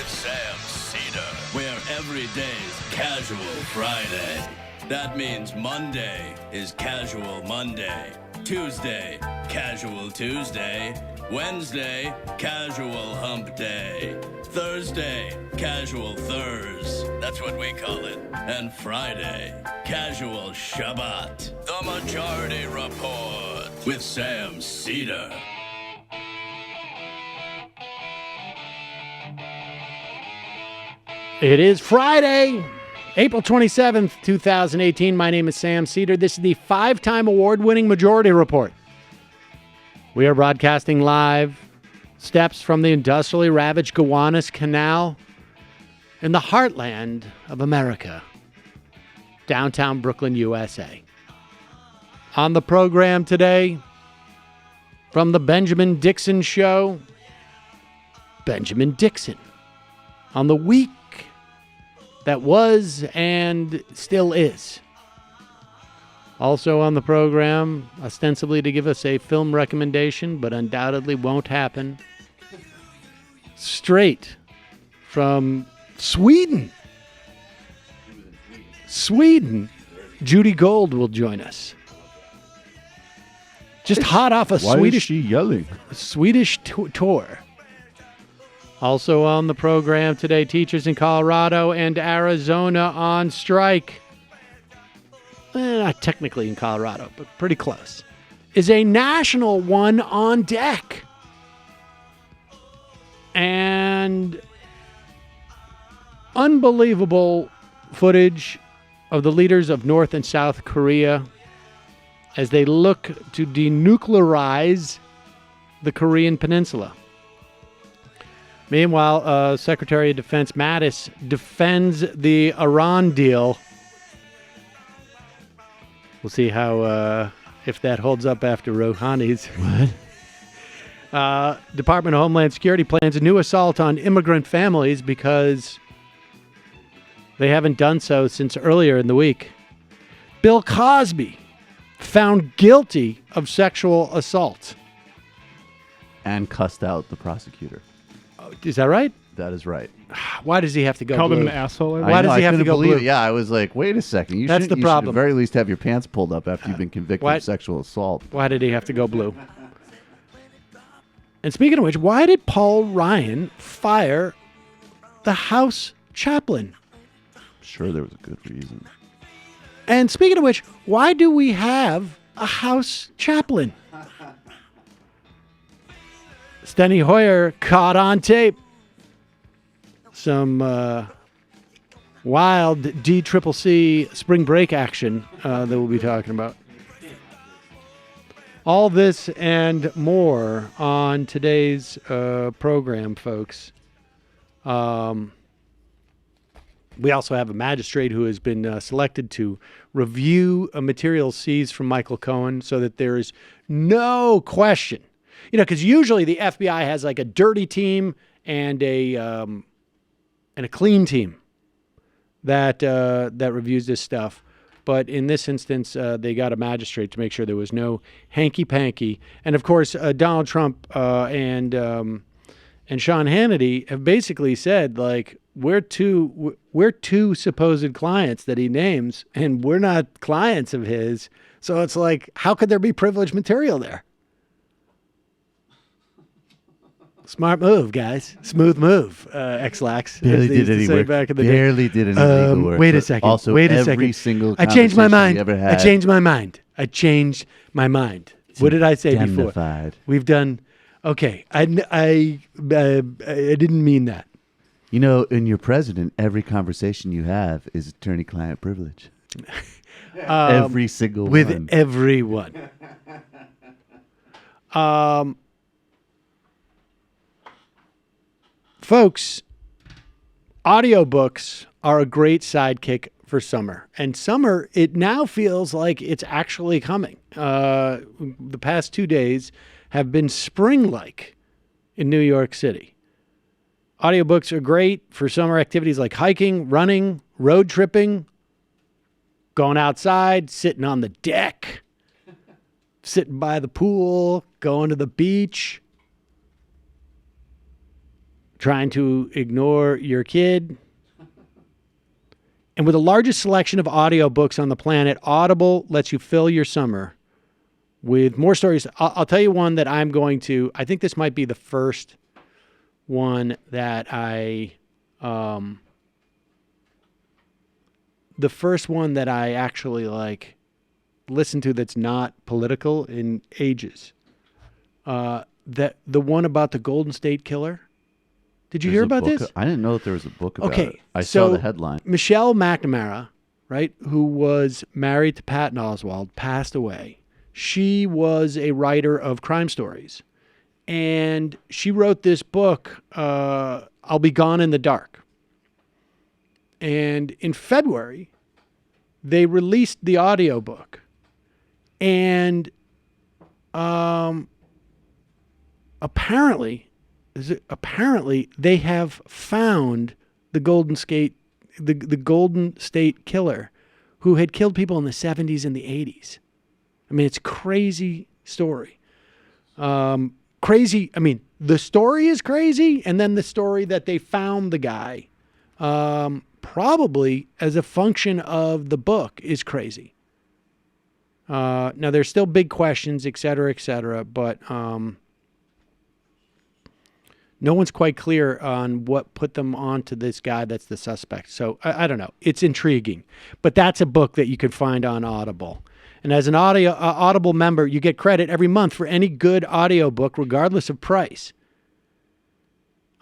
with Sam Seder, where every day's Casual Friday. That means Monday is Casual Monday, Tuesday, Casual Tuesday, Wednesday, Casual Hump Day, Thursday, Casual Thurs, that's what we call it, and Friday, Casual Shabbat. The Majority Report with Sam Seder. It is Friday, April 27th, 2018. My name is Sam Seder. This is the 5-time award-winning Majority Report. We are broadcasting live steps from the industrially ravaged Gowanus Canal in the heartland of America, downtown Brooklyn, USA. On the program today, from the Benjamin Dixon Show, Benjamin Dixon. On the week that was and still is. Also on the program, ostensibly to give us a film recommendation, but undoubtedly won't happen. Straight from Sweden, Judy Gold will join us. Just hot off a Swedish. Why is she yelling? Swedish tour. Also on the program today, teachers in Colorado and Arizona on strike. Not technically in Colorado, but pretty close. Is a national one on deck. And unbelievable footage of the leaders of North and South Korea as they look to denuclearize the Korean Peninsula. Meanwhile, Secretary of Defense Mattis defends the Iran deal. We'll see how if that holds up after Rouhani's. What? Department of Homeland Security plans a new assault on immigrant families because they haven't done so since earlier in the week. Bill Cosby found guilty of sexual assault. And cussed out the prosecutor. Is that right? That is right. Why does he have to go Called blue? him an asshole. Why does he have to couldn't go believe blue? it. Yeah, I was like, wait a second. You That's should, the you problem. should at the very least have your pants pulled up after you've been convicted of sexual assault. Why did he have to go blue? And speaking of which, why did Paul Ryan fire the House chaplain? I'm sure there was a good reason. And speaking of which, why do we have a House chaplain? Steny Hoyer caught on tape some wild DCCC spring break action that we'll be talking about. All this and more on today's program, folks. We also have a magistrate who has been selected to review materials seized from Michael Cohen so that there is no question. You know, because usually the FBI has like a dirty team and a clean team that reviews this stuff. But in this instance, they got a magistrate to make sure there was no hanky-panky. And, of course, Donald Trump and Sean Hannity have basically said, like, we're two supposed clients that he names, and we're not clients of his. So it's like, how could there be privileged material there? Smart move, guys. Smooth move, X-Lax. Barely did any work. Back in the Barely did any legal work. Wait a second. Also, wait a every second. single I changed my mind. conversation you ever had. I changed my mind. I changed my mind. What did I say before? Indemnified. We've done. Okay. I didn't mean that. You know, in your president, every conversation you have is attorney-client privilege. Every single With one. everyone. Folks, audiobooks are a great sidekick for summer. And summer, it now feels like it's actually coming. The past 2 days have been spring-like in New York City. Audiobooks are great for summer activities like hiking, running, road tripping, going outside, sitting on the deck, sitting by the pool, going to the beach. trying to ignore your kid. And with the largest selection of audiobooks on the planet, Audible lets you fill your summer with more stories. I'll tell you one that I think this might be the first one that I actually like listen to that's not political in ages. That the one about the Golden State Killer. Did you hear about this? I didn't know that there was a book about it. I saw the headline. Michelle McNamara, right, who was married to Patton Oswalt, passed away. She was a writer of crime stories. And she wrote this book, I'll Be Gone in the Dark. And in February, they released the audiobook. And apparently they have found the Golden State Killer who had killed people in the 70s and the 80s. I mean, it's a crazy story. Crazy. I mean, the story is crazy. And then the story that they found the guy, probably as a function of the book, is crazy. Now, there's still big questions, et cetera, but no one's quite clear on what put them onto this guy that's the suspect. So I don't know. It's intriguing. But that's a book that you can find on Audible. And as an Audible member, you get credit every month for any good audiobook, regardless of price.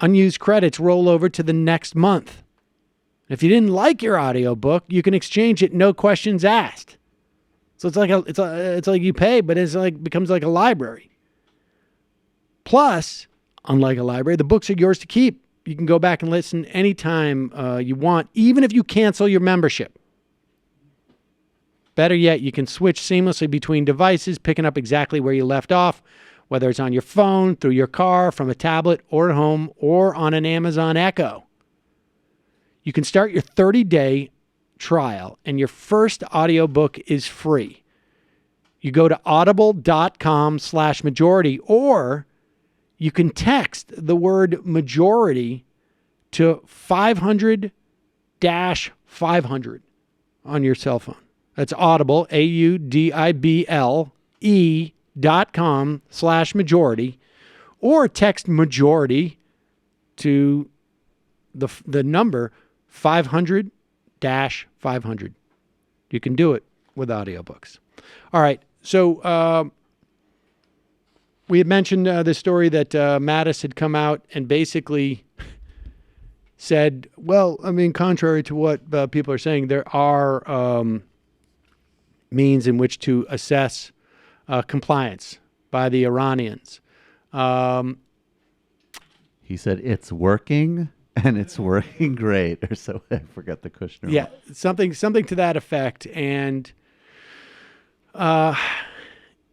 Unused credits roll over to the next month. If you didn't like your audiobook, you can exchange it, no questions asked. So it's like you pay, but becomes like a library. Plus, unlike a library, the books are yours to keep. You can go back and listen anytime you want, even if you cancel your membership. Better yet, you can switch seamlessly between devices, picking up exactly where you left off, whether it's on your phone, through your car, from a tablet, or at home, or on an Amazon Echo. You can start your 30-day trial, and your first audiobook is free. You go to audible.com/majority, or you can text the word majority to 500-500 on your cell phone. That's Audible, audible.com/majority, or text majority to the number 500-500. You can do it with audiobooks. All right. So we had mentioned the story that Mattis had come out and basically said, well, I mean, contrary to what people are saying, there are means in which to assess compliance by the Iranians. He said it's working, and it's working great. Or so, I forgot the Kushner. Yeah, something to that effect. And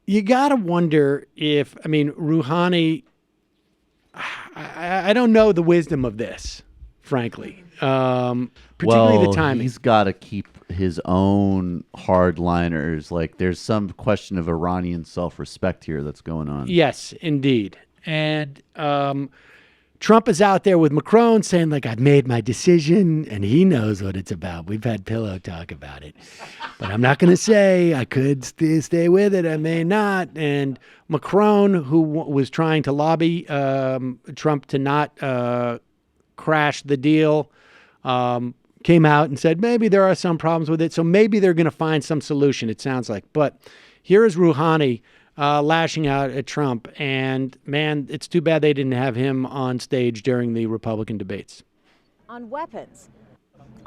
you got to wonder if, I mean, Rouhani, I don't know the wisdom of this, frankly. Particularly the timing. He's got to keep his own hardliners. Like, there's some question of Iranian self-respect here that's going on. Yes, indeed. And Trump is out there with Macron saying, like, I've made my decision, and he knows what it's about. We've had pillow talk about it. But I'm not going to say I could stay with it. I may not. And Macron, who was trying to lobby Trump to not crash the deal, came out and said maybe there are some problems with it. So maybe they're going to find some solution, it sounds like. But here is Rouhani lashing out at Trump. And, man, it's too bad they didn't have him on stage during the Republican debates. On weapons.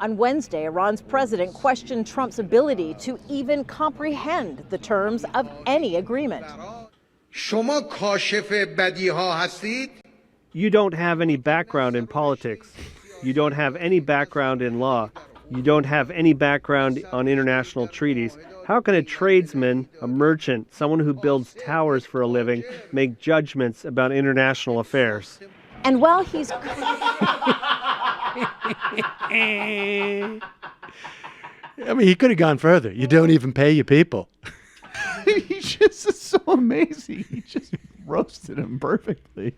On Wednesday, Iran's president questioned Trump's ability to even comprehend the terms of any agreement. You don't have any background in politics. You don't have any background in law. You don't have any background on international treaties. How can a tradesman, a merchant, someone who builds towers for a living, make judgments about international affairs? And while he's... I mean, he could have gone further. You don't even pay your people. He just is so amazing. He just roasted him perfectly.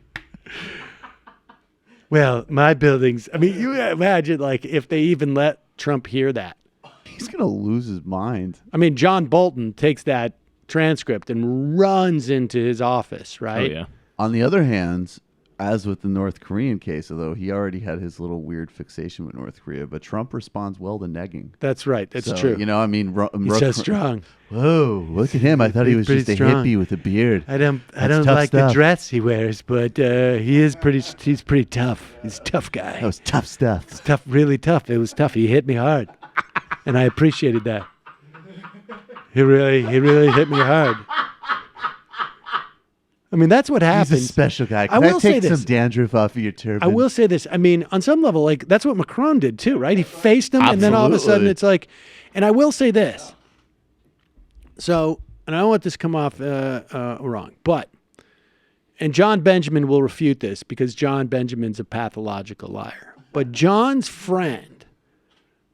Well, my buildings. I mean, you imagine like if they even let Trump hear that. He's going to lose his mind. I mean, John Bolton takes that transcript and runs into his office, right? Oh, yeah. On the other hand, as with the North Korean case, although he already had his little weird fixation with North Korea, but Trump responds well to negging. That's right. That's So, true. You know, I mean, He's so strong. Whoa, look at him. I thought he was Pretty just a strong. hippie with a beard. I don't That's tough like the stuff. dress he wears, but he's pretty tough. He's a tough guy. That was tough stuff. It's tough, really tough. It was tough. He hit me hard, and I appreciated that. He really hit me hard. I mean, that's what happens. He's a special guy. I Can will say take this. some dandruff off of your turban? I will say this. I mean, on some level, like that's what Macron did too, right? He faced him, and then all of a sudden Absolutely. it's like. And I will say this. So, and I don't want this to come off wrong, but, and John Benjamin will refute this because John Benjamin's a pathological liar. But John's friend,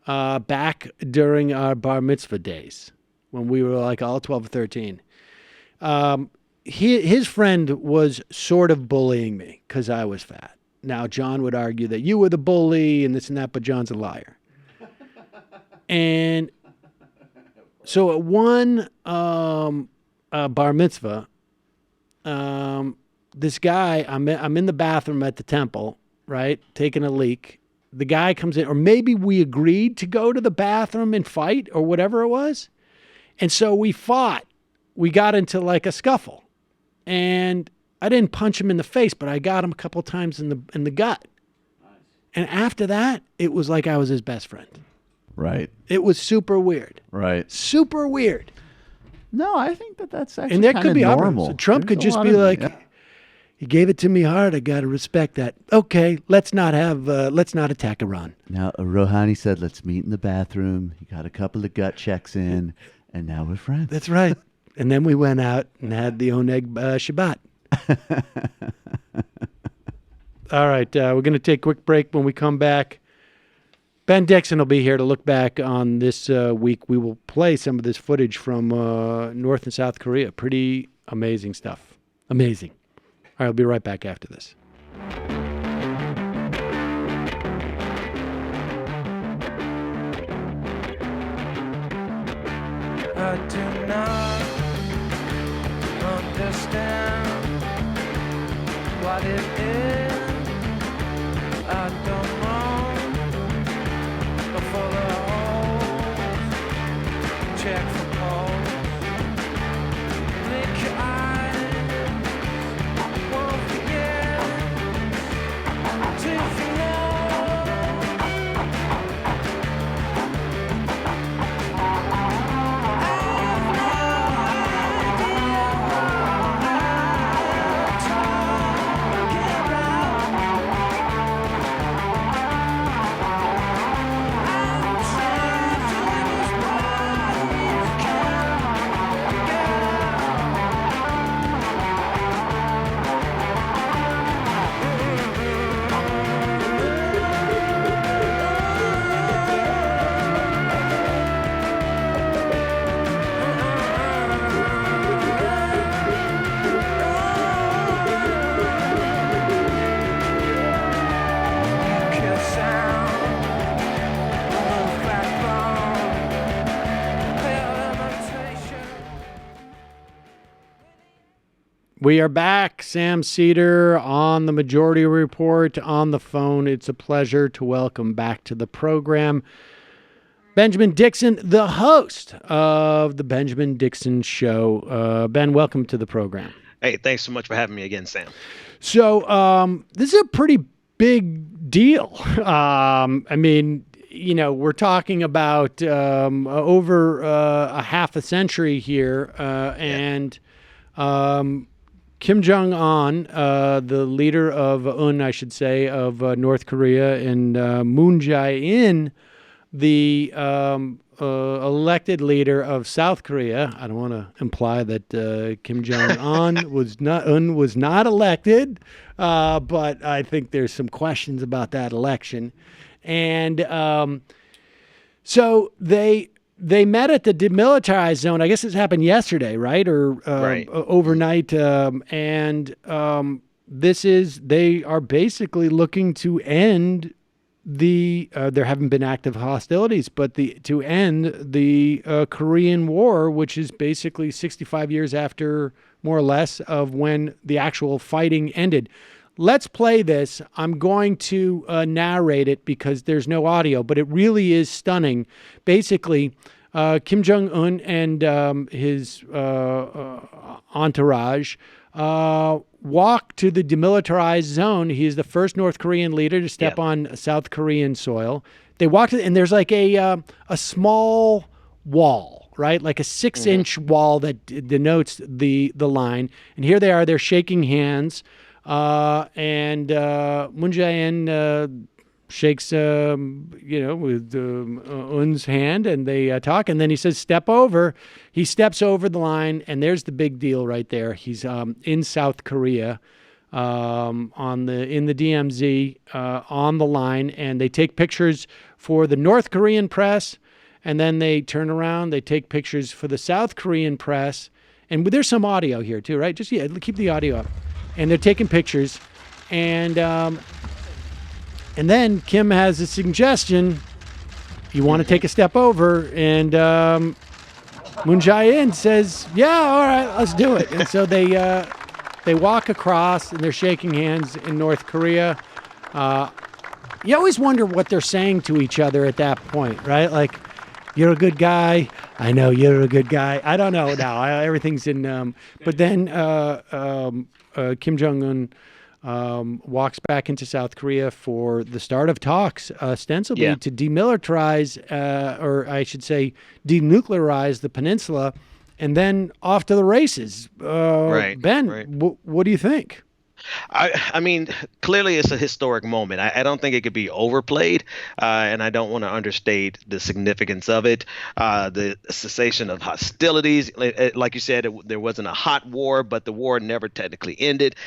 back during our bar mitzvah days, when we were like all 12 or 13, his friend was sort of bullying me because I was fat. Now, John would argue that you were the bully and this and that, but John's a liar. And so at one bar mitzvah, this guy, I'm in the bathroom at the temple, right, taking a leak. The guy comes in, or maybe we agreed to go to the bathroom and fight or whatever it was. And so we fought. We got into like a scuffle. And I didn't punch him in the face, but I got him a couple times in the gut. Nice. And after that, it was like I was his best friend. Right. It was super weird. Right. Super weird. No, I think that's actually And that kind could of be normal. So Trump There's could a just lot be of- like, yeah. he gave it to me hard. I got to respect that. Okay, let's not attack Iran. Now, Rouhani said, let's meet in the bathroom. He got a couple of gut checks in, and now we're friends. That's right. And then we went out and had the Oneg Shabbat. All right, we're going to take a quick break. When we come back, Ben Dixon will be here to look back on this week. We will play some of this footage from North and South Korea. Pretty amazing stuff. Amazing. All right, I'll be right back after this. I do not understand what it is. I don't know. For the holes, check for holes. Blink your eyes, won't forget to feel. We are back. Sam Seder on the Majority Report on the phone. It's a pleasure to welcome back to the program Benjamin Dixon, the host of the Benjamin Dixon Show. Ben, welcome to the program. Hey, thanks so much for having me again, Sam. So this is a pretty big deal. I mean, you know, we're talking about over a half a century here, and Kim Jong-un, the leader of North Korea, and Moon Jae-in, the elected leader of South Korea. I don't want to imply that Kim Jong-un was not elected, but I think there's some questions about that election. And so they met at the demilitarized zone. I guess this happened yesterday, right? Or Right. Overnight. And they are basically looking to end there haven't been active hostilities, but to end the Korean War, which is basically 65 years after, more or less, of when the actual fighting ended. Let's play this. I'm going to narrate it because there's no audio, but it really is stunning. Basically, Kim Jong-un and his entourage walk to the demilitarized zone. He is the first North Korean leader to step on South Korean soil. They walk to, and there's like a small wall, right? Like a 6-inch wall that denotes the line. And here they are. They're shaking hands. And Moon Jae-in shakes, with Un's hand, and they talk. And then he says, "Step over." He steps over the line, and there's the big deal right there. He's in South Korea, in the DMZ, on the line, and they take pictures for the North Korean press, and then they turn around, they take pictures for the South Korean press, and there's some audio here too, right? Just keep the audio up, and they're taking pictures, and then Kim has a suggestion. You want to take a step over, and Moon Jae-in says, "Yeah, all right, let's do it." And so they walk across, and they're shaking hands in North Korea. You always wonder what they're saying to each other at that point, right? Like, "You're a good guy. I know you're a good guy." I don't know now. Everything's in. But then Kim Jong-un walks back into South Korea for the start of talks, ostensibly to demilitarize, or I should say denuclearize the peninsula, and then off to the races. Ben, what do you think? I mean, clearly it's a historic moment. I don't think it could be overplayed, and I don't want to understate the significance of it. The cessation of hostilities, like you said, there wasn't a hot war, but the war never technically ended.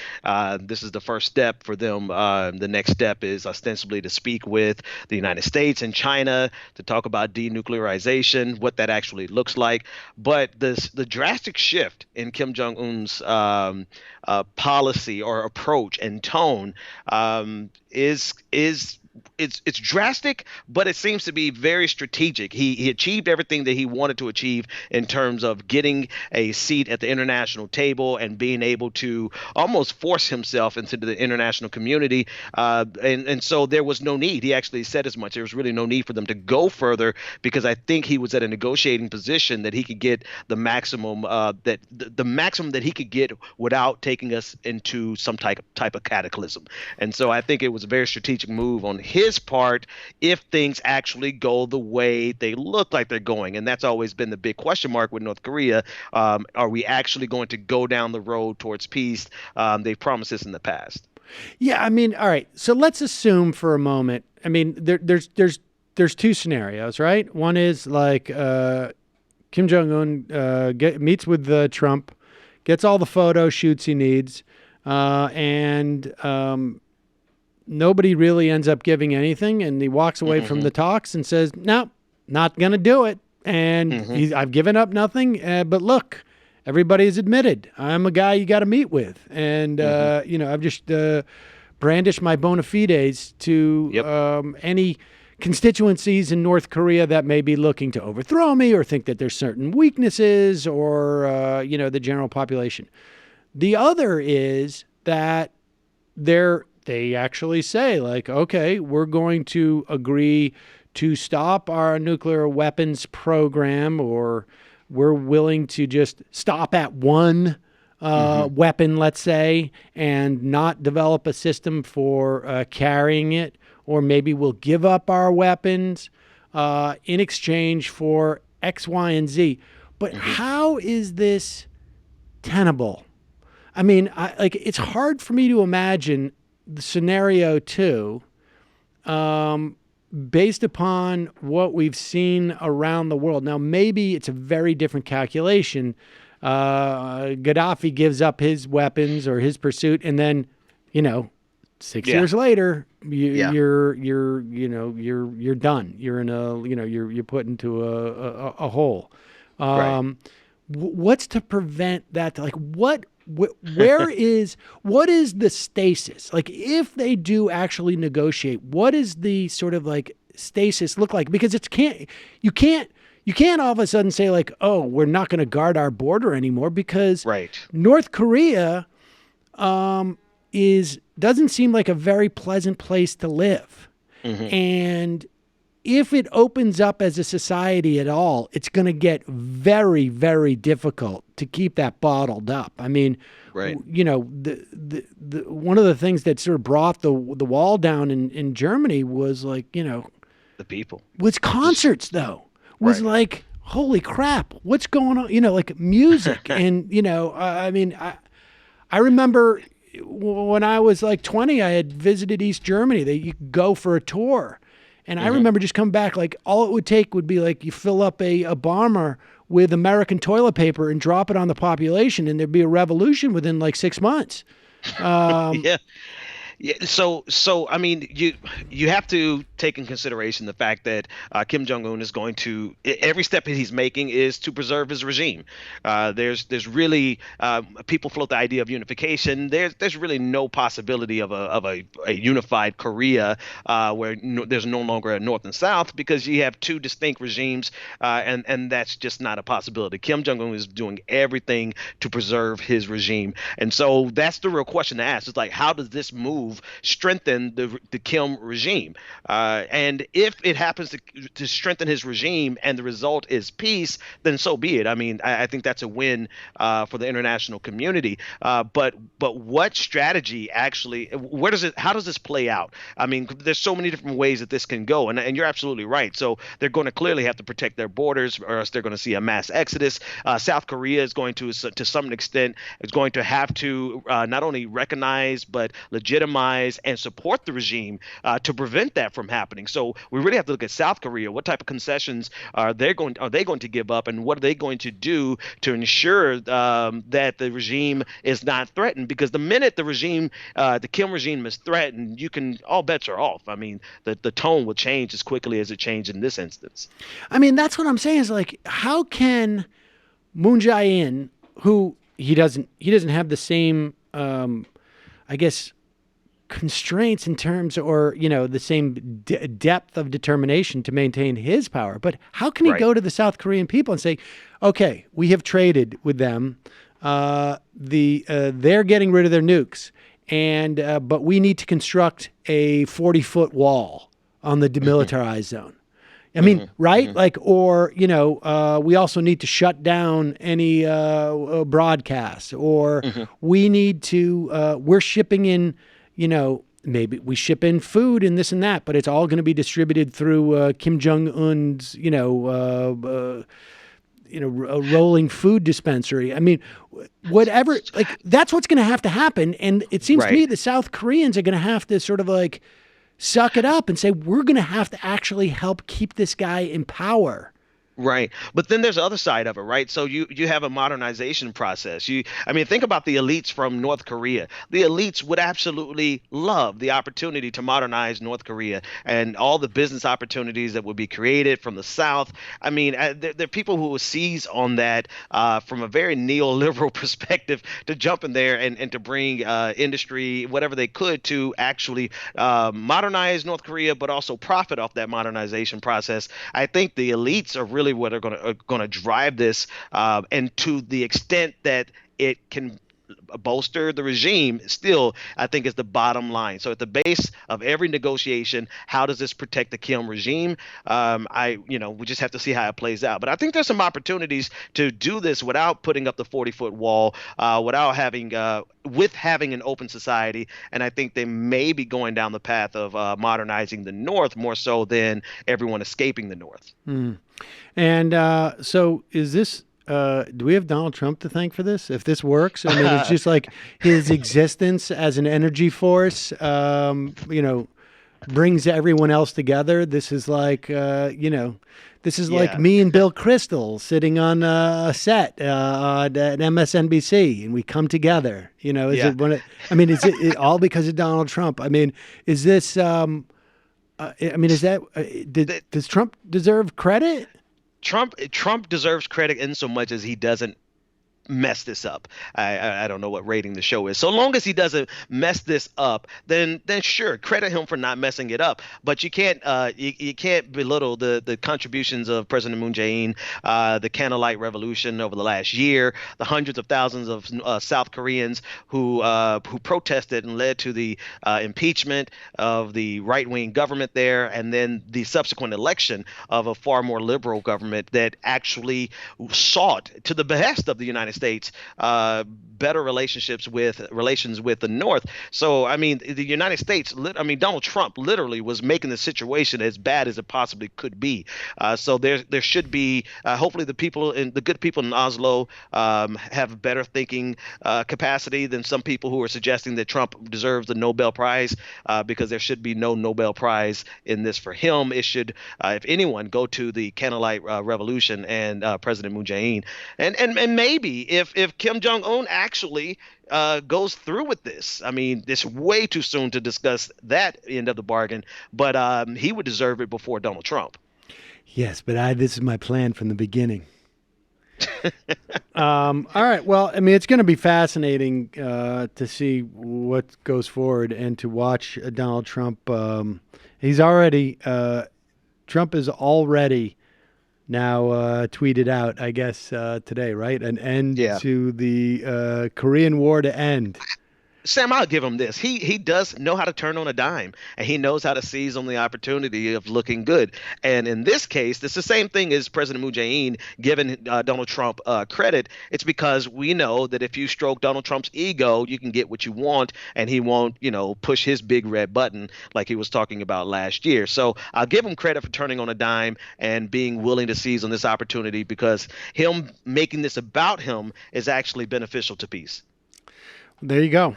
This is the first step for them. The next step is ostensibly to speak with the United States and China to talk about denuclearization, what that actually looks like. But the drastic shift in Kim Jong-un's policy or approach and tone is it's drastic, but it seems to be very strategic. He achieved everything that he wanted to achieve in terms of getting a seat at the international table and being able to almost force himself into the international community. And so there was no need. He actually said as much. There was really no need for them to go further, because I think he was at a negotiating position that he could get the maximum the maximum that he could get without taking us into some type of cataclysm. And so I think it was a very strategic move on his part if things actually go the way they look like they're going. And that's always been the big question mark with North Korea. Are we actually going to go down the road towards peace? They've promised this in the past. Yeah, I mean, all right. So let's assume for a moment. I mean, there's two scenarios, right? One is like Kim Jong-un meets with Trump, gets all the photo shoots he needs, and nobody really ends up giving anything, and he walks away from the talks and says, "No, not going to do it." And I've given up nothing. But look, everybody has admitted I'm a guy you got to meet with. And, I've just brandished my bona fides to any constituencies in North Korea that may be looking to overthrow me or think that there's certain weaknesses or, the general population. The other is that they actually say, like, okay, we're going to agree to stop our nuclear weapons program, or we're willing to just stop at one weapon, let's say, and not develop a system for carrying it, or maybe we'll give up our weapons in exchange for X, Y, and Z. But how is this tenable? I mean, it's hard for me to imagine the scenario two, based upon what we've seen around the world. Now, maybe it's a very different calculation. Gaddafi gives up his weapons or his pursuit, and then, 6 years later, you're done. You're in you're put into a hole. Right. what's to prevent that? Like, what is the stasis? Like, if they do actually negotiate, what is the sort of like stasis look like? Because you can't all of a sudden say like, oh, we're not going to guard our border anymore, because North Korea doesn't seem like a very pleasant place to live. And if it opens up as a society at all, it's going to get very, very difficult to keep that bottled up. I mean, you know, the one of the things that sort of brought the wall down in Germany was like, you know, the people. Was concerts though. Was like, holy crap, what's going on? You know, like music. And, you know, I mean, I remember when I was like 20, I had visited East Germany. You could go for a tour. And I remember just coming back, like all it would take would be like you fill up a bomber with American toilet paper and drop it on the population, and there'd be a revolution within like 6 months. Yeah. So I mean, you have to take in consideration the fact that Kim Jong-un is going to, every step that he's making is to preserve his regime. There's really people float the idea of unification. There's really no possibility of a unified Korea where there's no longer a North and South, because you have two distinct regimes, and that's just not a possibility. Kim Jong-un is doing everything to preserve his regime, and so that's the real question to ask. It's like, how does this move strengthen the Kim regime? And if it happens to strengthen his regime and the result is peace, then so be it. I mean, I think that's a win for the international community. But what strategy actually? How does this play out? I mean, there's so many different ways that this can go, and you're absolutely right. So they're going to clearly have to protect their borders, or else they're going to see a mass exodus. South Korea is going to some extent, is going to have to not only recognize but legitimize and support the regime to prevent that from happening. So we really have to look at South Korea. What type of concessions are they going to give up, and what are they going to do to ensure that the regime is not threatened? Because the minute the Kim regime is threatened, all bets are off. I mean, the tone will change as quickly as it changed in this instance. I mean, that's what I'm saying is like, how can Moon Jae-in, who he doesn't have the same, I guess, constraints in terms, or, you know, the same depth of determination to maintain his power. But how can he go to the South Korean people and say, okay, we have traded with them. They're getting rid of their nukes, and but we need to construct a 40-foot wall on the demilitarized zone. I mean, right? Like, or, you know, we also need to shut down any broadcasts, or we need to, we're shipping in, you know, maybe we ship in food and this and that, but it's all going to be distributed through Kim Jong-un's, you know, a rolling food dispensary. I mean, whatever, like, that's what's going to have to happen. And it seems to me the South Koreans are going to have to sort of like suck it up and say, we're going to have to actually help keep this guy in power. Right. But then there's the other side of it, right? So you have a modernization process. I mean, think about the elites from North Korea. The elites would absolutely love the opportunity to modernize North Korea and all the business opportunities that would be created from the South. I mean, there are people who will seize on that from a very neoliberal perspective to jump in there and to bring industry, whatever they could, to actually modernize North Korea, but also profit off that modernization process. I think the elites are really what are going to drive this, and to the extent that it can bolster the regime, still, I think, is the bottom line. So at the base of every negotiation, how does this protect the Kim regime? We just have to see how it plays out. But I think there's some opportunities to do this without putting up the 40-foot wall, without having an open society. And I think they may be going down the path of modernizing the North more so than everyone escaping the North. And so is this, do we have Donald Trump to thank for this? If this works, I mean, it's just like his existence as an energy force, brings everyone else together. This is like, like me and Bill Kristol sitting on a set at MSNBC, and we come together. You know, is it all because of Donald Trump? I mean, is this? Does Trump deserve credit? Trump deserves credit in so much as he doesn't mess this up. I don't know what rating the show is. So long as he doesn't mess this up, then sure, credit him for not messing it up. But you can't belittle the contributions of President Moon Jae-in, the Candlelight Revolution over the last year, the hundreds of thousands of South Koreans who protested and led to the impeachment of the right-wing government there, and then the subsequent election of a far more liberal government that actually sought, to the behest of the United States, better relations with the North. So, I mean, the United States, Donald Trump literally was making the situation as bad as it possibly could be. So there should be, hopefully the good people in Oslo have better thinking capacity than some people who are suggesting that Trump deserves the Nobel Prize, because there should be no Nobel Prize in this for him. It should, if anyone, go to the Candlelight Revolution and President Moon Jae-in. And maybe if Kim Jong-un actually goes through with this. I mean, it's way too soon to discuss that end of the bargain, but he would deserve it before Donald Trump. Yes, but this is my plan from the beginning. All right. Well, I mean, it's going to be fascinating to see what goes forward and to watch Donald Trump. Trump is already now tweeted out, I guess, today, right? An end to the Korean War to end. Sam, I'll give him this. He does know how to turn on a dime, and he knows how to seize on the opportunity of looking good. And in this case, it's the same thing as President Moon Jae-in giving Donald Trump credit. It's because we know that if you stroke Donald Trump's ego, you can get what you want, and he won't, push his big red button like he was talking about last year. So I'll give him credit for turning on a dime and being willing to seize on this opportunity, because him making this about him is actually beneficial to peace. There you go.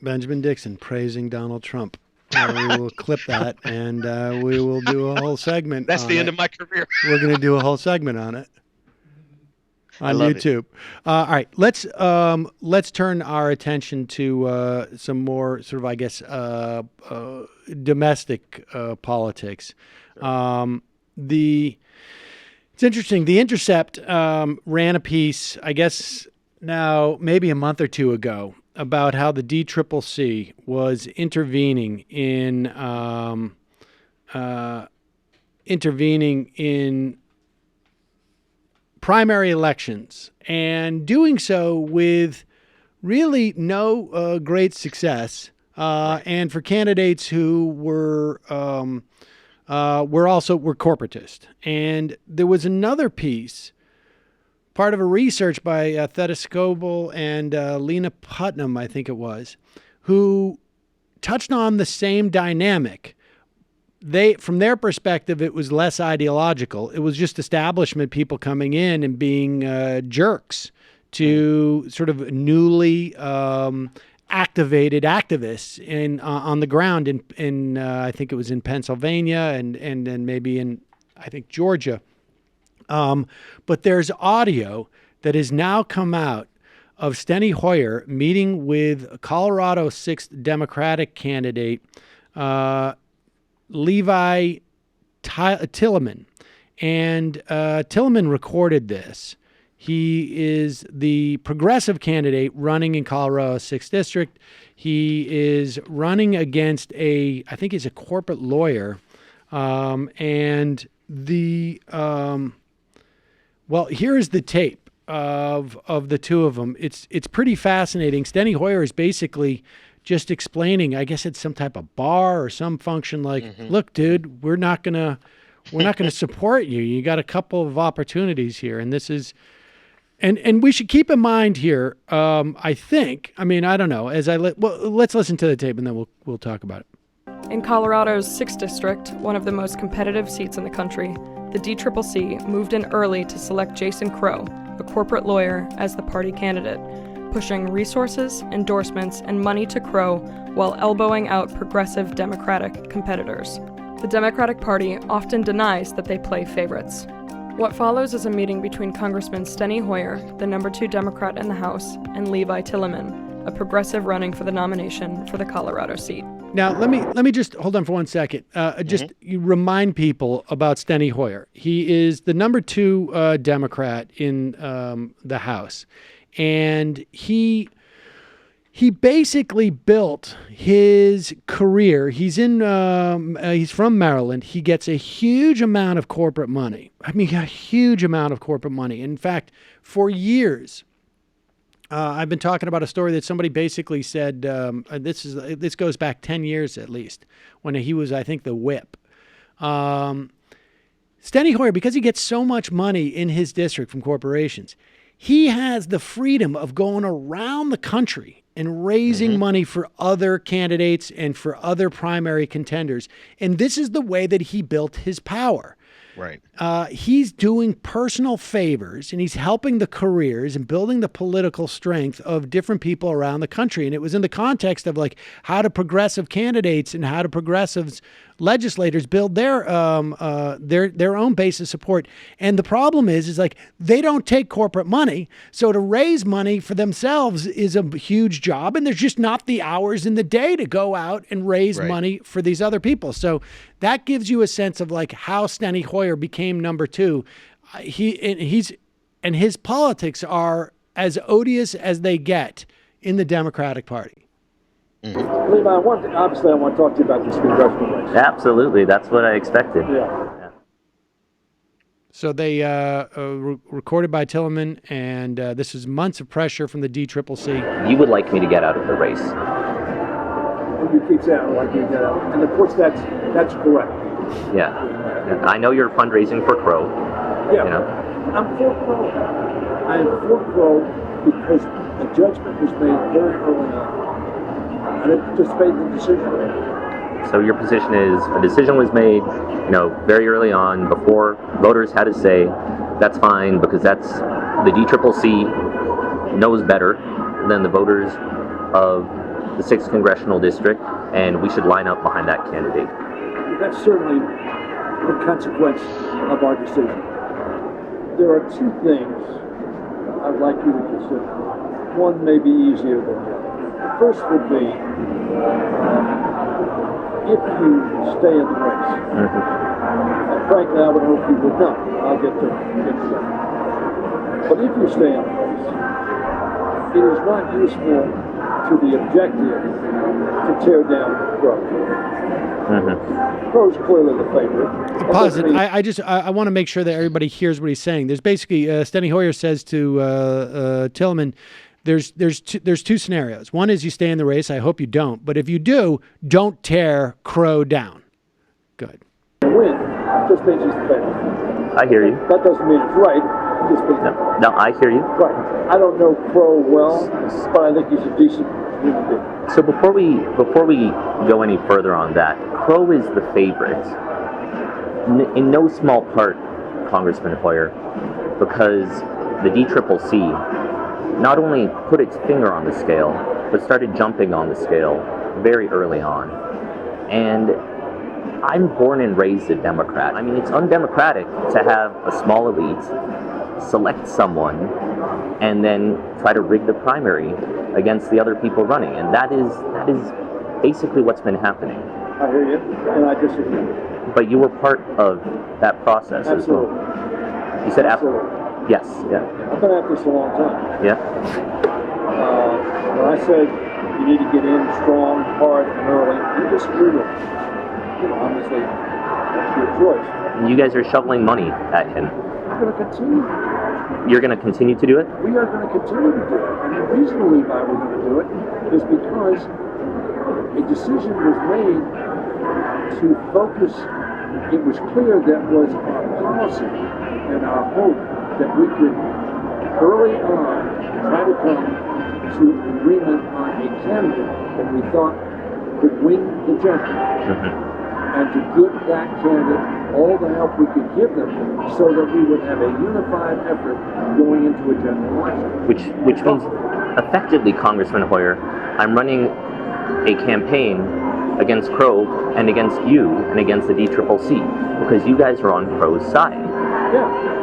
Benjamin Dixon praising Donald Trump. We will clip that, and we will do a whole segment. That's the end of my career. We're going to do a whole segment on it on YouTube. All right, let's turn our attention to some more sort of, I guess, domestic politics. It's interesting. The Intercept ran a piece, I guess, now maybe a month or two ago, about how the DCCC was intervening in primary elections, and doing so with really no great success, and for candidates who were corporatist. And there was another piece, part of a research by Theda Scoble and Lena Putnam, I think it was, who touched on the same dynamic. From their perspective, it was less ideological. It was just establishment people coming in and being jerks to sort of newly activated activists on the ground in I think it was in Pennsylvania and maybe in, I think, Georgia. But there's audio that has now come out of Steny Hoyer meeting with Colorado 6th Democratic candidate Levi Tillemann. And Tillemann recorded this. He is the progressive candidate running in Colorado's 6th District. He is running against I think he's a corporate lawyer. And well, here's the tape of the two of them. It's pretty fascinating. Steny Hoyer is basically just explaining, I guess it's some type of bar or some function like, look, dude, we're not gonna support you. You got a couple of opportunities here, and this is, and we should keep in mind here. I think, I don't know. Let's listen to the tape and then we'll talk about it. In Colorado's 6th District, one of the most competitive seats in the country, the DCCC moved in early to select Jason Crow, a corporate lawyer, as the party candidate, pushing resources, endorsements, and money to Crow while elbowing out progressive Democratic competitors. The Democratic Party often denies that they play favorites. What follows is a meeting between Congressman Steny Hoyer, the number 2 Democrat in the House, and Levi Tillemann, a progressive running for the nomination for the Colorado seat. Now, let me just hold on for 1 second. You remind people about Steny Hoyer. He is the number 2 Democrat in the House, and he basically built his career. He's from Maryland. He gets a huge amount of corporate money. I mean, a huge amount of corporate money. In fact, for years. I've been talking about a story that somebody basically said, this goes back 10 years at least, when he was, I think, the whip. Steny Hoyer, because he gets so much money in his district from corporations, he has the freedom of going around the country and raising money for other candidates and for other primary contenders. And this is the way that he built his power. Right. He's doing personal favors, and he's helping the careers and building the political strength of different people around the country. And it was in the context of like how do progressive candidates and how do progressives legislators build their own base of support. And the problem is like they don't take corporate money. So to raise money for themselves is a huge job. And there's just not the hours in the day to go out and raise money for these other people. So that gives you a sense of like how Steny Hoyer became number 2. His politics are as odious as they get in the Democratic Party. Levi, obviously I want to talk to you about this congressional race. Absolutely, that's what I expected. Yeah. So they recorded by Tillman, and this was months of pressure from the DCCC. You would like me to get out of the race. And you keep saying, like you get out. And of course that's correct. Yeah. I know you're fundraising for Crow. Yeah. You know? I'm for Crow. I am for Crow because the judgment was made very early on. I didn't participate in the decision. So your position is a decision was made, very early on before voters had a say. That's fine because that's the DCCC knows better than the voters of the 6th congressional district, and we should line up behind that candidate. That's certainly the consequence of our decision. There are 2 things I'd like you to consider. One may be easier than the other. First would be if you stay in the race. And frankly, I would hope you would not. I'll get to that. But if you stay in the race, it is not useful to the objective to tear down Crow. Crow's clearly the favorite. Pause it. I want to make sure that everybody hears what he's saying. There's basically Steny Hoyer says to Tillman, There's 2 scenarios. One is you stay in the race. I hope you don't. But if you do, don't tear Crow down. Good. Win just means he's the favorite. I hear you. That doesn't mean it's right. It just means no, I hear you. Right. I don't know Crow well, but I think he's a decent human being. So before we go any further on that, Crow is the favorite. In no small part, Congressman Hoyer, because the DCCC not only put its finger on the scale, but started jumping on the scale very early on. And I'm born and raised a Democrat. I mean, it's undemocratic to have a small elite select someone and then try to rig the primary against the other people running. And that is basically what's been happening. I hear you, and I disagree. But you were part of that process Absolutely. as well. You said Absolutely. Yes, yeah. I've been at this a long time. Yeah. When I said you need to get in strong, hard, and early, you disagree with me. Obviously, that's your choice. You guys are shoveling money at him. We're going to continue. You're going to continue to do it? We are going to continue to do it. And the reason, Levi, we're going to do it is because a decision was made to focus. It was clear that was our policy and our hope that we could early on try to come to agreement on a candidate that we thought could win the general, and to give that candidate all the help we could give them so that we would have a unified effort going into a general election. Which means, effectively, Congressman Hoyer, I'm running a campaign against Crow and against you and against the DCCC because you guys are on Crow's side. Yeah.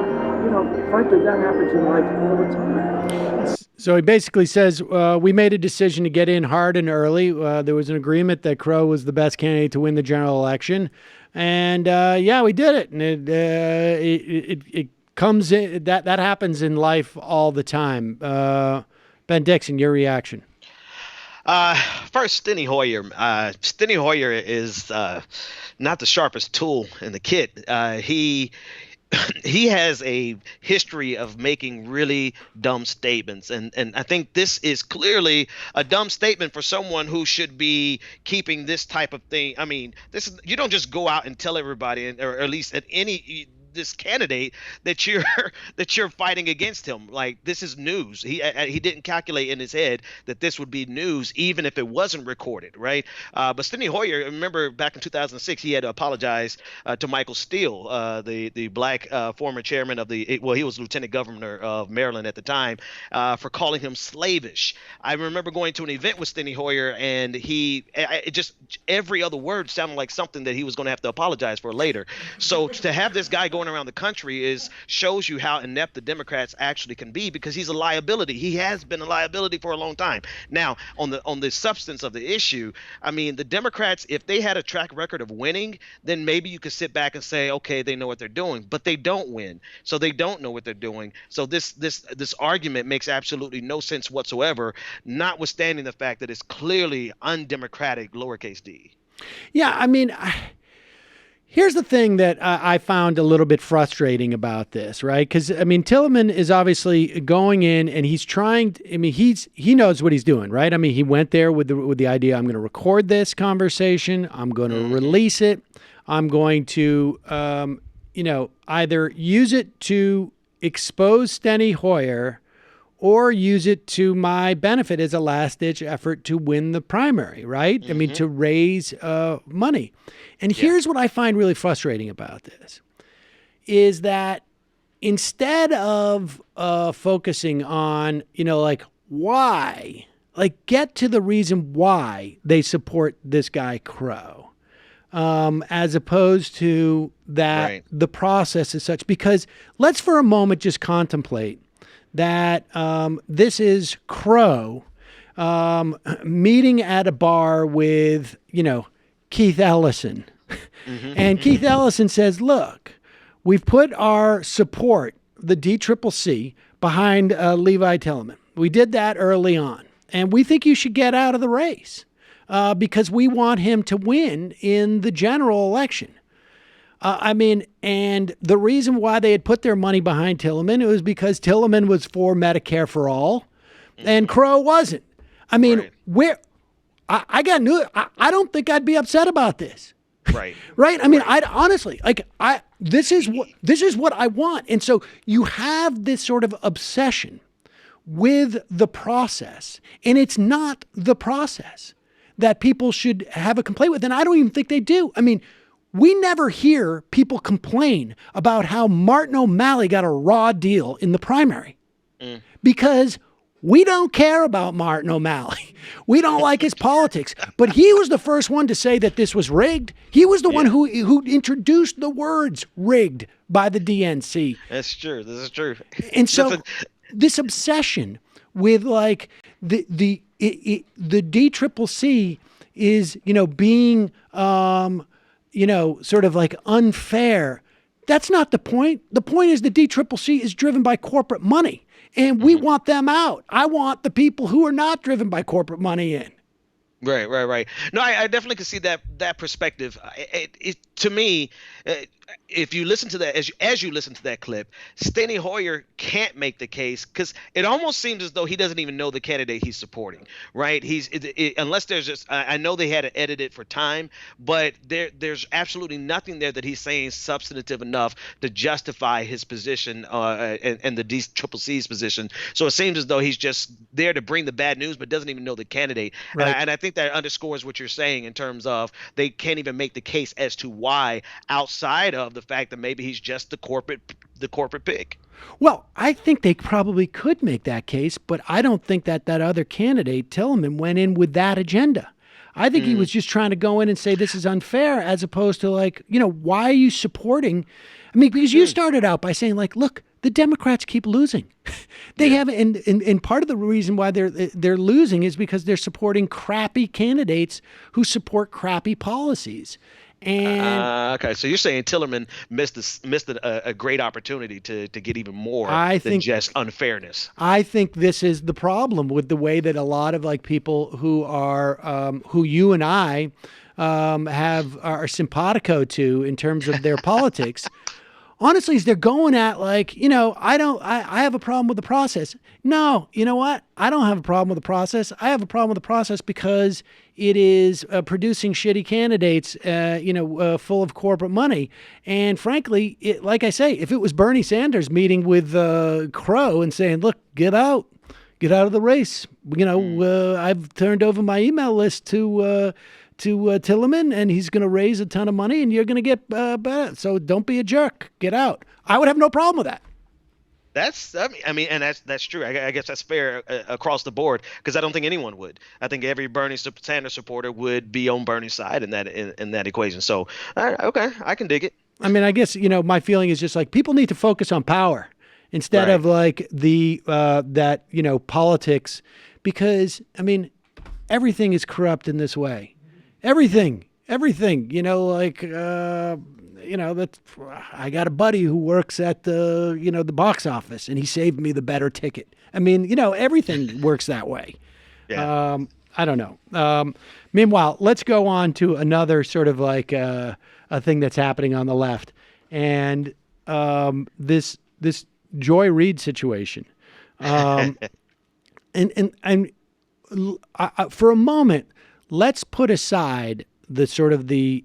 Frankly, that happens in life all the time. So he basically says, we made a decision to get in hard and early. There was an agreement that Crow was the best candidate to win the general election. And we did it. And it comes in, that happens in life all the time. Ben Dixon, your reaction? First, Steny Hoyer. Steny Hoyer is not the sharpest tool in the kit. He has a history of making really dumb statements, and I think this is clearly a dumb statement for someone who should be keeping this type of thing. I mean, you don't just go out and tell everybody, or at least at this candidate that you're fighting against him. Like, this is news. He didn't calculate in his head that this would be news, even if it wasn't recorded, right? But Steny Hoyer, remember back in 2006, he had to apologize to Michael Steele, the black former chairman of he was lieutenant governor of Maryland at the time, for calling him slavish. I remember going to an event with Steny Hoyer, and it just every other word sounded like something that he was going to have to apologize for later. So to have this guy going around the country shows you how inept the Democrats actually can be, because he's a liability. He has been a liability for a long time. Now, on the substance of the issue, I mean, the Democrats, if they had a track record of winning, then maybe you could sit back and say, okay, they know what they're doing, but they don't win, so they don't know what they're doing. So this argument makes absolutely no sense whatsoever, notwithstanding the fact that it's clearly undemocratic, lowercase d. Yeah, I mean, here's the thing that I found a little bit frustrating about this, right? Because, I mean, Tillman is obviously going in and he's trying – I mean, he knows what he's doing, right? I mean, he went there with the idea, I'm going to record this conversation. I'm going to release it. I'm going to, either use it to expose Steny Hoyer or use it to my benefit as a last-ditch effort to win the primary, right? I mean, to raise money. And here's what I find really frustrating about this, is that instead of focusing on, why, get to the reason why they support this guy Crow, as opposed to that the process is such. Because let's for a moment just contemplate that this is Crow meeting at a bar with, Keith Ellison. And Keith Ellison says, look, we've put our support, the DCCC, behind Levi Tillman. We did that early on. And we think you should get out of the race because we want him to win in the general election. And the reason why they had put their money behind Tillman, it was because Tillman was for Medicare for all and Crow wasn't. I mean, I got news. I don't think I'd be upset about this. Right. Right. I mean, I'd honestly, this is what I want. And so you have this sort of obsession with the process, and it's not the process that people should have a complaint with. And I don't even think they do. I mean, we never hear people complain about how Martin O'Malley got a raw deal in the primary because we don't care about Martin O'Malley. We don't like his politics. But he was the first one to say that this was rigged. He was the one who introduced the words rigged by the DNC. That's true. This is true. And so this obsession with the DCCC is, being sort of unfair. That's not the point. The point is the DCCC is driven by corporate money, and we want them out. I want the people who are not driven by corporate money in. Right. No, I definitely can see that perspective. To me, if you listen to that, as you listen to that clip, Steny Hoyer can't make the case because it almost seems as though he doesn't even know the candidate he's supporting, right? Unless there's just, I know they had to edit it for time, but there's absolutely nothing there that he's saying substantive enough to justify his position and the DCCC's position. So it seems as though he's just there to bring the bad news, but doesn't even know the candidate. Right. And I think that underscores what you're saying in terms of they can't even make the case as to why, outside of the fact that maybe he's just the corporate pick. Well, I think they probably could make that case, but I don't think that other candidate, Tillman, went in with that agenda. I think he was just trying to go in and say this is unfair, as opposed to why are you supporting? I mean, because you started out by saying look, the Democrats keep losing. They have, and part of the reason why they're losing is because they're supporting crappy candidates who support crappy policies. And okay, so you're saying Tillerman missed a great opportunity to get even more than just unfairness. I think this is the problem with the way that a lot of like people who are who you and I are simpatico to in terms of their politics. Honestly, is they're going at like, I have a problem with the process. No, you know what? I don't have a problem with the process. I have a problem with the process because it is producing shitty candidates, full of corporate money. And frankly, like I say, if it was Bernie Sanders meeting with Crow and saying, look, get out of the race. I've turned over my email list to Tillerman, and he's going to raise a ton of money, and you're going to get better. So don't be a jerk. Get out. I would have no problem with that. That's true. I guess that's fair across the board because I don't think anyone would. I think every Bernie Sanders supporter would be on Bernie's side in that equation. So, okay, I can dig it. I mean, I guess, my feeling is just like people need to focus on power instead of like politics, because, everything is corrupt in this way. Everything, that's, I got a buddy who works at the box office and he saved me the better ticket. Everything works that way. Yeah. I don't know. Meanwhile, let's go on to another sort of like a thing that's happening on the left. And this Joy Reid situation. And for a moment, let's put aside the sort of the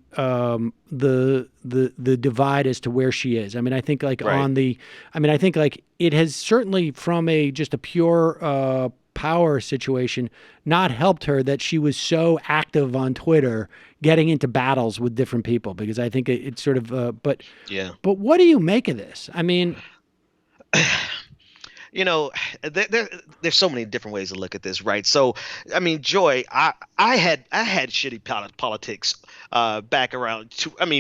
divide as to where she is. I think like I think like it has certainly from just a pure power situation not helped her that she was so active on Twitter getting into battles with different people, because I think it's sort of but what do you make of this? There's so many different ways to look at this, right? So, Joy, I had shitty politics back around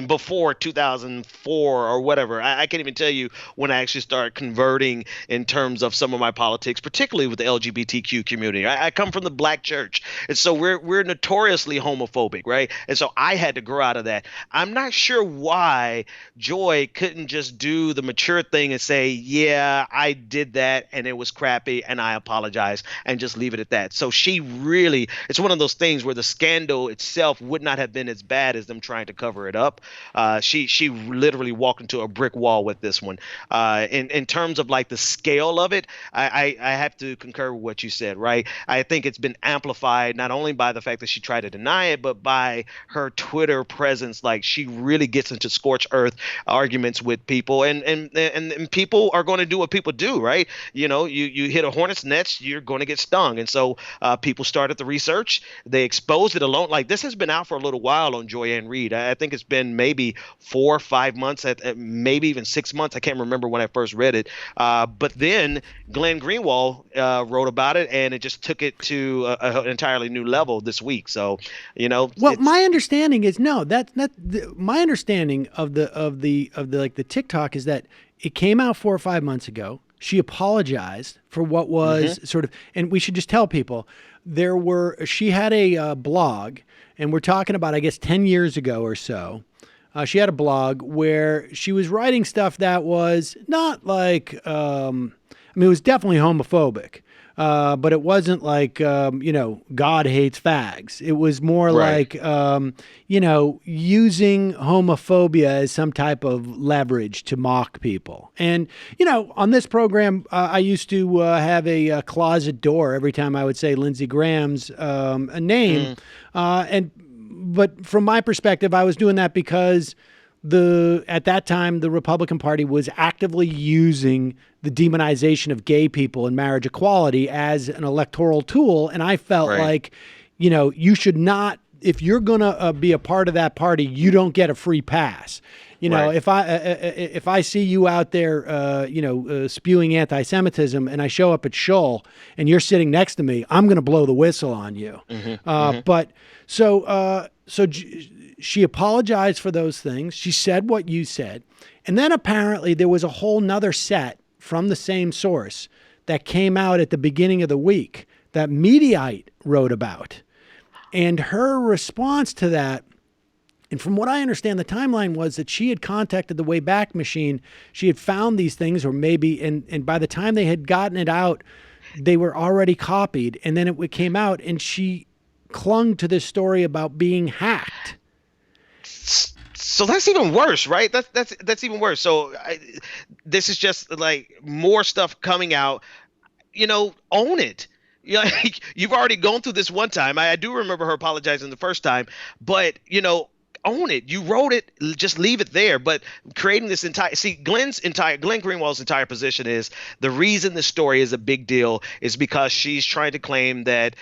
before 2004 or whatever. I can't even tell you when I actually started converting in terms of some of my politics, particularly with the LGBTQ community. I come from the Black church, and so we're notoriously homophobic, right? And so I had to grow out of that. I'm not sure why Joy couldn't just do the mature thing and say, yeah, I did that and it was crappy and I apologize, and just leave it at that. So it's one of those things where the scandal itself would not have been as bad as them trying to cover it up. She literally walked into a brick wall with this one. In terms of like the scale of it, I have to concur with what you said, right? I think it's been amplified not only by the fact that she tried to deny it, but by her Twitter presence. Like, she really gets into scorched earth arguments with people, and people are going to do what people do, right? You hit a hornet's nest, you're going to get stung. And so people started the research. They exposed it alone. Like, this has been out for a little while on Joy Reid. I think it's been maybe 4 or 5 months, maybe even 6 months. I can't remember when I first read it. But then Glenn Greenwald wrote about it, and it just took it to an entirely new level this week. So, Well, my understanding is my understanding of the TikTok is that it came out 4 or 5 months ago. She apologized for what was sort of, and we should just tell people she had a blog, and we're talking about, I guess, 10 years ago or so. She had a blog where she was writing stuff that was not like, it was definitely homophobic. But it wasn't like, God hates fags. It was more like, using homophobia as some type of leverage to mock people. And, on this program, I used to have a closet door every time I would say Lindsey Graham's name. But from my perspective, I was doing that because at that time, the Republican Party was actively using the demonization of gay people and marriage equality as an electoral tool. And I felt like, you should not, if you're going to be a part of that party, you don't get a free pass. If I see you out there, spewing anti-Semitism, and I show up at Shul and you're sitting next to me, I'm going to blow the whistle on you. But so she apologized for those things. She said what you said. And then apparently there was a whole nother set from the same source that came out at the beginning of the week that Mediaite wrote about. And her response to that, and from what I understand, the timeline was that she had contacted the Wayback Machine. She had found these things, or maybe, and by the time they had gotten it out, they were already copied. And then it came out, and she clung to this story about being hacked. So that's even worse, right? That's even worse. So this is just like more stuff coming out. Own it. You've already gone through this one time. I do remember her apologizing the first time, but own it. You wrote it. Just leave it there. But creating this Glenn Greenwald's entire position is the reason the story is a big deal is because she's trying to claim that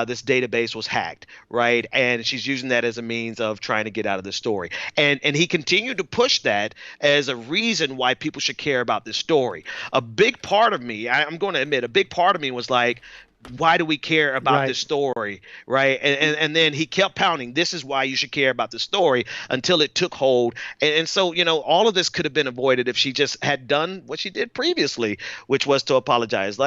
this database was hacked, right? And she's using that as a means of trying to get out of the story. And he continued to push that as a reason why people should care about this story. A big part of me, I'm going to admit, a big part of me was like, why do we care about this story, right? And then he kept pounding, this is why you should care about the story, until it took hold. And so, all of this could have been avoided if she just had done what she did previously, which was to apologize.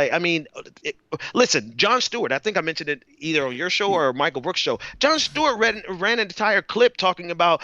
Listen, Jon Stewart, I think I mentioned it either on your show or Michael Brooks' show. Jon Stewart ran an entire clip talking about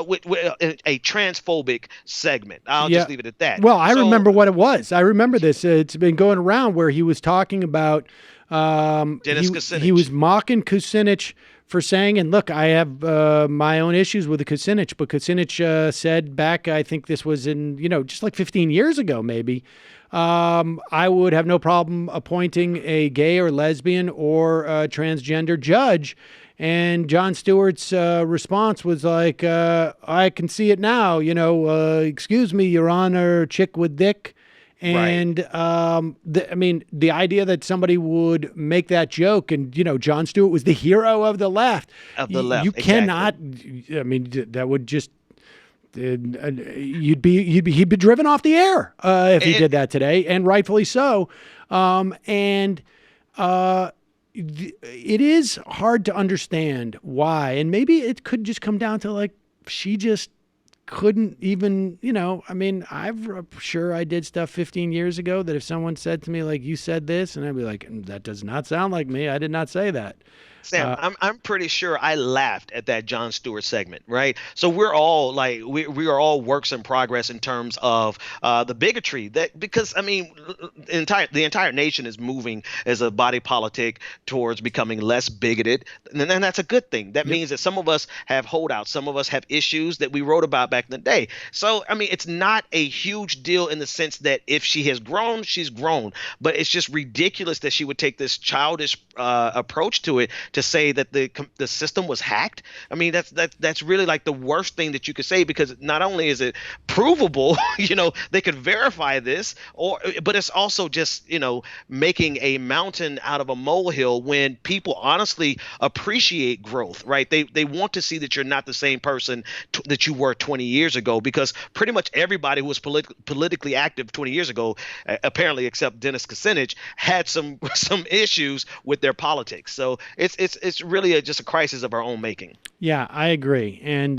with a transphobic segment. I'll just leave it at that. Well, I remember what it was. I remember this. It's been going around where he was talking about Dennis Kucinich. He was mocking Kucinich for saying, and look, I have my own issues with the Kucinich, but Kucinich said back, I think this was in, just like 15 years ago, maybe, I would have no problem appointing a gay or lesbian or transgender judge. And Jon Stewart's response was like, I can see it now, excuse me, Your Honor, chick with dick. And the idea that somebody would make that joke, and Jon Stewart was the hero of the left. You cannot. I mean, that would just he'd be driven off the air if he did that today, and rightfully so. It is hard to understand why, and maybe it could just come down to she just couldn't even, I'm sure I did stuff 15 years ago that if someone said to me, you said this, and I'd be like, that does not sound like me. I did not say that. Sam, I'm pretty sure I laughed at that Jon Stewart segment, right? So we're all we are all works in progress in terms of the bigotry because the entire nation is moving as a body politic towards becoming less bigoted, and that's a good thing. That means that some of us have holdouts, some of us have issues that we wrote about back in the day. So it's not a huge deal in the sense that if she has grown, she's grown, but it's just ridiculous that she would take this childish approach to it, to say that the system was hacked. That's really the worst thing that you could say, because not only is it provable, they could verify this, but it's also just making a mountain out of a molehill when people honestly appreciate growth, right? They want to see that you're not the same person that you were 20 years ago, because pretty much everybody who was politically active 20 years ago, apparently except Dennis Kucinich, had some issues with their politics. So it's really just a crisis of our own making. Yeah, I agree, and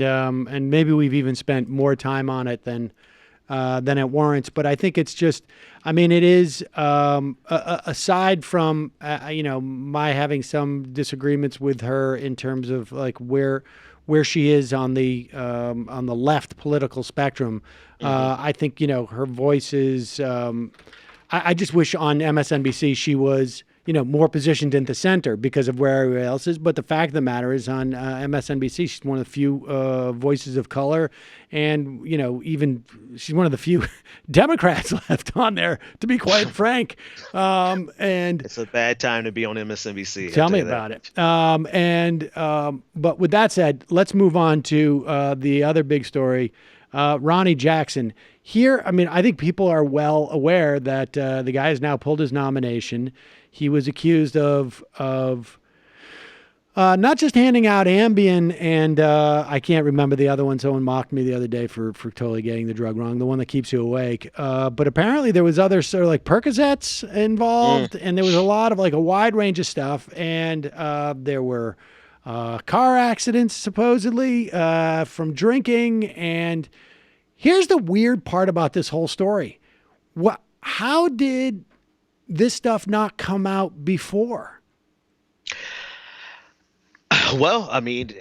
maybe we've even spent more time on it than it warrants. But I think it's just, it is aside from my having some disagreements with her in terms of where she is on the left political spectrum. I think her voice is. I just wish on MSNBC she was more positioned in the center because of where everybody else is. But the fact of the matter is, on MSNBC, she's one of the few voices of color, and even she's one of the few Democrats left on there, to be quite frank. And it's a bad time to be on MSNBC. Tell me about it. But with that said, let's move on to the other big story. Ronnie Jackson. Here, I think people are well aware that the guy has now pulled his nomination. He was accused of not just handing out Ambien and I can't remember the other one. Someone mocked me the other day for totally getting the drug wrong, the one that keeps you awake. But apparently there was other sort of Percocets involved, and there was a lot of a wide range of stuff. And there were car accidents supposedly from drinking. And here's the weird part about this whole story. how did this stuff not come out before? Well, I mean,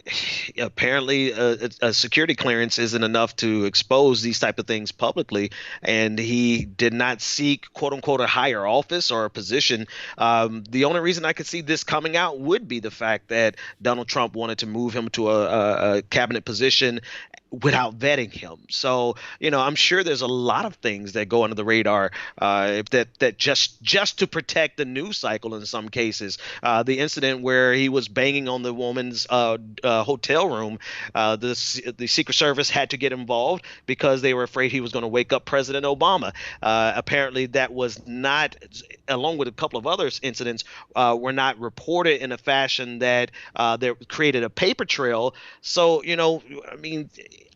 apparently a security clearance isn't enough to expose these type of things publicly, and he did not seek "quote unquote" a higher office or a position. The only reason I could see this coming out would be the fact that Donald Trump wanted to move him to a cabinet position without vetting him. So, I'm sure there's a lot of things that go under the radar that just to protect the news cycle in some cases. The incident where he was banging on the woman's hotel room, the Secret Service had to get involved because they were afraid he was going to wake up President Obama. Apparently that was not, along with a couple of other incidents, were not reported in a fashion that created a paper trail. So, I mean,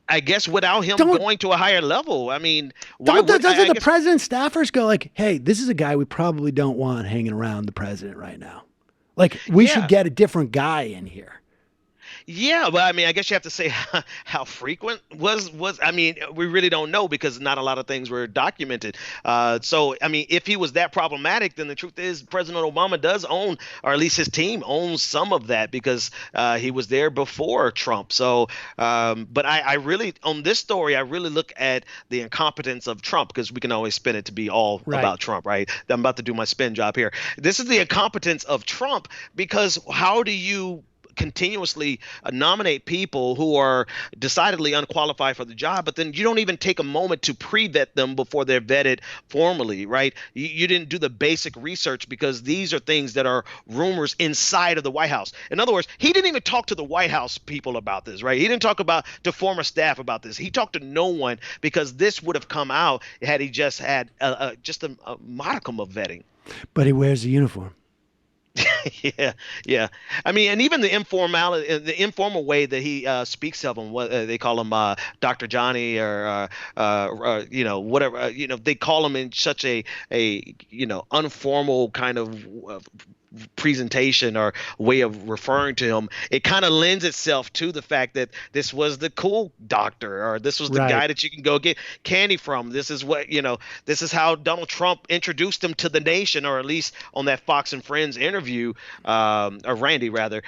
I guess without him going to a higher level, I mean, why would doesn't the president's staffers go like, hey, this is a guy we probably don't want hanging around the president right now. Like, we should get a different guy in here. Yeah, but I mean, I guess you have to say how frequent was. I mean, we really don't know because not a lot of things were documented. So, I mean, if he was that problematic, then the truth is President Obama does own, or at least his team owns some of that because he was there before Trump. So, but I really, on this story, I really look at the incompetence of Trump because we can always spin it to be all about Trump, right? I'm about to do my spin job here. This is the incompetence of Trump because how do you continuously nominate people who are decidedly unqualified for the job, but then you don't even take a moment to pre-vet them before they're vetted formally, right? You didn't do the basic research because these are things that are rumors inside of the White House. In other words, he didn't even talk to the White House people about this, right? He didn't talk to former staff about this. He talked to no one because this would have come out had he just had just a modicum of vetting. But he wears a uniform. Yeah. I mean, and even the informal way that he speaks of him, what they call him Dr. Johnny or whatever. They call him in such a informal kind of presentation or way of referring to him. It kind of lends itself to the fact that this was the cool doctor or this was the guy that you can go get candy from. This is what, this is how Donald Trump introduced him to the nation, or at least on that Fox and Friends interview, or Randy rather.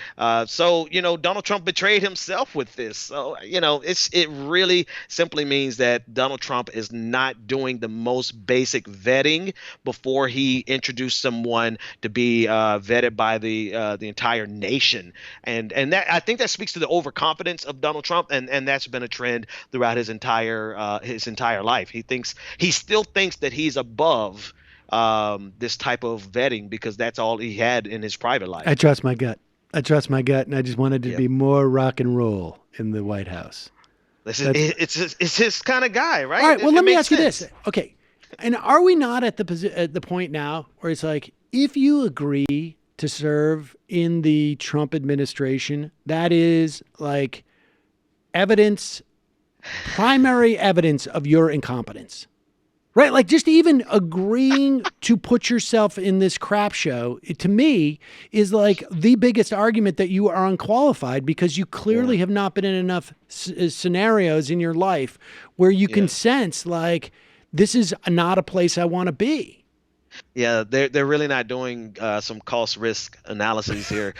So, Donald Trump betrayed himself with this. So, it really simply means that Donald Trump is not doing the most basic vetting before he introduced someone to be vetted by the entire nation, and that, I think that speaks to the overconfidence of Donald Trump, and that's been a trend throughout his entire life. He still thinks that he's above this type of vetting because that's all he had in his private life. I trust my gut, and I just wanted to be more rock and roll in the White House. It's his kind of guy, right? All right. Well, let me ask you this. Okay, and are we not at the point now where it's like, if you agree to serve in the Trump administration, that is like primary evidence of your incompetence, right? Like, just even agreeing to put yourself in this crap show, to me, is like the biggest argument that you are unqualified because you clearly have not been in enough scenarios in your life where you can sense like, this is not a place I want to be. Yeah, they're really not doing some cost risk analysis here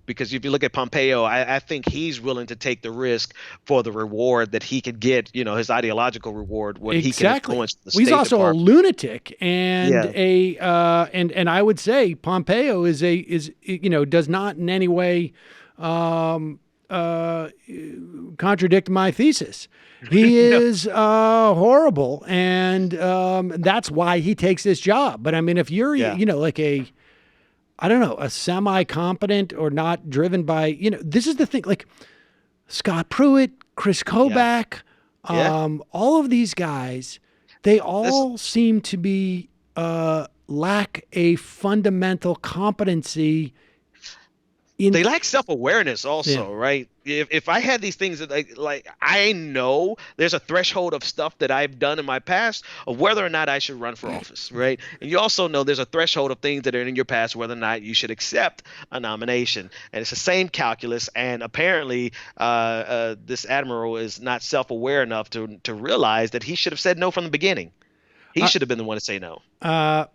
because if you look at Pompeo, I think he's willing to take the risk for the reward that he could get, his ideological reward, what he can influence the State He's also Department. A lunatic and and I would say Pompeo does not in any way contradict my thesis. He is horrible, and that's why he takes this job. But I mean, if you're, like a semi-competent or not driven by, this is the thing, like Scott Pruitt, Chris Kobach, all of these guys, they all seem to be lack a fundamental competency. They lack self-awareness also, right? If I had these things that like I know there's a threshold of stuff that I've done in my past of whether or not I should run for office, right? And you also know there's a threshold of things that are in your past whether or not you should accept a nomination. And it's the same calculus. And apparently this admiral is not self-aware enough to realize that he should have said no from the beginning. He should have been the one to say no.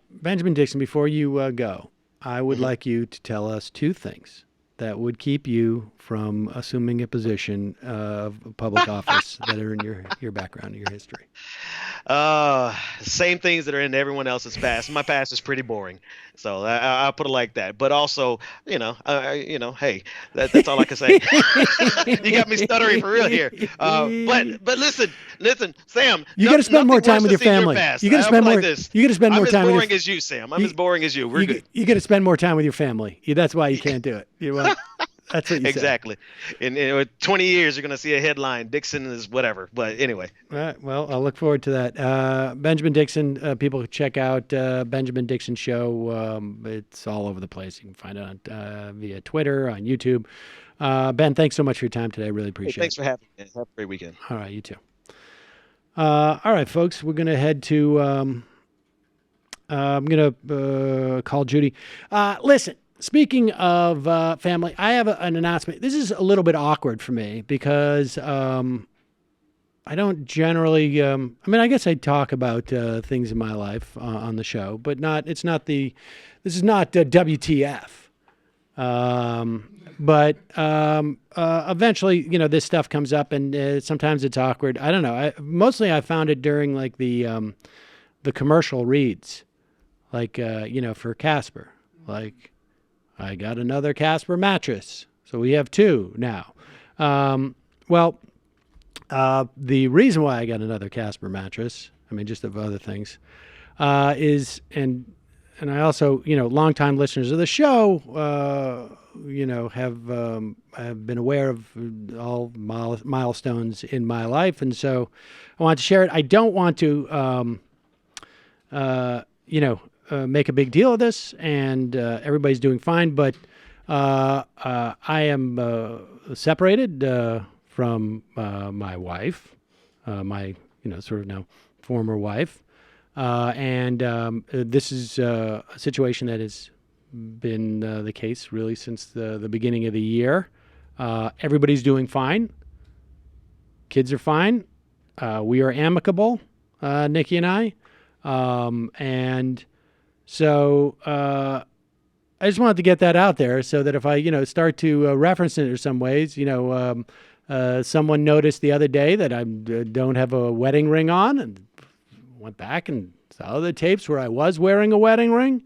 Benjamin Dixon, before you go, I would like you to tell us two things that would keep you from assuming a position of public office that are in your background, your history. Same things that are in everyone else's past. My past is pretty boring, so I'll put it like that. But also, hey, that's all I can say. You got me stuttering for real here. But listen, Sam. You got to spend more time with your family. You got to spend more. You got to spend more time. I'm as boring as you, Sam. I'm as boring as you. We're good. You got to spend more time with your family. That's why you can't do it. That's what you exactly. In 20 years, you're going to see a headline, Dixon is whatever. But anyway. All right. Well, I'll look forward to that. Benjamin Dixon, people check out Benjamin Dixon Show. It's all over the place. You can find it on, via Twitter, on YouTube. Ben, thanks so much for your time today. I really appreciate it. Thanks for having me. Have a great weekend. All right. You too. All right, folks. We're going to head to I'm going to call Judy. Listen. Speaking of family, I have an announcement. This is a little bit awkward for me because I don't generally. I guess I talk about things in my life on the show, but this is not WTF. But eventually, this stuff comes up, and sometimes it's awkward. I don't know. Mostly, I found it during like the commercial reads, like for Casper, like. I got another Casper mattress. So we have two now. The reason why I got another Casper mattress, just of other things, is, and I also, longtime listeners of the show, have been aware of all milestones in my life. And so I want to share it. I don't want to, make a big deal of this, and everybody's doing fine. But I am separated from my wife, my sort of now former wife, and this is a situation that has been the case really since the beginning of the year. Everybody's doing fine. Kids are fine. We are amicable, Nikki and I, and. So I just wanted to get that out there so that if I, start to reference it in some ways, someone noticed the other day that I don't have a wedding ring on, and went back and saw the tapes where I was wearing a wedding ring.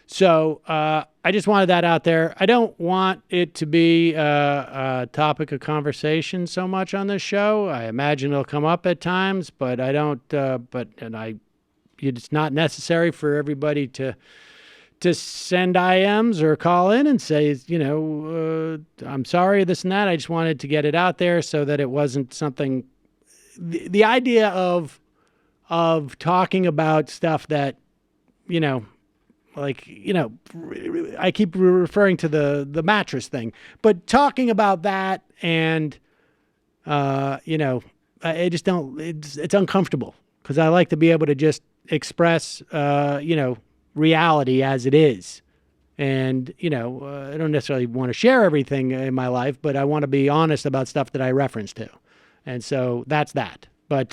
So I just wanted that out there. I don't want it to be a topic of conversation so much on this show. I imagine it'll come up at times, but I don't, it's not necessary for everybody to send IMs or call in and say, I'm sorry, this and that. I just wanted to get it out there so that it wasn't something. The idea of talking about stuff that, I keep referring to the mattress thing, but talking about that and, I just don't. It's uncomfortable because I like to be able to just express, reality as it is. And, I don't necessarily want to share everything in my life, but I want to be honest about stuff that I reference to. And so that's that. But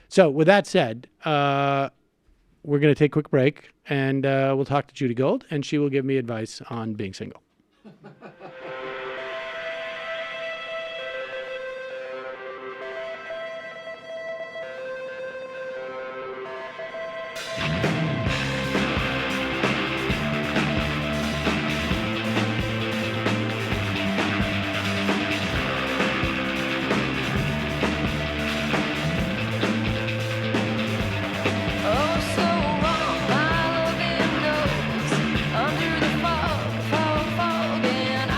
so with that said, we're going to take a quick break, and we'll talk to Judy Gold, and she will give me advice on being single. Under the fog, and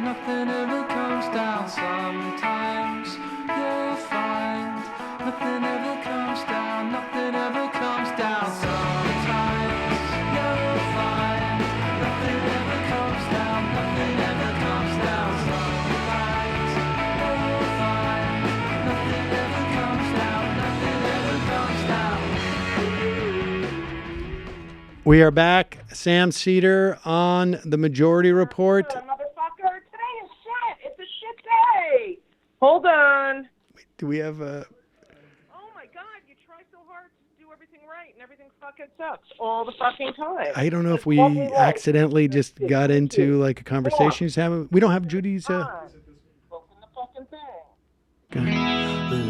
nothing ever comes down. Sometimes you'll find nothing ever comes down, nothing ever comes down. Sometimes you'll find nothing ever comes down, nothing ever comes down. Sometimes you'll find nothing ever comes down, nothing ever comes down. We are back. Sam Seder on the Majority Report. Motherfucker, today is shit. It's a shit day. Hold on. Do we have a... Oh my God, you try so hard to do everything right and everything fucking sucks all the fucking time. I don't know if we Totally right. accidentally just got into like a conversation. We don't have Judy's... Open the fucking thing.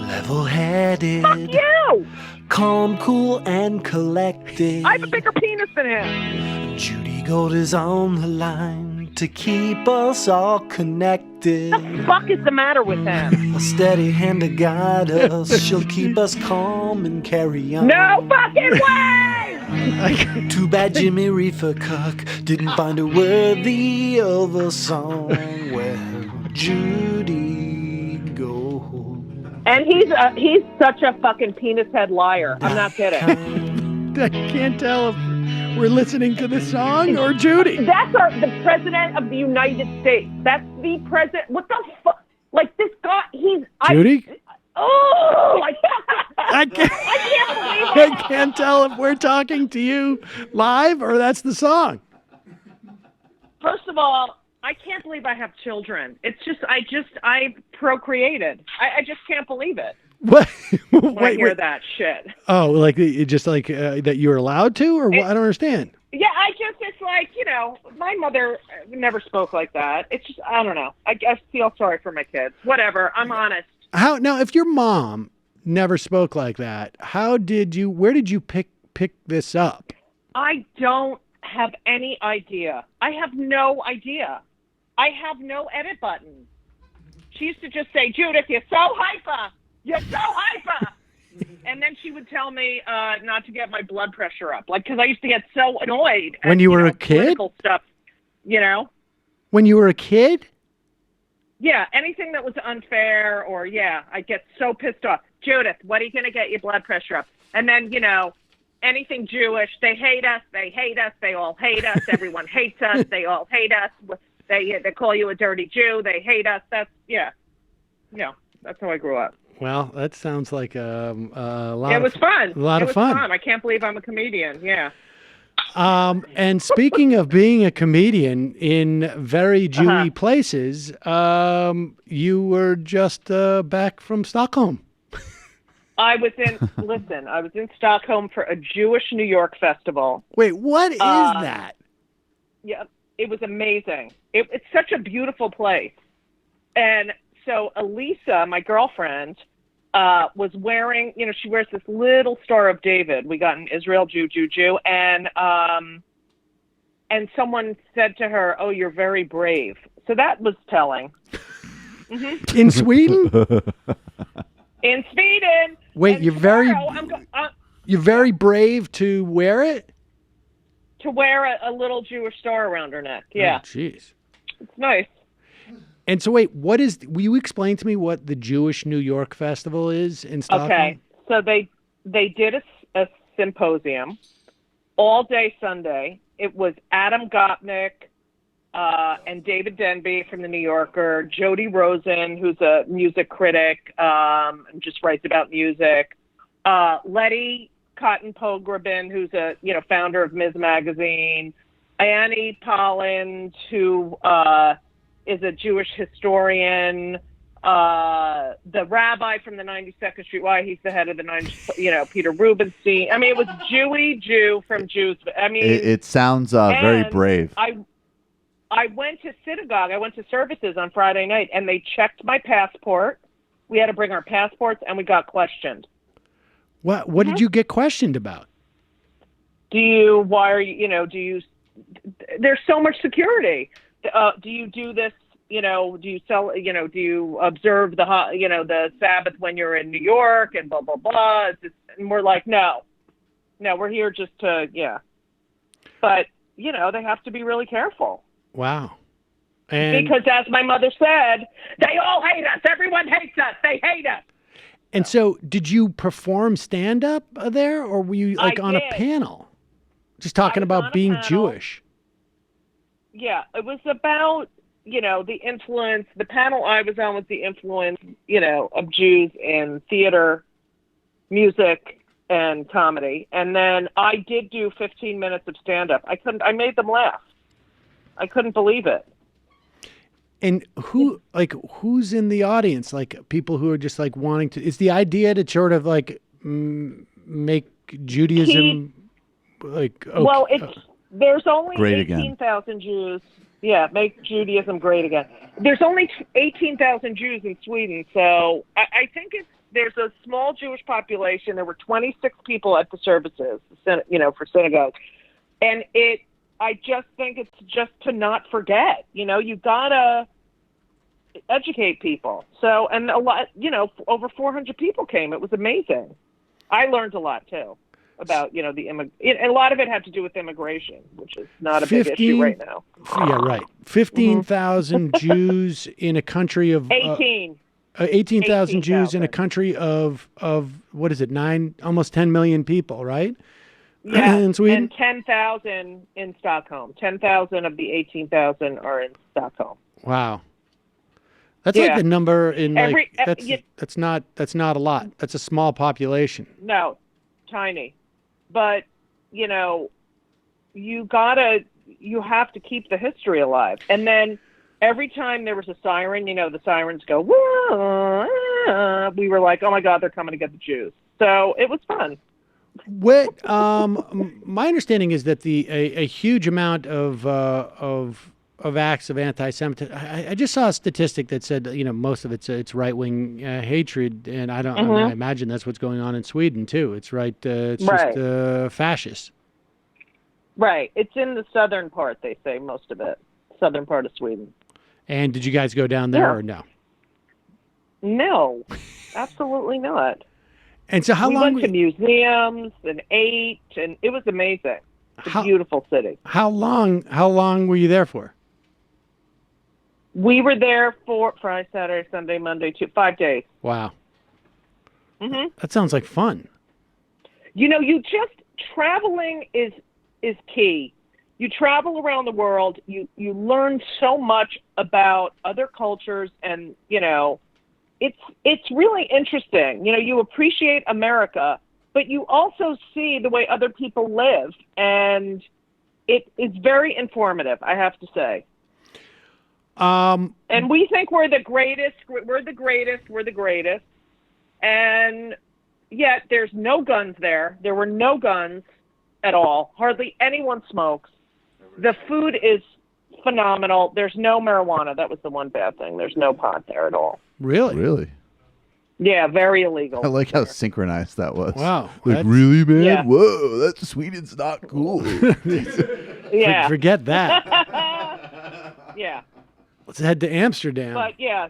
Level-headed, Fuck you! calm, cool, and collected. I have a bigger penis than him. Judy Gold is on the line to keep us all connected. What the fuck is the matter with him? A steady hand to guide us. She'll keep us calm and carry on. No fucking way! Too bad Jimmy Reefer Cuck didn't find her worthy of a song. Well, Judy Gold. And he's such a fucking penis head liar. I'm not kidding. I can't tell if we're listening to the song or Judy. That's the president of the United States. That's the president. What the fuck? Like this guy, Judy? I can't believe it. I can't tell if we're talking to you live or that's the song. First of all, I can't believe I have children. It's just, I procreated. I just can't believe it. What? When I hear that shit. Oh, like it just like that you were allowed to, or what? I don't understand. Yeah, it's like, my mother never spoke like that. It's just, I don't know. I feel sorry for my kids. Whatever. I'm honest. How now? If your mom never spoke like that, where did you pick this up? I don't have any idea. I have no idea. I have no edit button. She used to just say, Judith, you're so hyper. You're so hyper. And then she would tell me not to get my blood pressure up. Like, because I used to get so annoyed. When you were a kid? Political stuff, When you were a kid? Yeah, anything that was unfair or, I get so pissed off. Judith, what are you going to get your blood pressure up? And then, anything Jewish, they hate us, they all hate us, everyone hates us, they all hate us. They call you a dirty Jew, they hate us. That's how I grew up. Well, that sounds like a lot. It was fun. A lot of fun. I can't believe I'm a comedian. Yeah. And speaking of being a comedian in very Jewy places, you were just back from Stockholm. I was in Stockholm for a Jewish New York festival. Wait, what is that? Yeah, it was amazing. It's such a beautiful place. And so Elisa, my girlfriend, was wearing, she wears this little Star of David. We got an Israel Jew, and someone said to her, "Oh, you're very brave." So that was telling. Mm-hmm. In Sweden? In Sweden. Wait, you're very brave to wear it? To wear a little Jewish star around her neck. Yeah. Oh, jeez. It's nice. And so wait, will you explain to me what the Jewish New York Festival is in Stockholm? Okay. So they did a symposium all day Sunday. It was Adam Gopnik and David Denby from the New Yorker, Jody Rosen, who's a music critic, just writes about music, Letty Cotton Pograbin, who's a founder of Ms. Magazine, Annie Polland, who is a Jewish historian, the rabbi from the 92nd Street Y, he's the head of the Peter Rubenstein. I mean, it was Jew from Jews. I mean, it sounds very brave. I went to synagogue. I went to services on Friday night, and they checked my passport. We had to bring our passports, and we got questioned. What did you get questioned about? There's so much security. Do you do this? Do you sell? Do you observe the Sabbath when you're in New York and blah blah blah? And we're like, no, we're here just to But they have to be really careful. Wow. Because as my mother said, they all hate us. Everyone hates us. They hate us. And so, did you perform stand-up there, or were you like on a did. panel? Just talking about being Jewish. Yeah, it was about, the influence. The panel I was on was the influence, of Jews in theater, music, and comedy. And then I did do 15 minutes of stand-up. I made them laugh. I couldn't believe it. And who's in the audience? Like people who are just like wanting to, is the idea to sort of like make Judaism well, there's only Great 18,000 Jews. Yeah, make Judaism great again. There's only 18,000 Jews in Sweden, so I think there's a small Jewish population. There were 26 people at the services, for synagogue, and I just think it's just to not forget. You gotta educate people. So, and a lot, over 400 people came. It was amazing. I learned a lot too about, and a lot of it had to do with immigration, which is not a big issue right now. Yeah, right. 15,000 Jews in a country of 18,000 Jews in a country of what is it? Almost 10 million people, right? Yeah, in Sweden? And 10,000 in Stockholm. 10,000 of the 18,000 are in Stockholm. Wow. That's like the number in that's not a lot. That's a small population. No, tiny. But, you have to keep the history alive. And then every time there was a siren, the sirens go, whoa, we were like, oh my God, they're coming to get the Jews. So it was fun. What my understanding is that a huge amount of acts of anti-Semitism. I just saw a statistic that said most of it's right-wing hatred, and I don't. I mean, I imagine that's what's going on in Sweden too. It's right. It's just fascist. Right. It's in the southern part. They say most of it. Southern part of Sweden. And did you guys go down there or no? No, absolutely not. And so how long? We went to museums and ate, and it was amazing. It's a beautiful city. How long were you there for? We were there for Friday, Saturday, Sunday, Monday, 5 days. Wow. Mm-hmm. That sounds like fun. Traveling is key. You travel around the world. You learn so much about other cultures, and it's really interesting. You appreciate America, but you also see the way other people live, and it's very informative, I have to say. And we think we're the greatest. We're the greatest. And yet there's no guns there. There were no guns at all. Hardly anyone smokes. The food is phenomenal. There's no marijuana. That was the one bad thing. There's no pot there at all. Really? Yeah, very illegal. I like how synchronized that was. Wow. Like, really, man? Yeah. Whoa, that's Sweden's not cool. Yeah. Forget that. Yeah. Let's head to Amsterdam. But yeah.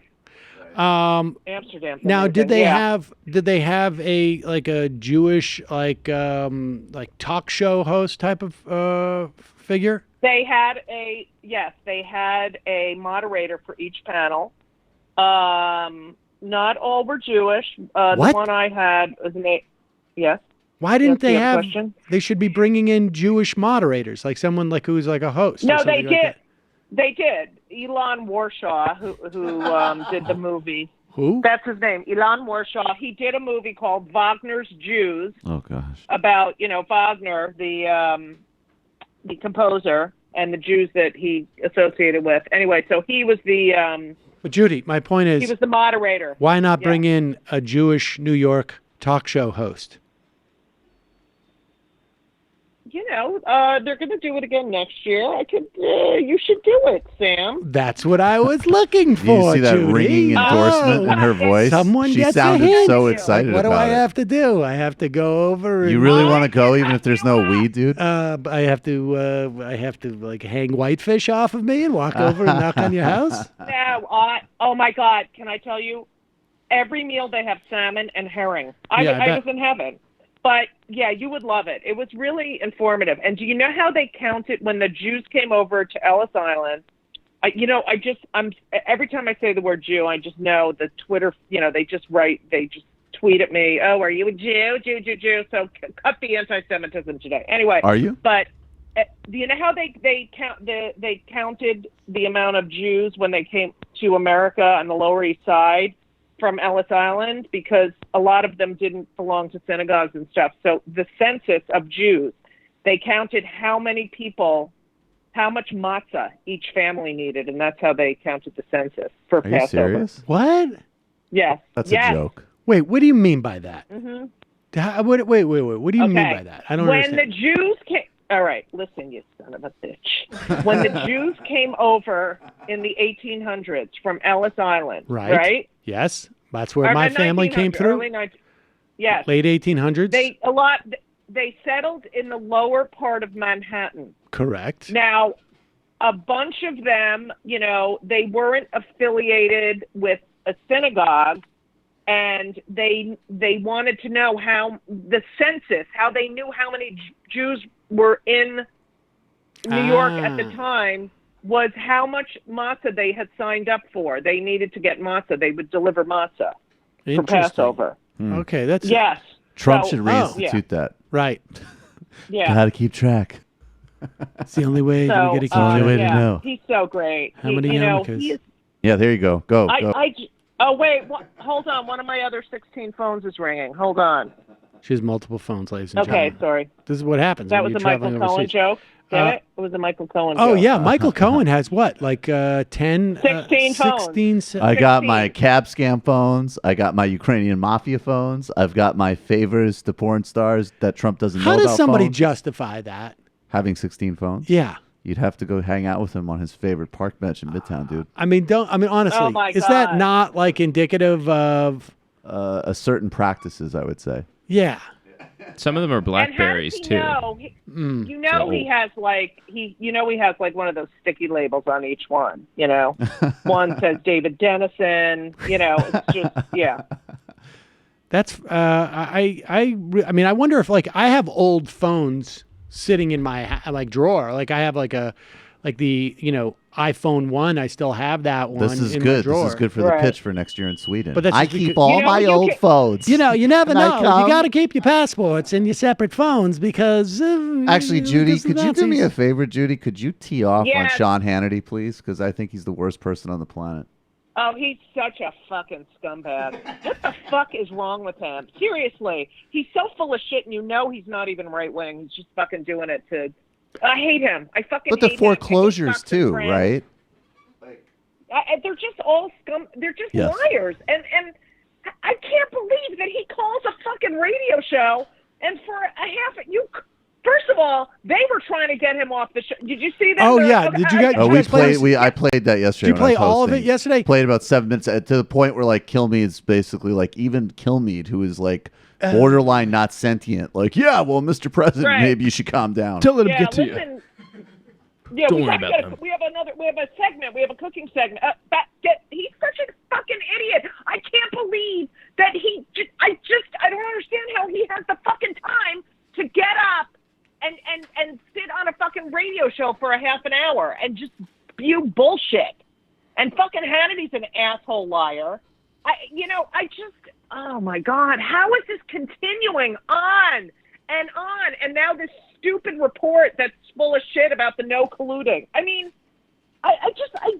Amsterdam. Now, did they have a Jewish talk show host type of figure? They had a moderator for each panel. Not all were Jewish. The one I had was yes. Why didn't they have? Question? They should be bringing in Jewish moderators, like someone who's like a host. No, they did. Like They did. Elon Warshaw, who did the movie. Who? That's his name, Elon Warshaw. He did a movie called Wagner's Jews. Oh gosh. About Wagner, the composer, and the Jews that he associated with. Anyway, so he was the. But Judy, my point is, he was the moderator. Why not bring in a Jewish New York talk show host? They're going to do it again next year. You should do it, Sam. That's what I was looking for. You see that Judy? ringing endorsement in her voice? Someone she gets sounded a hint. so excited what do about I it. have to do? I have to go over. And, You really want to go, even if there's no weed, dude? I have to hang whitefish off of me and walk over and knock on your house. No, oh my God! Can I tell you? Every meal they have salmon and herring. I was in heaven. But, yeah, you would love it. It was really informative. And do you know how they counted when the Jews came over to Ellis Island? I'm every time I say the word Jew, I just know the Twitter, they just tweet at me, oh, are you a Jew? Jew. So cut the anti-Semitism today. Anyway. Are you? But do you know how they counted the amount of Jews when they came to America on the Lower East Side from Ellis Island? Because a lot of them didn't belong to synagogues and stuff. So the census of Jews, they counted how many people, how much matzah each family needed, and that's how they counted the census for Passover. Are you serious? What? Yes. That's a joke. Wait, what do you mean by that? Mm-hmm. Wait. What do you mean by that? I don't understand. When the Jews came... All right, listen, you son of a bitch. When the Jews came over in the 1800s from Ellis Island, right? Yes, that's where my family came through. Yes. Late 1800s? They settled in the lower part of Manhattan. Correct. Now, a bunch of them, they weren't affiliated with a synagogue, and they wanted to know how the census, how they knew how many Jews were in New York at the time, was how much matzah they had signed up for. They needed to get matzah. They would deliver matzah for Passover. Okay, that's... Yes. Trump should reinstitute that. Right. Yeah. How to keep track. It's the only way to get the only way to know. He's so great. How many yarmulkes? Yeah, there you go. Go. Oh, wait. Hold on. One of my other 16 phones is ringing. Hold on. She has multiple phones, ladies and gentlemen. Okay, sorry. This is what happens That when was you're a Michael traveling Cohen overseas. joke. Get it? It was a Michael Cohen joke. Oh, yeah. Michael Cohen has what? Like 10? 16 phones. 16, I got my cab scam phones. I got my Ukrainian mafia phones. I've got my favors to porn stars that Trump doesn't know about. How does somebody phones. justify that? Having 16 phones? Yeah. You'd have to go hang out with him on his favorite park bench in Midtown, dude. Honestly, Oh my is God. that not like indicative of a certain practices, I would say. Yeah. Some of them are Blackberries too. He has like one of those sticky labels on each one. One says David Dennison. It's just That's I wonder if like I have old phones sitting in my drawer. Like I have the iPhone 1. I still have that one. This is in good. My drawer. This is good for the pitch for next year in Sweden. But that's I just keep because- all my old phones. You never And I know. come- You got to keep your passports in your separate phones because. Actually, Judy, because of could you do me Nazis. a favor, Judy? Could you tee off on Yes. Sean Hannity, please? Because I think he's the worst person on the planet. Oh, he's such a fucking scumbag. What the fuck is wrong with him? Seriously, he's so full of shit, and he's not even right wing. He's just fucking doing it to. I hate him. I fucking. But the hate foreclosures him. too, right? They're just all scum. They're just Yes. liars, and I can't believe that he calls a fucking radio show, and for a half you. First of all, they were trying to get him off the show. Did you see that? Oh yeah, did you guys? Oh, did you we guys play played. I played that yesterday. Did you when I play was all of hosting. it yesterday? Played about 7 minutes to the point where like Kilmeade's basically like even Kilmeade, who is like borderline not sentient. Like, yeah, well, Mr. President, Right. maybe you should calm down. Don't let him Yeah, get to listen, you. Yeah, Don't we worry have about got them. we have a segment. We have a cooking segment. He's such a fucking idiot. I can't believe that I don't understand how he has the fucking time to get up and sit on a fucking radio show for a half an hour and just spew bullshit. And fucking Hannity's an asshole liar. Oh my God, how is this continuing on and on? And now this stupid report that's full of shit about the no colluding. I mean, I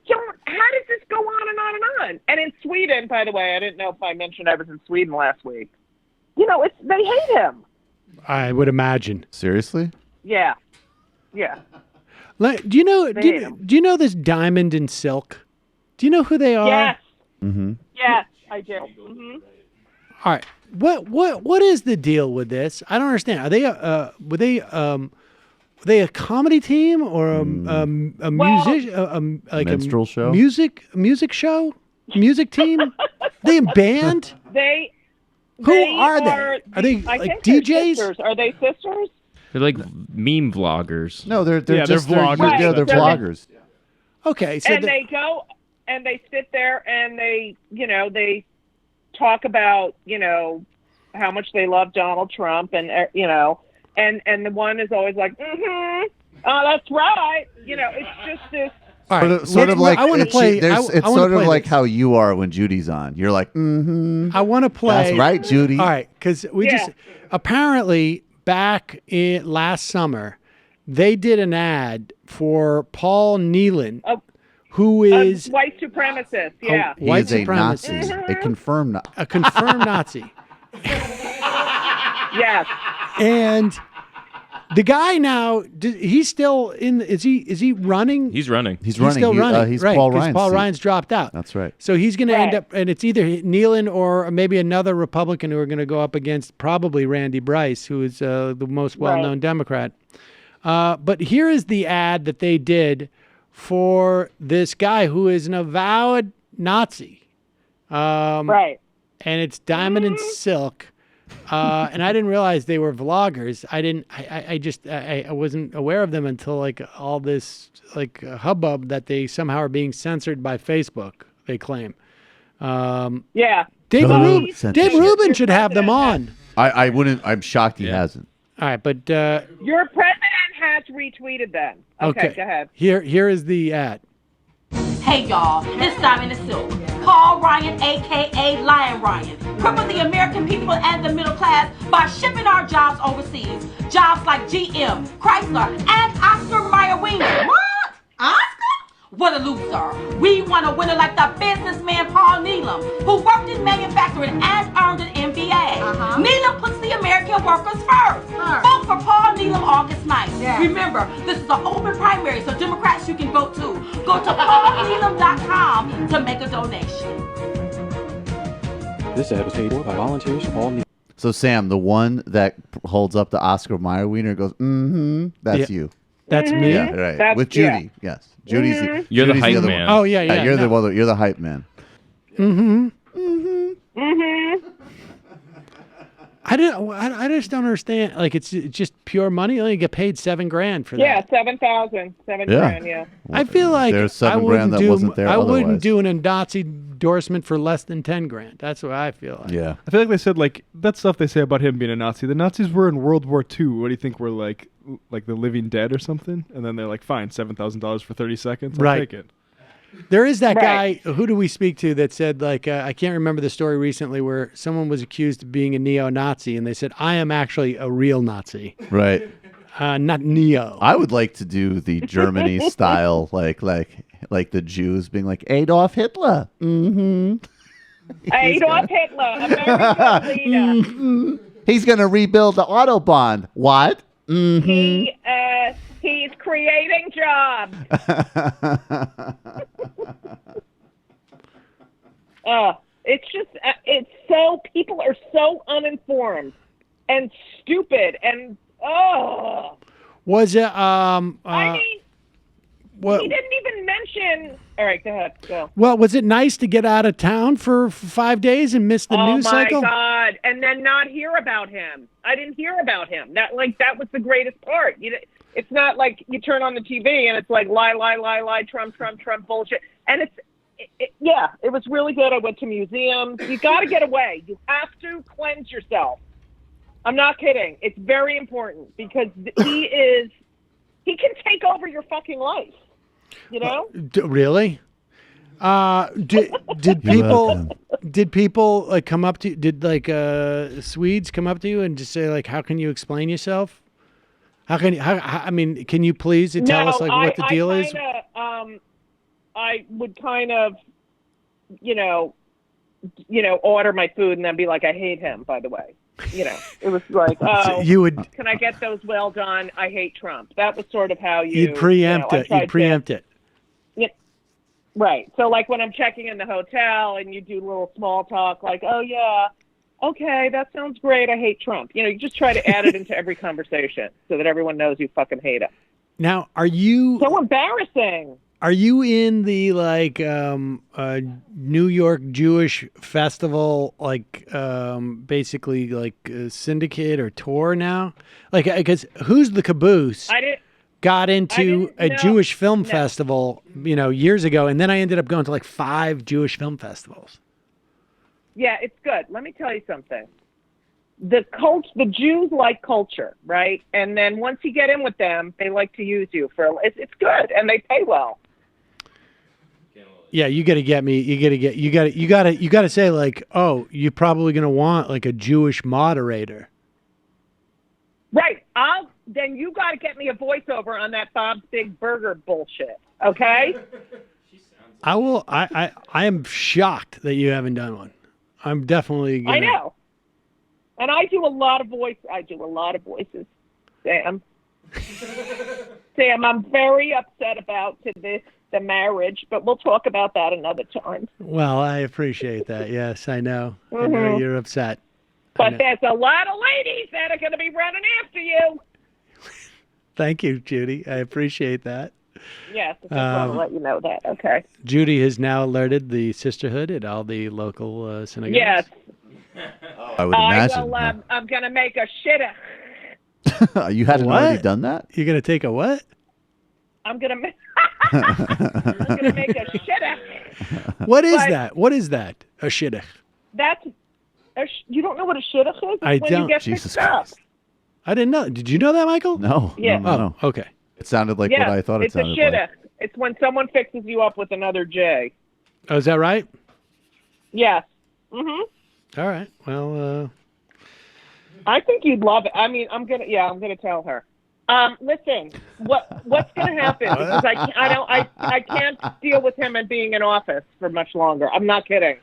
don't, how does this go on and on and on? And in Sweden, by the way, I didn't know if I mentioned I was in Sweden last week. They hate him. I would imagine. Seriously? Yeah. Do you know this Diamond and Silk? Do you know who they are? Yes. Mm-hmm. Yes, I do. Mm-hmm. All right. What is the deal with this? I don't understand. Are they were they a comedy team or a musician like minstrel a show? music show? Music team? They a band? Who are they? Are they I like think they're DJs? sisters. Are they sisters? They're like meme vloggers. No, they're they're just vloggers. Right. they're So vloggers. Okay, so And they go and they sit there and they talk about, how much they love Donald Trump and the one is always like, oh, that's right. It's just this All right, Sort of like I want to play. It's sort of like how you are when Judy's on. You're like, I want to play. That's right, Judy. All right, because we just apparently back in last summer, they did an ad for Paul Nealon, who is white supremacist. Yeah, white he is supremacist, a Nazi, a confirmed Nazi. Yes. And the guy now, he's still in. Is he running? He's running. He's running. Still running. He's right, Paul 'cause Ryan's Paul seat. Ryan's dropped out. That's right. So he's going to end up, and it's either Nealon or maybe another Republican who are going to go up against probably Randy Bryce, who is the most well-known Democrat. But here is the ad that they did for this guy who is an avowed Nazi. Right. And it's Diamond and Silk. And I didn't realize they were vloggers. I wasn't aware of them until like all this like hubbub that they somehow are being censored by Facebook, they claim. Dave Rubin should have them on. I wouldn't. I'm shocked he hasn't. All right, but Your president has retweeted them. Okay, go ahead. Here is the ad. Hey y'all, it's Diamond and Silk. Paul Ryan, aka Lion Ryan, crippled the American people and the middle class by shipping our jobs overseas. Jobs like GM, Chrysler, and Oscar Mayer Wiener. What? Oscar? What a loser. We want a winner like the businessman Paul Nealon, who worked in manufacturing and earned an MBA. Nealon puts the American workers first. Vote for Paul Nealon August 9th. Remember, this is an open primary, so Democrats you can vote to. Go to paulnealon.com to make a donation. This ad was paid for by volunteers for Paul Nealon. So Sam, the one that holds up the Oscar Mayer wiener goes, that's you. That's me. Yeah, right. That's- with Judy, yes. Judy's You're the Judy's hype other man. one. Oh yeah. You're the one. You're the hype man. I just don't understand. Like it's just pure money. You only get paid $7,000 for that. Yeah, 7,000, $7,000. Yeah. I feel like There's I $7,000 wouldn't that do. wasn't there I wouldn't otherwise. do an Nazi endorsement for less than $10,000. That's what I feel like. Yeah. I feel like they said like that stuff they say about him being a Nazi. The Nazis were in World War II. What do you think? We're like the living dead or something? And then they're like, fine, $7,000 for 30 seconds. I'll Right. take it. There is that Right. guy. Who do we speak to that said like I can't remember the story recently where someone was accused of being a neo-Nazi and they said I am actually a real Nazi, Right. not neo. I would like to do the Germany style, like the Jews being like Adolf Hitler. Adolf Hitler, America's leader. He's gonna rebuild the Autobahn. What? He's creating jobs. It's just, it's so, people are so uninformed and stupid and, Was it I mean, what? he didn't even mention, all right, go ahead, go. Well, was it nice to get out of town for 5 days and miss the news cycle? Oh my God! And then not hear about him. I didn't hear about him. That was the greatest part. It's not like you turn on the TV and it's like lie, Trump, bullshit. And it was really good. I went to museums. You got to get away. You have to cleanse yourself. I'm not kidding. It's very important because he can take over your fucking life. You know? Really? Did people like come up to you? Did like Swedes come up to you and just say like, how can you explain yourself? Can you please tell us like what the deal is? I would kind of, order my food and then be like, I hate him, by the way. It was like, can I get those well done? I hate Trump. That was sort of how you'd preempt it. You'd preempt it. Yeah, right. So like when I'm checking in the hotel and you do little small talk, like, oh yeah, okay, that sounds great. I hate Trump. You just try to add it into every conversation so that everyone knows you fucking hate him. Now, are you so embarrassing? Are you in the like New York Jewish festival, like basically like Syndicate or tour now? Like, because Who's the Caboose got into a Jewish film festival, years ago, and then I ended up going to like 5 Jewish film festivals. Yeah, it's good. Let me tell you something. The Jews like culture, right? And then once you get in with them, they like to use you for. It's good, and they pay well. Yeah, you got to get me. You got to say like, oh, you're probably gonna want like a Jewish moderator. Right. Then you got to get me a voiceover on that Bob's Big Burger bullshit. Okay. I will. I am shocked that you haven't done one. I'm definitely gonna. I know. And I do a lot of voices, Sam. Sam, I'm very upset about the marriage, but we'll talk about that another time. Well, I appreciate that. Yes, I know. I know Mhm. you're upset. But there's a lot of ladies that are going to be running after you. Thank you, Judy. I appreciate that. Yes, I just want to let you know that. Okay. Judy has now alerted the sisterhood at all the local synagogues. Yes. I would imagine. I will, I'm going to make a shidduch. You hadn't What? already done that? You're gonna take a what? I'm going to make a shidduch. What is But that? What is that? A shidduch. That's you don't know what a shidduch is? It's I when don't. You get Jesus fixed up. Christ. I didn't know. Did you know that, Michael? No. Yeah. No. Oh, okay. It sounded like what I thought it it's a sounded shidduch. like. It's when someone fixes you up with another J. Oh, is that right? Yes. Mm-hmm. All right. Well, I think you'd love it. I mean, I'm gonna tell her. Listen, what's gonna happen? Because I can't deal with him and being in office for much longer. I'm not kidding.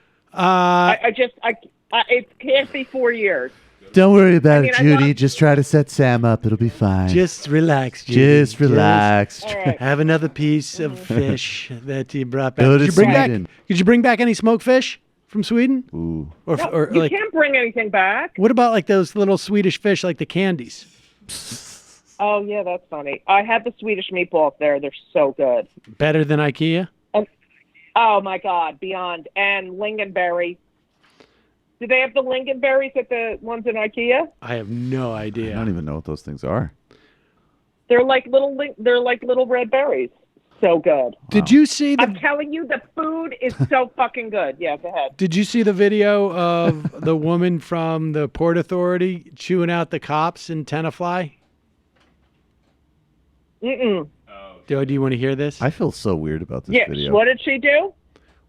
It can't be 4 years. Don't worry about it, I Judy. Just try to set Sam up. It'll be fine. just relax, Judy. Just relax. All right. Have another piece of fish that you brought back. Go to Did you bring back? Sweden. Did you bring back any smoked fish from Sweden? Ooh. Or You like, can't bring anything back. what about like those little Swedish fish, like the candies? Oh yeah, that's funny. I had the Swedish meatballs there. They're so good. Better than IKEA? Oh my God, beyond. And lingonberry. Do they have the lingonberries at the ones in IKEA? I have no I idea. don't even know what those things are. They're like little red berries. So good. Did you see I'm telling you, the food is so fucking good. Yeah, go ahead. Did you see the video of the woman from the Port Authority chewing out the cops in Tenafly? Mm-mm. Do you want to hear this? I feel so weird about this Yes. video. What did she do?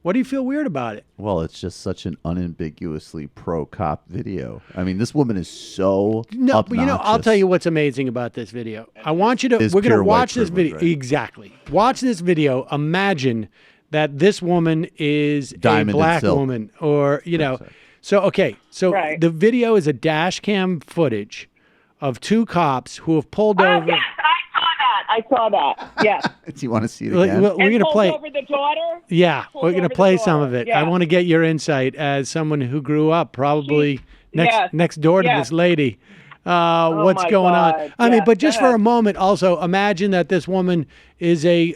What do you feel weird about it? Well, it's just such an unambiguously pro-cop video. I mean, this woman is so No, obnoxious. but you know, I'll tell you what's amazing about this video. I want you to. Is We're going to pure white watch this video. privilege, right? Exactly. Watch this video. Imagine that this woman is Diamond a and black silk. woman, or you know. So okay, so Right. the video is a dash cam footage of two cops who have pulled over. Yes, I saw that. Yes. Do you want to see it We're again? going to pulled play. over the daughter. Yeah, Pulled we're going to over the play some daughter. of it. Yeah. I want to get your insight as someone who grew up probably next door to Yes. this lady. What's my going God. on? I mean, Yes, but just go for a ahead. moment, also imagine that this woman is a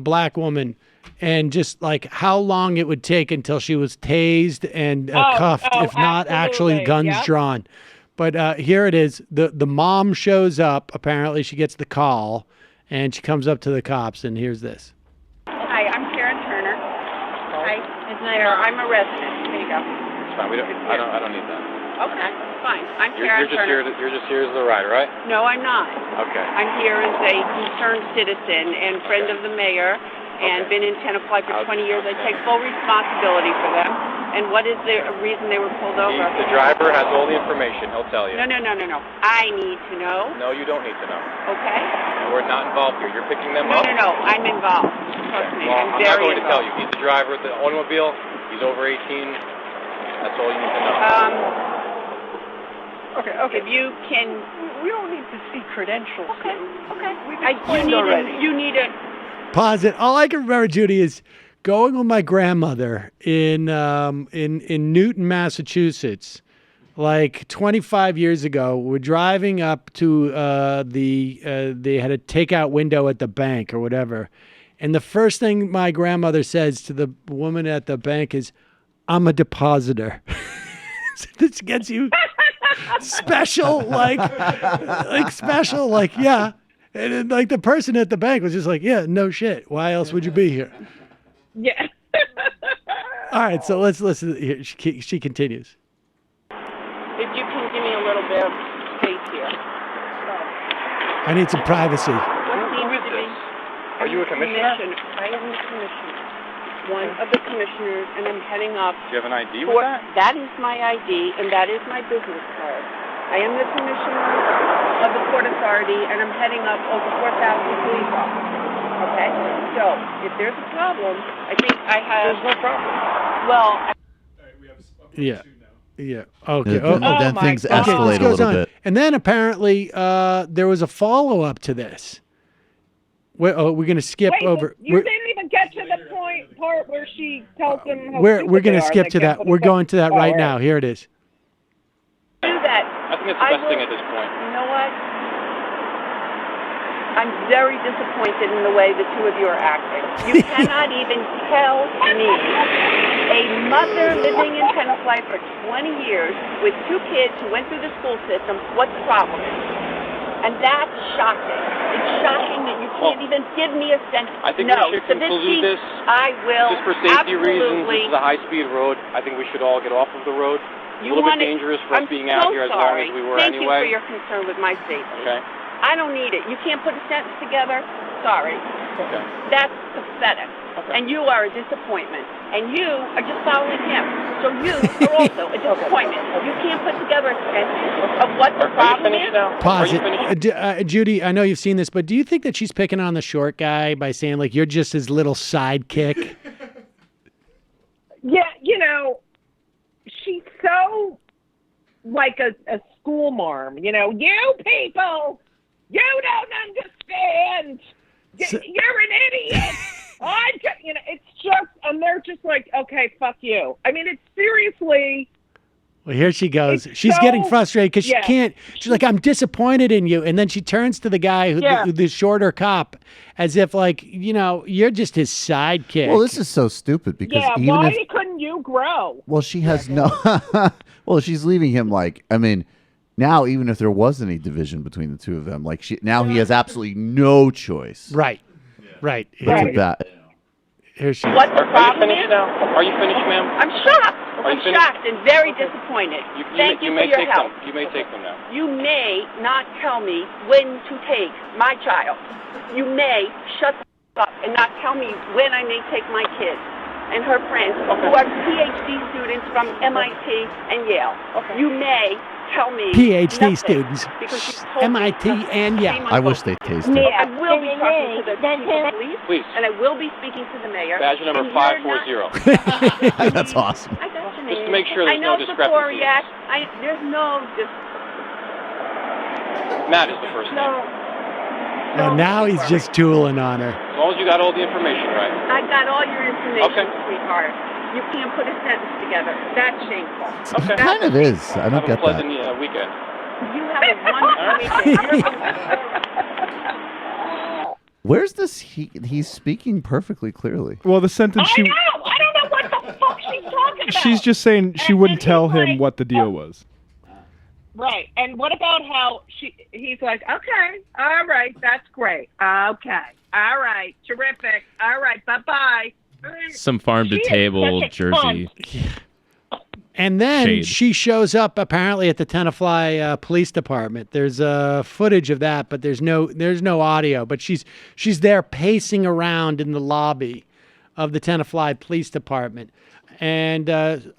black woman, and just like how long it would take until she was tased and cuffed, if not actually absolutely. guns Yep. drawn. But here it is. The mom shows up. Apparently, she gets the call, and she comes up to the cops. And here's this. Hi, I'm Karen Turner. Hi, it's Naira. I'm a resident. There you go. It's fine. I don't need that. Okay, fine. I'm You're Karen just Turner. here. You're just here as the rider, right? No, I'm not. Okay. I'm here as a concerned citizen and friend of the mayor, and been in Tenafly for 20 years. I take full responsibility for them. And what is the reason they were pulled over? The driver has all the information. He'll tell you. No. I need to know. No, you don't need to know. Okay. We're not involved here. You're picking them up. No. I'm involved. Trust me. Well, I'm I'm not very going to tell involved. you. He's the driver of the automobile. He's over 18. That's all you need to know. Okay. If you can, We don't need to see credentials. Okay. You need a. Pause it. All I can remember, Judy, is going with my grandmother in Newton, Massachusetts, like 25 years ago. We're driving up to they had a takeout window at the bank or whatever, and the first thing my grandmother says to the woman at the bank is, "I'm a depositor." This gets you special, like yeah. And then, like, the person at the bank was just like, yeah, no shit. Why else would you be here? Yeah. All right, so let's listen. Here, she continues. If you can give me a little bit of space here. I need some privacy. What seems to be Are you a commissioner? I am a commissioner. one of the commissioners, and I'm heading up. Do you have an ID with that? That is my ID, and that is my business card. I am the commissioner of the Port Authority, and I'm heading up over 4,000 police officers. Okay? So, if there's a problem, I think I have... There's no problem. Well... Yeah. Yeah. Okay. Then things escalate a little bit. And then apparently there was a follow-up to this. We're going to skip over. You didn't even get to the part where she tells them how We're stupid going they to are. skip They to can't that. put We're a going to that second- right Oh, now. Here it is. Do that. I think it's the best thing at this point. You know what? I'm very disappointed in the way the two of you are acting. You cannot even tell me, a mother living in Tenafly for 20 years with 2 kids who went through the school system, what the problem is. And that's shocking. It's shocking that you can't even give me a sense. I think we should conclude this. I will. Just for safety reasons, absolutely. this is a high-speed road. I think we should all get off of the road. A little bit dangerous for us being out here as long as we were Thank anyway. you for your concern with my safety. Okay. I don't need it. You can't put a sentence together. Sorry. Okay. That's pathetic. Okay. And you are a disappointment. And you are just following him. So you are also a disappointment. You can't put together a sentence of what the problem is. Pause it. Judy, I know you've seen this, but do you think that she's picking on the short guy by saying, like, you're just his little sidekick? Yeah, you know, she's so like a school marm. You know, you people, you don't understand. You're an idiot. You know, it's just, and they're just like, okay, fuck you. I mean, it's seriously. Well, here she goes. She's so- getting frustrated because yeah. she can't. She's like, I'm disappointed in you. And then she turns to the guy, the shorter cop, as if, like, you know, you're just his sidekick. Well, this is so stupid because Yeah, even why if couldn't you grow? well, she has no. Well, she's leaving him like. I mean, now even if there was any division between the two of them, like he has absolutely no choice. Right. Right. But to that. Here she What the problem is? Now? Are you finished, ma'am? I'm shocked. Are you I'm finished? shocked and very disappointed. Thank you for may your take help. them. You may take them now. You may not tell me when to take my child. You may shut up and not tell me when I may take my kids and her friends who are PhD students from MIT and Yale. You may tell me PhD nothing students, because you told me MIT and Yale. I wish they tasted. I will be talking to the police, Please. and I will be speaking to the mayor. Badge number and you're 540. That's awesome. I got your Just to name. make sure there's I know no the discrepancy. Coriac. There's no Matt is the first name. Well, now he's just tooling on her. As long as you got all the information right. I got all your information, Okay. sweetheart. You can't put a sentence together. That's shameful. It kind of is. I don't Have a get pleasant that. weekend. You have a wonderful weekend. Where's this? He's speaking perfectly clearly. Well, the sentence I know. I don't know what the fuck she's talking about. she's just saying she wouldn't tell him what the deal was. Right. And what about how he's like, okay, all right, that's great. Okay. All right. Terrific. All right. Bye-bye. Some farm-to-table jersey. And then Shade. she shows up apparently at the Tenafly Police Department. There's footage of that, but there's no audio. But she's there pacing around in the lobby of the Tenafly Police Department. And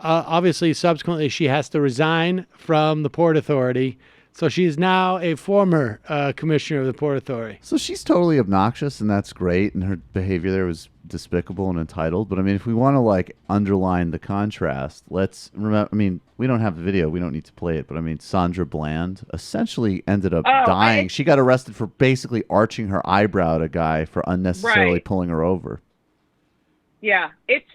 obviously, subsequently, she has to resign from the Port Authority. So she's now a former commissioner of the Port Authority. So she's totally obnoxious, and that's great. And her behavior there was despicable and entitled. But I mean, if we want to like underline the contrast, let's remember. I mean, we don't have the video; we don't need to play it. But I mean, Sandra Bland essentially ended up dying. She got arrested for basically arching her eyebrow at a guy for unnecessarily pulling her over. Yeah, it's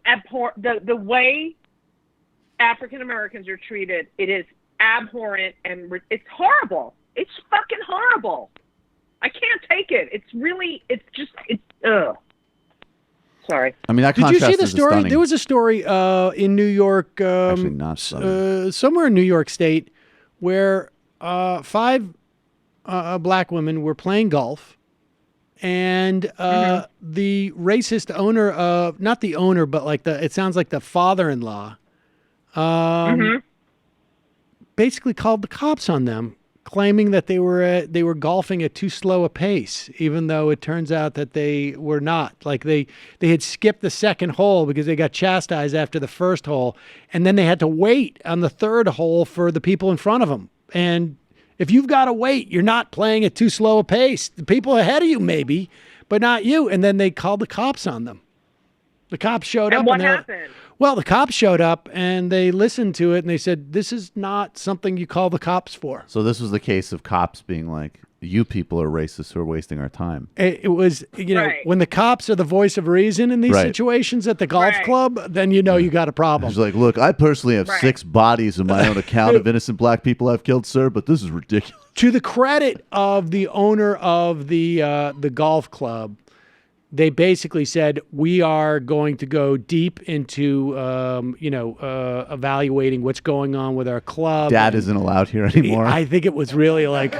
abhorrent. The way African Americans are treated, it is abhorrent and it's horrible. It's fucking horrible. I can't take it. It's ugh. Sorry. I mean, that Did you contrast see the is story? stunning. There was a story in New York, Actually, not stunning. somewhere in New York State, where 5 black women were playing golf, and the racist owner of, not the owner, but like it sounds like the father-in-law, basically called the cops on them claiming that they were golfing at too slow a pace, even though it turns out that they were not. Like they had skipped the second hole because they got chastised after the first hole, and then they had to wait on the third hole for the people in front of them. And if you've got to wait, you're not playing at too slow a pace. The people ahead of you maybe, but not you. And then they called the cops on them. The cops showed up. And what happened? Well, the cops showed up and they listened to it and they said, this is not something you call the cops for. So this was the case of cops being like, you people are racist who are wasting our time. It was, when the cops are the voice of reason in these situations at the golf club, then you know you got a problem. He's like, look, I personally have 6 bodies in my own account of innocent black people I've killed, sir, but this is ridiculous. To the credit of the owner of the golf club, they basically said, we are going to go deep into, evaluating what's going on with our club. Dad isn't allowed here anymore. I think it was really like,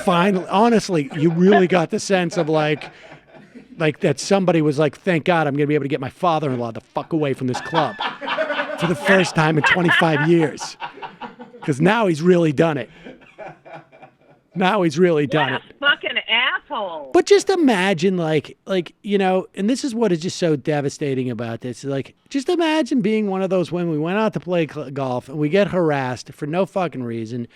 finally, honestly, you really got the sense of like that somebody was like, thank God I'm going to be able to get my father-in-law the fuck away from this club for the first time in 25 years. Because now he's really done it. Now he's really done it. Fucking asshole. But just imagine, and this is what is just so devastating about this. Like, just imagine being one of those when we went out to play golf and we get harassed for no fucking reason.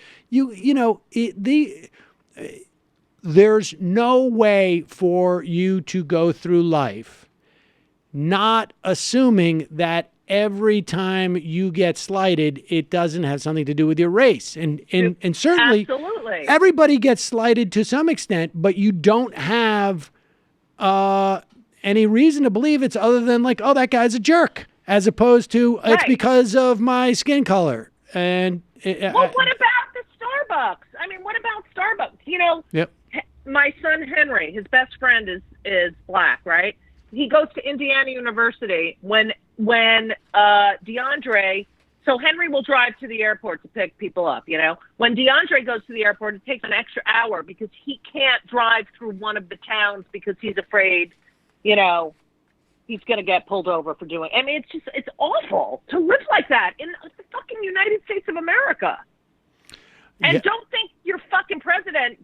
There's no way for you to go through life not assuming that every time you get slighted, it doesn't have something to do with your race. And certainly Absolutely. Everybody gets slighted to some extent, but you don't have any reason to believe it's other than like, oh, that guy's a jerk, as opposed to it's because of my skin color. And what about the Starbucks? I mean, what about Starbucks? Yep. My son Henry, his best friend is black, right? He goes to Indiana University. When DeAndre, so Henry will drive to the airport to pick people up, When DeAndre goes to the airport, it takes an extra hour because he can't drive through one of the towns because he's afraid, he's going to get pulled over for doing. I mean, it's awful to live like that in the fucking United States of America. And don't think your fucking president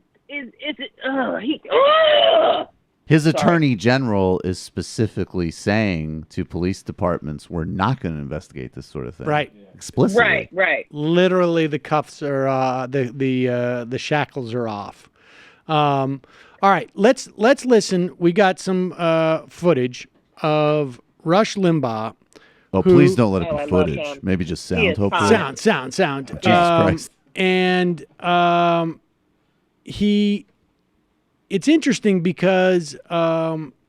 His attorney general is specifically saying to police departments, we're not going to investigate this sort of thing. Right. Explicitly. Right. Literally, the cuffs are, the shackles are off. All right, let's listen. We got some footage of Rush Limbaugh. Oh, please don't let it be footage. Maybe just sound, hopefully. Sound. Jesus Christ. And it's interesting because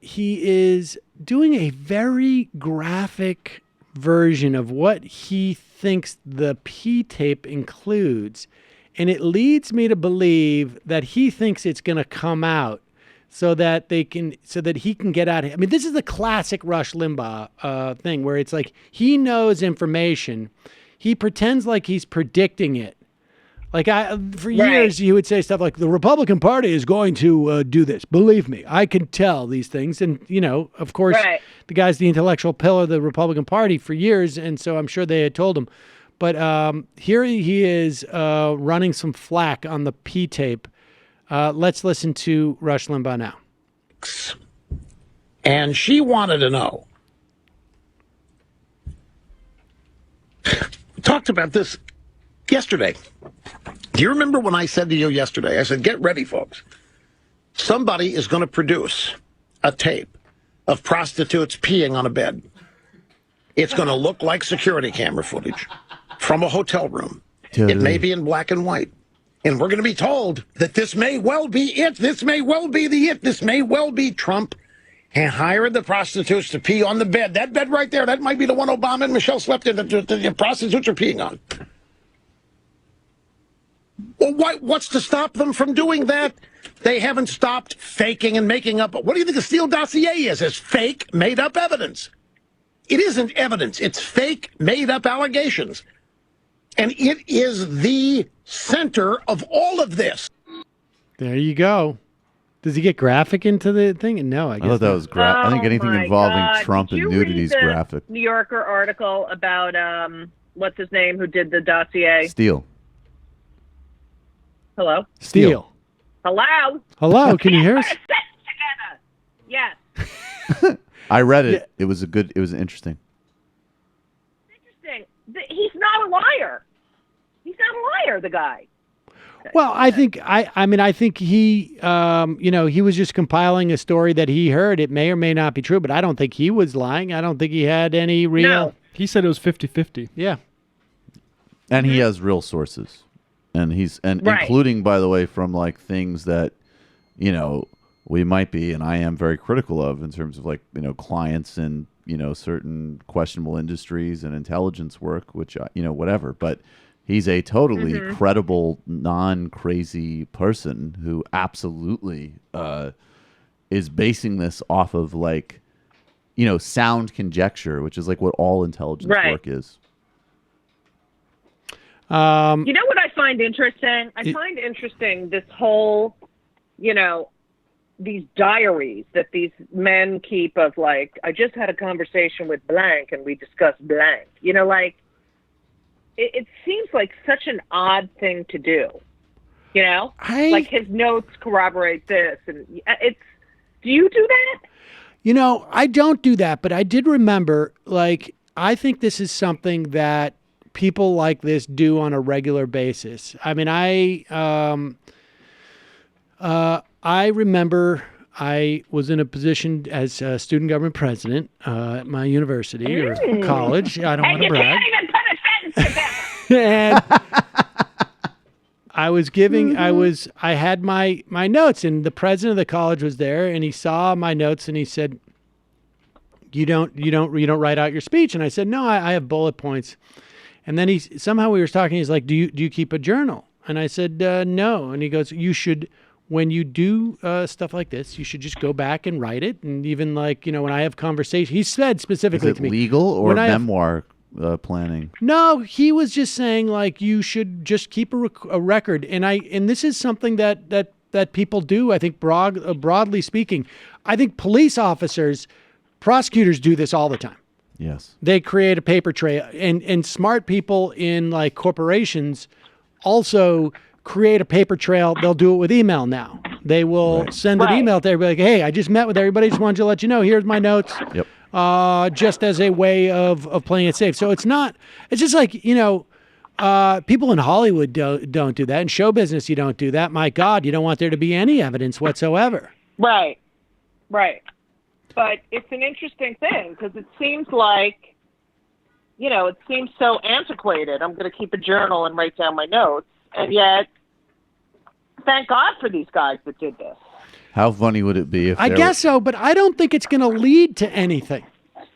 he is doing a very graphic version of what he thinks the P tape includes. And it leads me to believe that he thinks it's going to come out so that he can get out of it. I mean, this is the classic Rush Limbaugh thing where it's like he knows information. He pretends like he's predicting it. Like for years, he would say stuff like, the Republican Party is going to do this. Believe me, I can tell these things. And, of course, the guy's the intellectual pillar of the Republican Party for years. And so I'm sure they had told him. But here he is running some flack on the P tape. Let's listen to Rush Limbaugh now. And she wanted to know. We talked about this yesterday. Do you remember when I said to you yesterday, I said, get ready, folks. Somebody is going to produce a tape of prostitutes peeing on a bed. It's going to look like security camera footage from a hotel room. It may be in black and white. And we're going to be told that this may well be it. This may well be the it. This may well be Trump and hired the prostitutes to pee on the bed. That bed right there, that might be the one Obama and Michelle slept in, the prostitutes are peeing on. Well, what's to stop them from doing that? They haven't stopped faking and making up. What do you think a Steele dossier is? It's fake, made-up evidence. It isn't evidence. It's fake, made-up allegations. And it is the center of all of this. There you go. Does he get graphic into the thing? No, I guess I thought that was graphic. I think anything involving Trump Did and you nudity is read the graphic. New Yorker article about what's his name who did the dossier? Steele. Hello? Steele. Hello? Hello, can you hear us? Yes. I read it. It was interesting. Interesting. He's not a liar. He's not a liar, the guy. Well, I think I think he he was just compiling a story that he heard. It may or may not be true, but I don't think he was lying. I don't think he had any real. No. He said it was 50-50. Yeah. And he has real sources. And Right. including, by the way, from like things that, we might be, and I am very critical of in terms of like, clients and, certain questionable industries and intelligence work, which, whatever. But he's a totally credible, non-crazy person who absolutely is basing this off of like, sound conjecture, which is like what all intelligence work is. You know what I find interesting? I find interesting this whole, these diaries that these men keep of like, I just had a conversation with blank and we discussed blank. It seems like such an odd thing to do. Like his notes corroborate this, and do you do that? I don't do that, but I did remember, like, I think this is something that people like this do on a regular basis. I mean, I remember I was in a position as a student government president at my university or college. I don't want to brag. Can't even put a sentence together. And I was giving, I had my notes, and the president of the college was there, and he saw my notes, and he said, you don't write out your speech. And I said, no, I have bullet points. And then somehow we were talking, he's like, do you keep a journal? And I said, no. And he goes, you should, when you do stuff like this, you should just go back and write it. And even like, when I have conversations, he said specifically Is it to me. legal or memoir planning? No, he was just saying like, you should just keep a record. And this is something that people do, I think, broadly speaking. I think police officers, prosecutors do this all the time. Yes. They create a paper trail, and smart people in like corporations also create a paper trail. They'll do it with email now. They will send an email to everybody like, hey, I just met with everybody. Just wanted to let you know, here's my notes. Yep. Just as a way of playing it safe. So it's just like, people in Hollywood don't do that. In show business, you don't do that. My God, you don't want there to be any evidence whatsoever. Right. But it's an interesting thing because it seems like, it seems so antiquated. I'm going to keep a journal and write down my notes. And yet, thank God for these guys that did this. How funny would it be if I guess so, but I don't think it's going to lead to anything.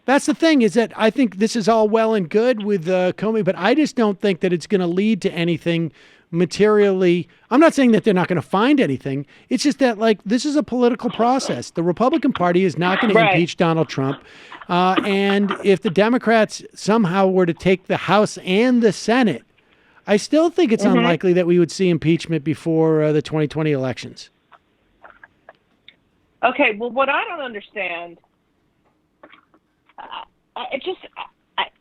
That's the thing, is that I think this is all well and good with Comey, but I just don't think that it's going to lead to anything materially. I'm not saying that they're not going to find anything. It's just that, like, this is a political process. The Republican Party is not going to impeach Donald Trump. And if the Democrats somehow were to take the House and the Senate, I still think it's unlikely that we would see impeachment before the 2020 elections. Okay, well, what I don't understand,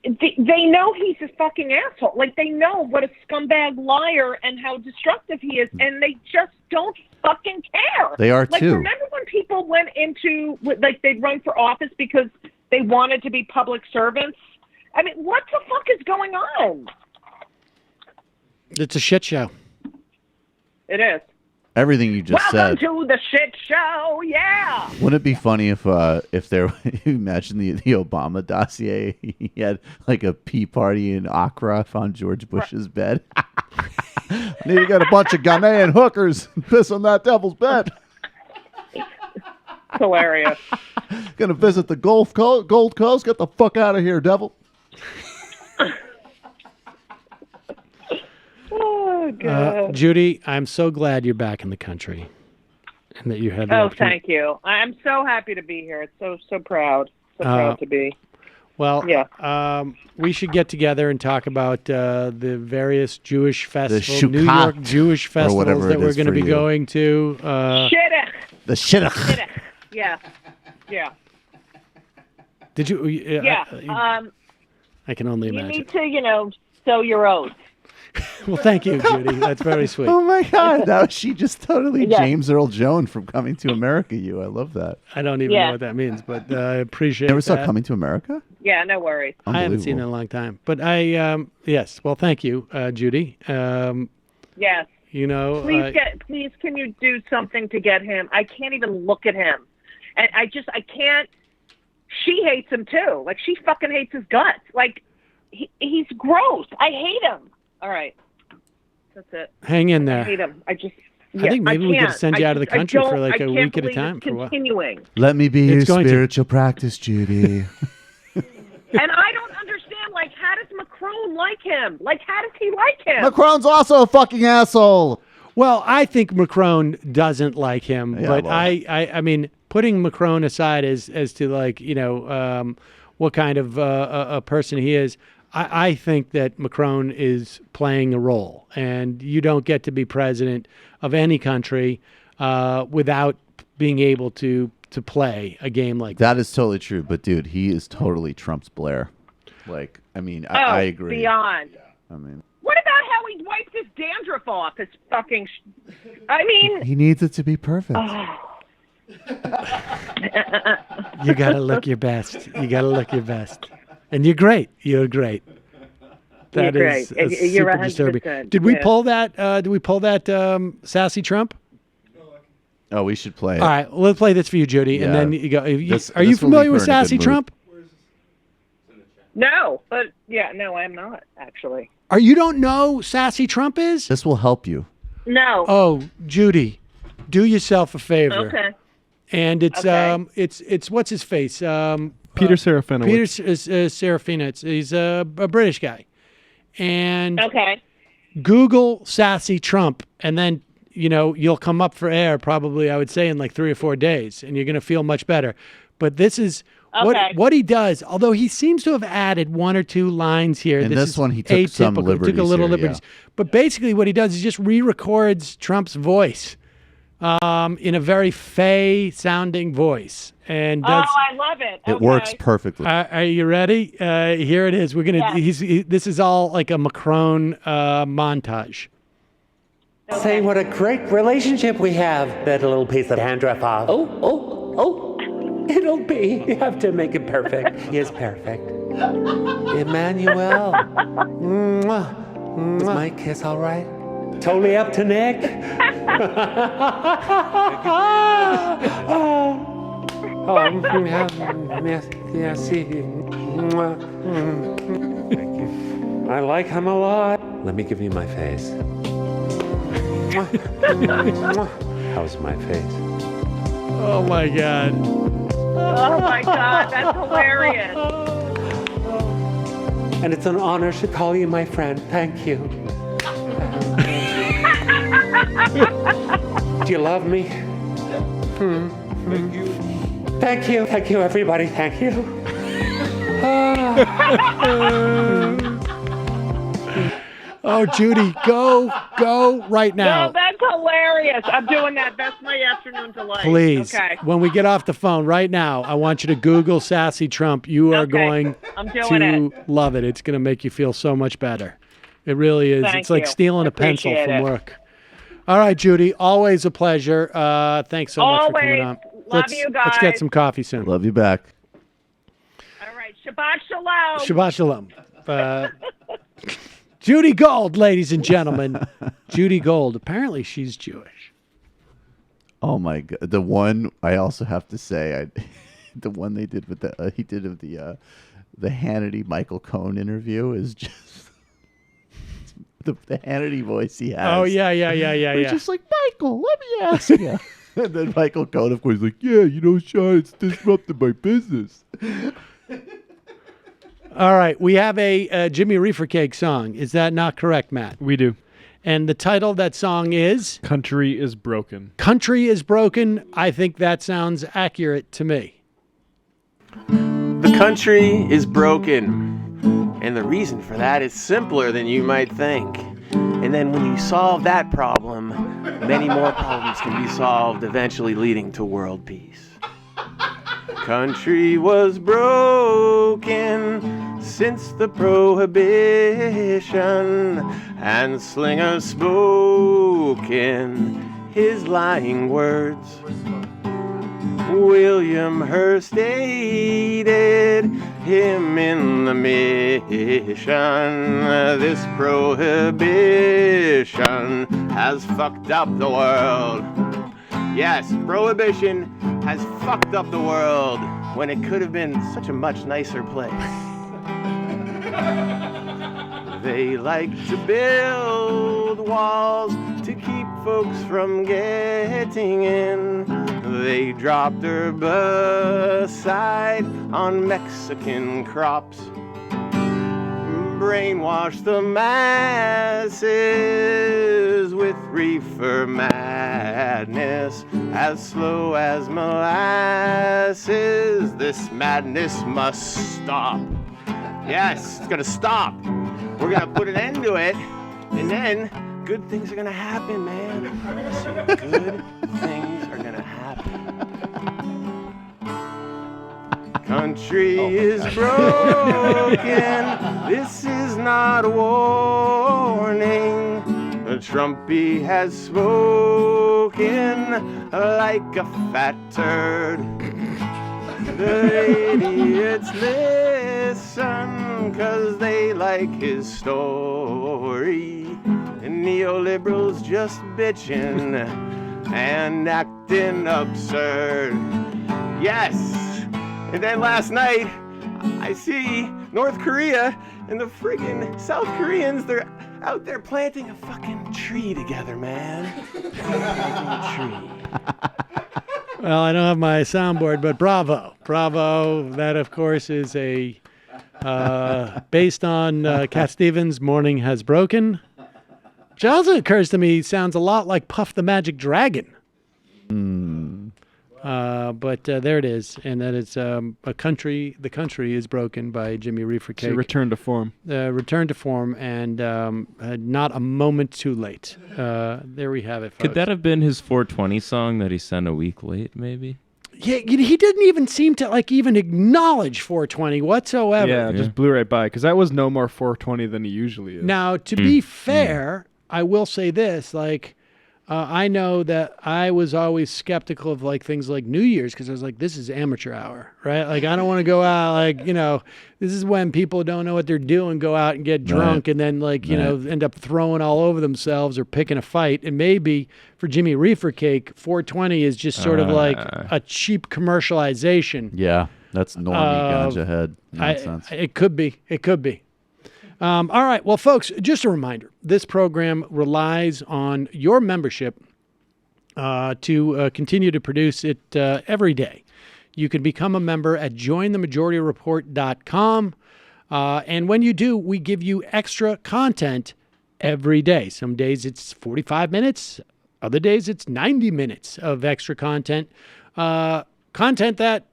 they know he's a fucking asshole. Like, they know what a scumbag liar and how destructive he is, and they just don't fucking care. They are, like, too. Remember when people went into, like, they'd run for office because they wanted to be public servants? I mean, what the fuck is going on? It's a shit show. It is. Everything you just Welcome said. to the shit show, yeah. Wouldn't it be funny if there, imagine the Obama dossier, he had like a pee party in Accra on George Bush's bed. I need to get a bunch of Ghanaian hookers and piss on that devil's bed. Hilarious. Gonna visit the Gold Coast. Get the fuck out of here, devil. Oh, God. Judy, I'm so glad you're back in the country and that you had the opportunity. Thank you. I'm so happy to be here. It's so proud. So proud to be. Well, we should get together and talk about the various Jewish festivals, New York Jewish festivals that we're going to be going to. Shidduch. The Shidduch. Yeah. Did you? Yeah. I can only imagine. You need to, sow your oats. Well, thank you, Judy. That's very sweet. Oh my God! Now she just totally Yeah. James Earl Jones from Coming to America. You, I love that. I don't even know what that means, but I appreciate. Never saw that. Coming to America? Yeah, no worries. I haven't seen it in a long time, but I yes. Well, thank you, Judy. Yes. You know, Please, can you do something to get him? I can't even look at him, and I can't. She hates him too. Like she fucking hates his guts. Like he's gross. I hate him. All right, that's it. hang in I there. hate him. I think maybe we could send you out of the country for like a week at a time for a while. Continuing. Let me be It's your going to. spiritual practice, Judy. And I don't understand, like, how does Macron like him? Like, how does he like him? Macron's also a fucking asshole. Well, I think Macron doesn't like him, Yeah, but well. I mean, putting Macron aside as to like, you know, what kind of a person he is, I think that Macron is playing a role, and you don't get to be president of any country without being able to play a game like that. That is totally true. But dude, he is totally Trump's Blair. Like, I mean, Oh, I agree. beyond. I mean, What about how he wipes his dandruff off? His fucking. I mean. he needs it to be perfect. You got to look your best. You got to look your best. And you're great. You're great. That You're is great. You're super 100%. disturbing. Did we Yeah. pull that? Did we pull that sassy Trump? Oh, we should play it. All right, let's play this for you, Judy, and Yeah. then you go. Are you This will leave familiar her with in a good sassy mood. Trump? No, but yeah, no, I'm not actually. You don't know who sassy Trump is? This will help you. No. Oh, Judy, do yourself a favor. Okay. And it's Okay. it's what's his face? Peter Serafinowicz. Peter Serafinowicz. He's a British guy. And Okay. Google sassy Trump, and then you'll come up for air probably, I would say, in like 3 or 4 days, and you're going to feel much better. But this is Okay. what he does. Although he seems to have added 1 or 2 lines here. In this is one, he took some atypical. He liberties took a little here, liberties. yeah. But basically, what he does is just re-records Trump's voice in a very fey sounding voice, and that's. I love it. It works perfectly. Are you ready? Here it is. We're gonna. This is all like a Macron montage. Saying what a great relationship we have. That little piece of dandruff off. Oh. It'll be. You have to make it perfect. He is perfect. Emmanuel. Mwah. Mwah. Is my kiss all right? Totally up to Nick. Merci. I like him a lot. Let me give you my face. How's my face? Oh my God. Oh my God, that's hilarious. And it's an honor to call you my friend. Thank you. Do you love me? Thank you. Thank you. Thank you, everybody. Thank you. Oh, Judy, go right now. No, that's hilarious. I'm doing that. That's my afternoon delight. Please, Okay. when we get off the phone right now, I want you to Google sassy Trump. You are Okay. going I'm doing to it. love it. It's going to make you feel so much better. It really is. Thank It's like you. stealing a pencil Appreciate from it. work. All right, Judy, always a pleasure. Thanks so much for coming on. Love you Let's guys. get some coffee soon. Love you back. All right. Shabbat shalom. Shabbat shalom. Judy Gold, ladies and gentlemen. Judy Gold. Apparently, she's Jewish. Oh my God! The one I also have to say, the one they did with the he did of the Hannity Michael Cohen interview is just the Hannity voice he has. Oh yeah. It's just like, Michael, let me ask you. And then Michael Cohen, of course, is like, yeah, Sean, it's disrupted my business. All right, we have a Jimmy Reefer Cake song. Is that not correct, Matt? We do. And the title of that song is? Country is Broken. Country is Broken. I think that sounds accurate to me. The country is broken, and the reason for that is simpler than you might think. And then when you solve that problem, many more problems can be solved, eventually leading to world peace. Country was broken since the prohibition, and Slinger spoke in his lying words. William Hearst aided him in the mission. This prohibition has fucked up the world. Yes, prohibition has fucked up the world when it could have been such a much nicer place. They like to build walls to keep folks from getting in. They dropped herbicide on Mexican crops. Brainwash the masses with reefer madness, as slow as molasses. This madness must stop. Yes, it's gonna stop. We're gonna put an end to it, and then good things are gonna happen, man. Good things are gonna happen. Country is broken. This is not a warning. The Trumpy has spoken like a fat turd. The idiots listen 'cause they like his story. And neoliberals just bitching and acting absurd. Yes! And then last night, I see North Korea and the friggin' South Koreans, they're out there planting a fucking tree together, man. Planting a tree. Well, I don't have my soundboard, but bravo. Bravo. That, of course, is a based on Cat Stevens' Morning Has Broken, which also occurs to me sounds a lot like Puff the Magic Dragon. But there it is, and that is The Country is Broken by Jimmy Reefer Cake. So return to form. Return to form, and not a moment too late. There we have it, folks. Could that have been his 420 song that he sent a week late, maybe? Yeah, he didn't even seem to even acknowledge 420 whatsoever. Yeah, just blew right by, because that was no more 420 than he usually is. Now, to be fair, I will say this, I know that I was always skeptical of things like New Year's, because I was like, this is amateur hour, right? I don't want to go out this is when people don't know what they're doing, go out and get drunk, and then end up throwing all over themselves or picking a fight. And maybe for Jimmy Reefer Cake, 420 is just sort of like a cheap commercialization. Yeah, that's normie ganja head nonsense. It could be. All right. Well, folks, just a reminder, this program relies on your membership to continue to produce it every day. You can become a member at jointhemajority.report.com. And when you do, we give you extra content every day. Some days it's 45 minutes. Other days it's 90 minutes of extra content. Content that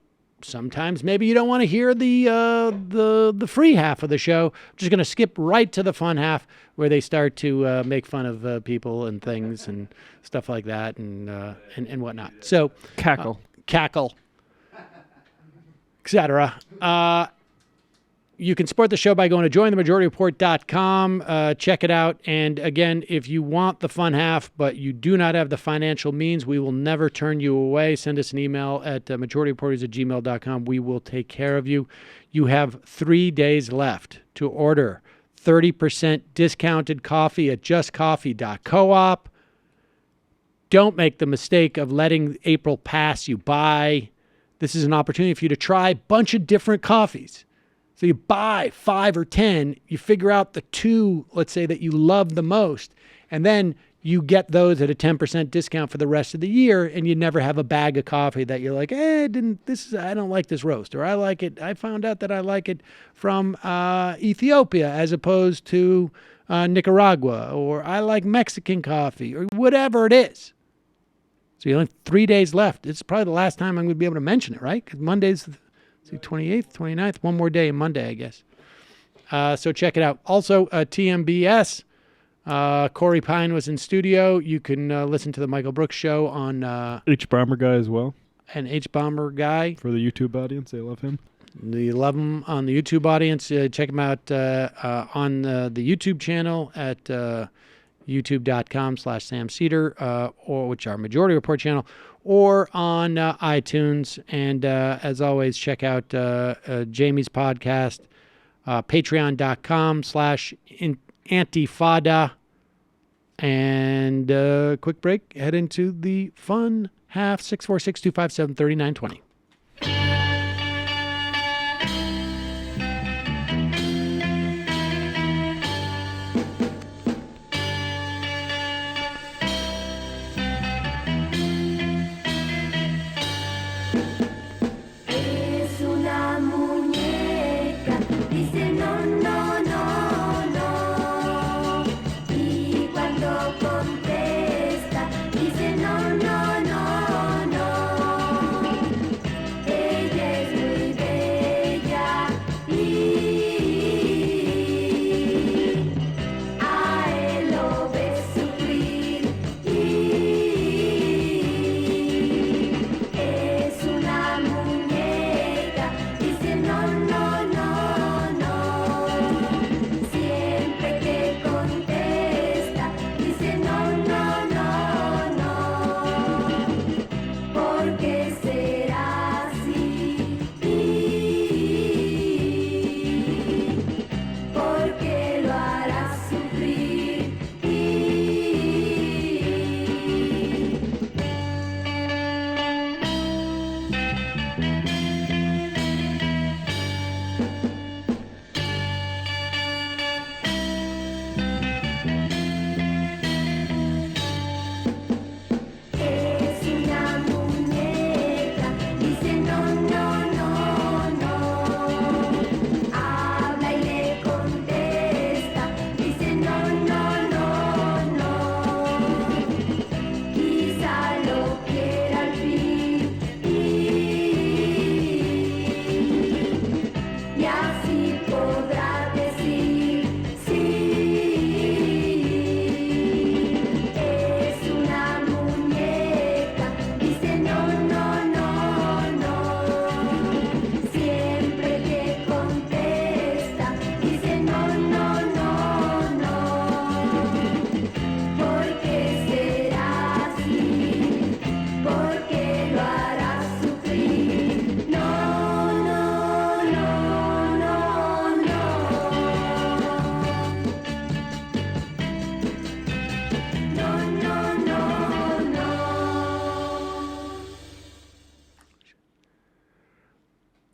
sometimes maybe you don't want to hear the free half of the show. I'm just going to skip right to the fun half where they start to make fun of people and things and stuff like that and whatnot. So cackle, etc. You can support the show by going to jointhemajority.report.com. Check it out. And again, if you want the fun half, but you do not have the financial means, we will never turn you away. Send us an email at majorityreporters@gmail.com. We will take care of you. You have 3 days left to order 30% discounted coffee at justcoffee.coop. Don't make the mistake of letting April pass you by. This is an opportunity for you to try a bunch of different coffees. So you buy 5 or 10, you figure out the 2, let's say, that you love the most, and then you get those at a 10% discount for the rest of the year, and you never have a bag of coffee that you're like, I don't like this roast, or I like it. I found out that I like it from Ethiopia as opposed to Nicaragua, or I like Mexican coffee, or whatever it is. So you only have 3 days left. It's probably the last time I'm going to be able to mention it, right? Because Monday's 28th, 29th, one more day, Monday, I guess. So check it out. Also, TMBS, Corey Pine was in studio. You can listen to the Michael Brooks show on... H. Bomber Guy as well. And H. Bomber Guy. For the YouTube audience, they love him. You love them on the YouTube audience. Check them out on the YouTube channel at youtube.com/Sam Seder, or which our Majority Report channel, or on iTunes. And as always, check out Jamie's podcast, patreon.com/Antifada. And quick break. Head into the fun half. 646-257-3920.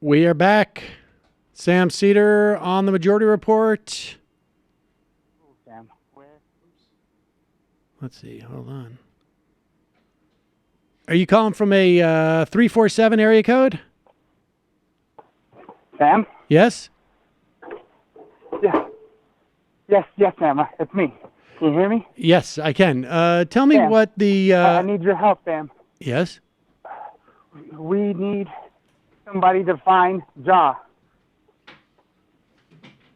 We are back. Sam Seder on the Majority Report. Sam, where? Let's see. Hold on. Are you calling from a 347 area code? Sam? Yes? Yes, Sam. It's me. Can you hear me? Yes, I can. Tell me Sam, what the... I need your help, Sam. Yes? We need somebody to find Ja.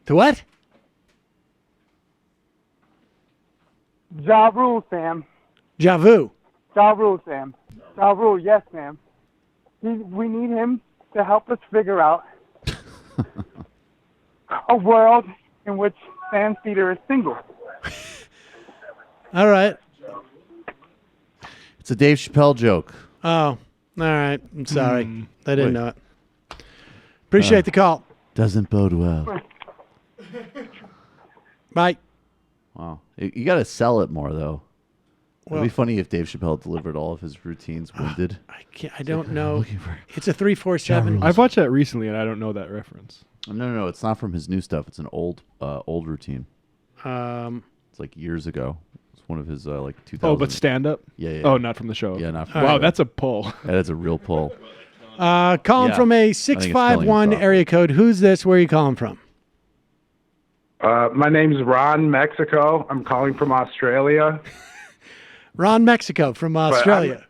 To what? Ja Rule, Sam. Javu. Ja Rule, Sam. Ja Rule, yes, Sam. We need him to help us figure out a world in which Sam Seder is single. All right. It's a Dave Chappelle joke. Oh, all right. I'm sorry. I didn't know it. Appreciate the call. Doesn't bode well. Bye. Wow. You got to sell it more, though. Well- It'd be funny if Dave Chappelle delivered all of his routines winded. I don't know. It's a 347. I've watched that recently, and I don't know that reference. No. It's not from his new stuff. It's an old routine. It's like years ago. It's one of his like 2000. Oh, but stand up? Yeah. Oh, not from the show. Yeah, not from Wow, the show. that's a pull. That's a real pull. Calling Yeah. from I a think it's killing 651 himself. area code. Who's this? Where are you calling from? My name's Ron Mexico. I'm calling from Australia. Ron Mexico from Australia.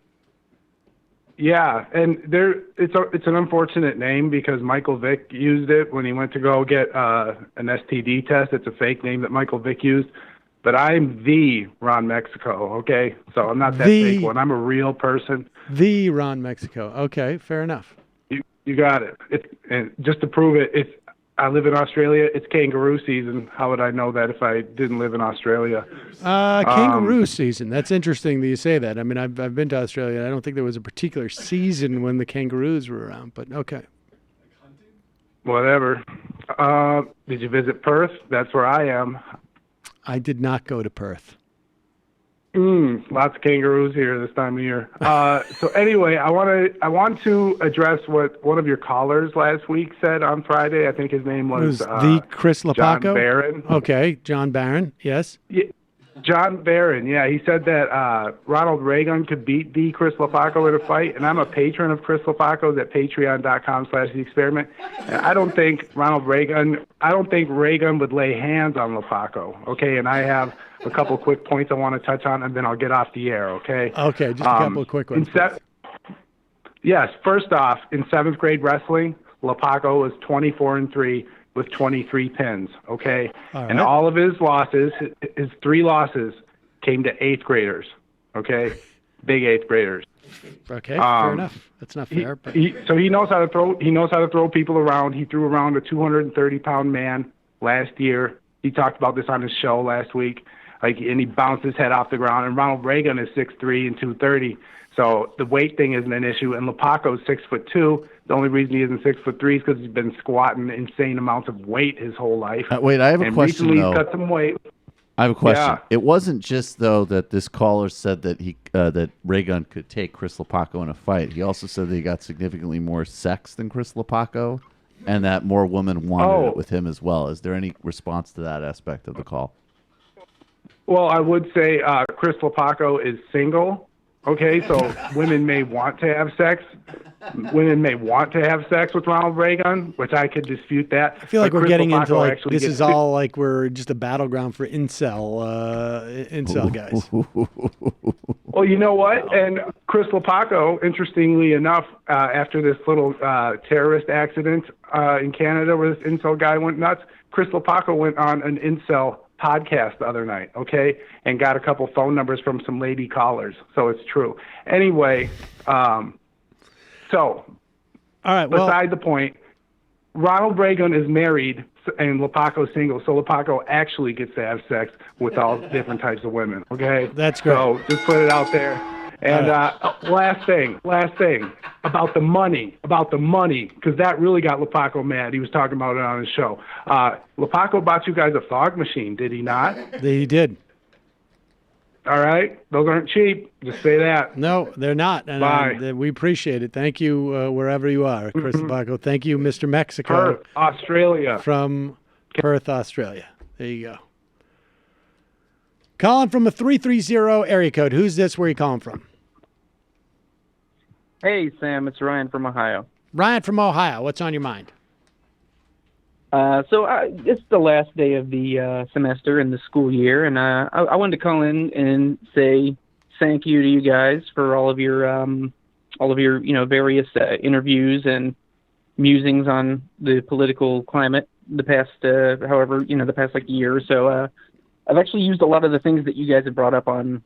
Yeah, and it's an unfortunate name because Michael Vick used it when he went to go get an STD test. It's a fake name that Michael Vick used. But I'm the Ron Mexico, okay? So I'm not that The- fake one. I'm a real person. The Ron Mexico. Okay, fair enough. You got it. And just to prove it, I live in Australia. It's kangaroo season. How would I know that if I didn't live in Australia? Kangaroo season. That's interesting that you say that. I mean, I've been to Australia. I don't think there was a particular season when the kangaroos were around, but okay. Whatever. Did you visit Perth? That's where I am. I did not go to Perth. Lots of kangaroos here this time of year. So anyway, I want to address what one of your callers last week said on Friday. I think his name was the Chris Lapaco? John Barron. Okay, John Barron. Yes. Yeah, John Barron. Yeah, he said that Ronald Reagan could beat the Chris Lapaco in a fight, and I'm a patron of Chris Lapaco's at patreon.com/The Experiment. And I don't think Reagan would lay hands on Lapaco. Okay, and I have a couple quick points I want to touch on, and then I'll get off the air, okay? Okay, just a couple of quick ones. Yes, first off, in 7th grade wrestling, Lapaco was 24-3 with 23 pins, okay? All right. And all of his losses, his 3 losses, came to 8th graders, okay? Big 8th graders. Okay, fair enough. That's not fair. But So he knows how to throw. He knows how to throw people around. He threw around a 230-pound man last year. He talked about this on his show last week. And he bounced his head off the ground. And Ronald Reagan is 6'3" and 230. So the weight thing isn't an issue. And Lapaco's 6'2". The only reason he isn't 6'3" is because he's been squatting insane amounts of weight his whole life. Wait, I have a question, recently though. He's cut some weight. I have a question. Yeah. It wasn't just, though, that this caller said that that Reagan could take Chris Lapaco in a fight. He also said that he got significantly more sex than Chris Lapaco, and that more women wanted it with him as well. Is there any response to that aspect of the call? Well, I would say Chris Lapaco is single. Okay, so women may want to have sex. Women may want to have sex with Ronald Reagan, which I could dispute that. I feel like But we're Chris getting into Lapaco like actually this gets is all like we're just a battleground for incel guys. Well, you know what? And Chris Lapaco, interestingly enough, after this little terrorist accident in Canada where this incel guy went nuts, Chris Lapaco went on an incel podcast the other night, okay, and got a couple phone numbers from some lady callers, so it's true. Anyway, so all right. Well, beside the point, Ronald Reagan is married and Lapaco's single, so Lapaco actually gets to have sex with all different types of women. Okay, that's great. So just put it out there. And last thing about the money, because that really got Lapaco mad. He was talking about it on his show. Lapaco bought you guys a fog machine, did he not? He did. All right, those aren't cheap. Just say that. No, they're not. And Bye. We appreciate it. Thank you, wherever you are, Chris Lapaco. Thank you, Mr. Mexico. Perth, Australia. From Perth, Australia. There you go. Calling from a 330 area code. Who's this? Where are you calling from? Hey, Sam, it's Ryan from Ohio. Ryan from Ohio. What's on your mind? It's the last day of the semester in the school year, and I wanted to call in and say thank you to you guys for all of your various interviews and musings on the political climate the past year or so. I've actually used a lot of the things that you guys have brought up on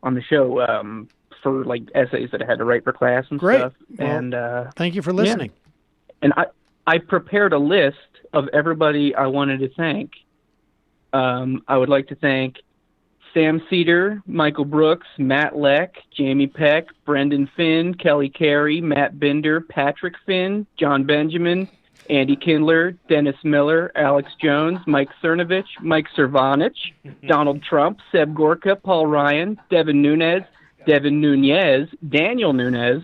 the show for like essays that I had to write for class and stuff. Well, and thank you for listening. Yeah. And I prepared a list of everybody I wanted to thank. I would like to thank Sam Seder, Michael Brooks, Matt Leck, Jamie Peck, Brendan Finn, Kelly Carey, Matt Binder, Patrick Finn, John Benjamin, Andy Kindler, Dennis Miller, Alex Jones, Mike Cernovich, Mike Cervanich, Donald Trump, Seb Gorka, Paul Ryan, Devin Nunez, Daniel Nunez,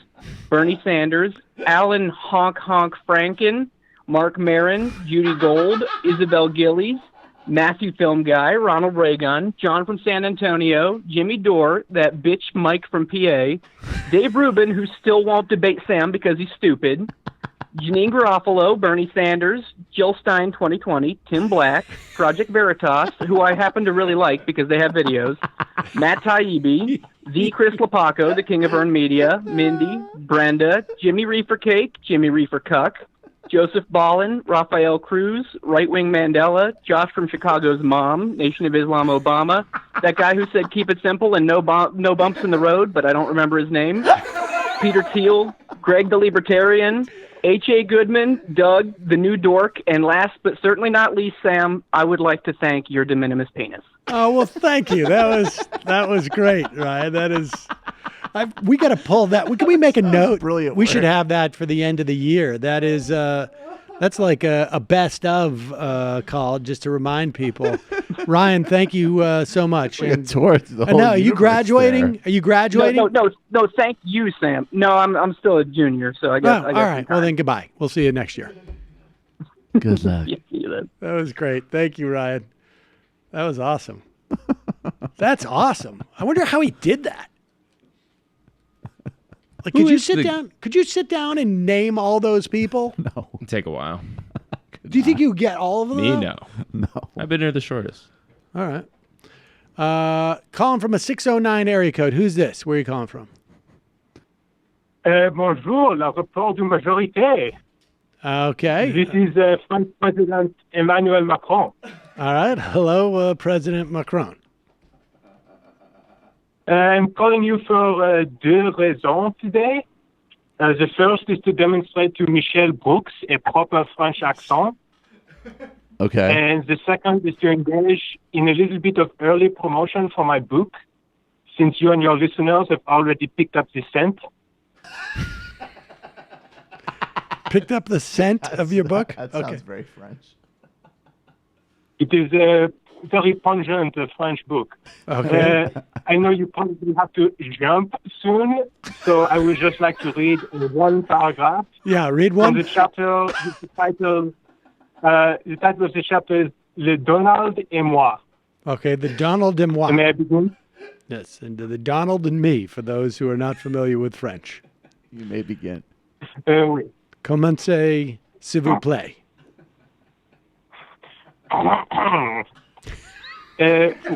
Bernie Sanders, Alan Honk Honk Franken, Mark Marin, Judy Gold, Isabel Gillies, Matthew Film Guy, Ronald Reagan, John from San Antonio, Jimmy Dore, that bitch Mike from PA, Dave Rubin, who still won't debate Sam because he's stupid, Janine Garofalo, Bernie Sanders, Jill Stein 2020, Tim Black, Project Veritas, who I happen to really like because they have videos, Matt Taibbi, the Chris Lapaco, the king of earned media, Mindy, Brenda, Jimmy Reefer Cake, Jimmy Reefer Cuck, Joseph Ballin, Rafael Cruz, Right Wing Mandela, Josh from Chicago's mom, Nation of Islam Obama, that guy who said keep it simple and no bumps in the road, but I don't remember his name, Peter Thiel, Greg the Libertarian, H.A. Goodman, Doug, the new dork, and last but certainly not least, Sam, I would like to thank your de minimis penis. Oh, well, thank you. That was great, Ryan. That is, we got to pull that. Can we make a note? Brilliant. We should have that for the end of the year. That is, that's like a best of call, just to remind people. Ryan, thank you so much. And towards the whole are you graduating? There. Are you graduating? No. Thank you, Sam. No, I'm still a junior, so I guess. All right. Well, then goodbye. We'll see you next year. Good luck. Yeah, see you then. That was great. Thank you, Ryan. That was awesome. That's awesome. I wonder how he did that. Like, could you sit down? Could you sit down and name all those people? No, It'd take a while. Do you think you get all of them? Me, though? no. I've been here the shortest. All right. Calling from a 609 area code. Who's this? Where are you calling from? Bonjour, la rapport du majorité. Okay. This is French President Emmanuel Macron. All right. Hello, President Macron. I'm calling you for deux raisons today. The first is to demonstrate to Michelle Brooks a proper French accent. Okay. And the second is to engage in a little bit of early promotion for my book, since you and your listeners have already picked up the scent. Picked up the scent of your book? That sounds very French. It is a very pungent French book. Okay. I know you probably have to jump soon, so I would just like to read one paragraph. Yeah, read one. The chapter, the title of the chapter is Le Donald et moi. Okay, the Donald and moi. May I begin? Yes, and the Donald and me, for those who are not familiar with French. You may begin. Oui. Commencez, s'il vous plaît.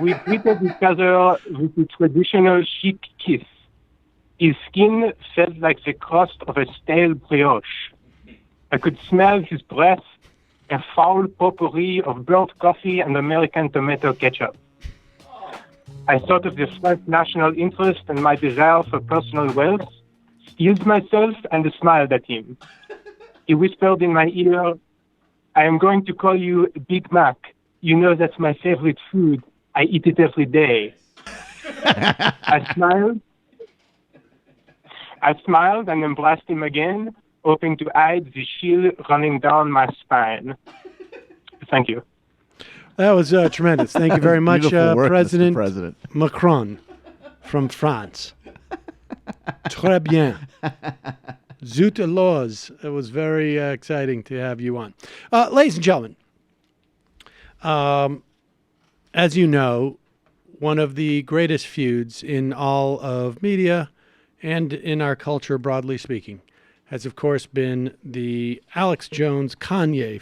We greeted each other with the traditional chic kiss. His skin felt like the crust of a stale brioche. I could smell his breath, a foul potpourri of burnt coffee and American tomato ketchup. I thought of the French national interest and my desire for personal wealth, steeled myself and smiled at him. He whispered in my ear, I am going to call you Big Mac. You know that's my favorite food. I eat it every day. I smiled and embraced him again, hoping to hide the chill running down my spine. Thank you. That was tremendous. Thank you very much, work, President Macron from France. Très bien. Zut alors. It was very exciting to have you on. Ladies and gentlemen, as you know, one of the greatest feuds in all of media and in our culture, broadly speaking, has, of course, been the Alex Jones-Kanye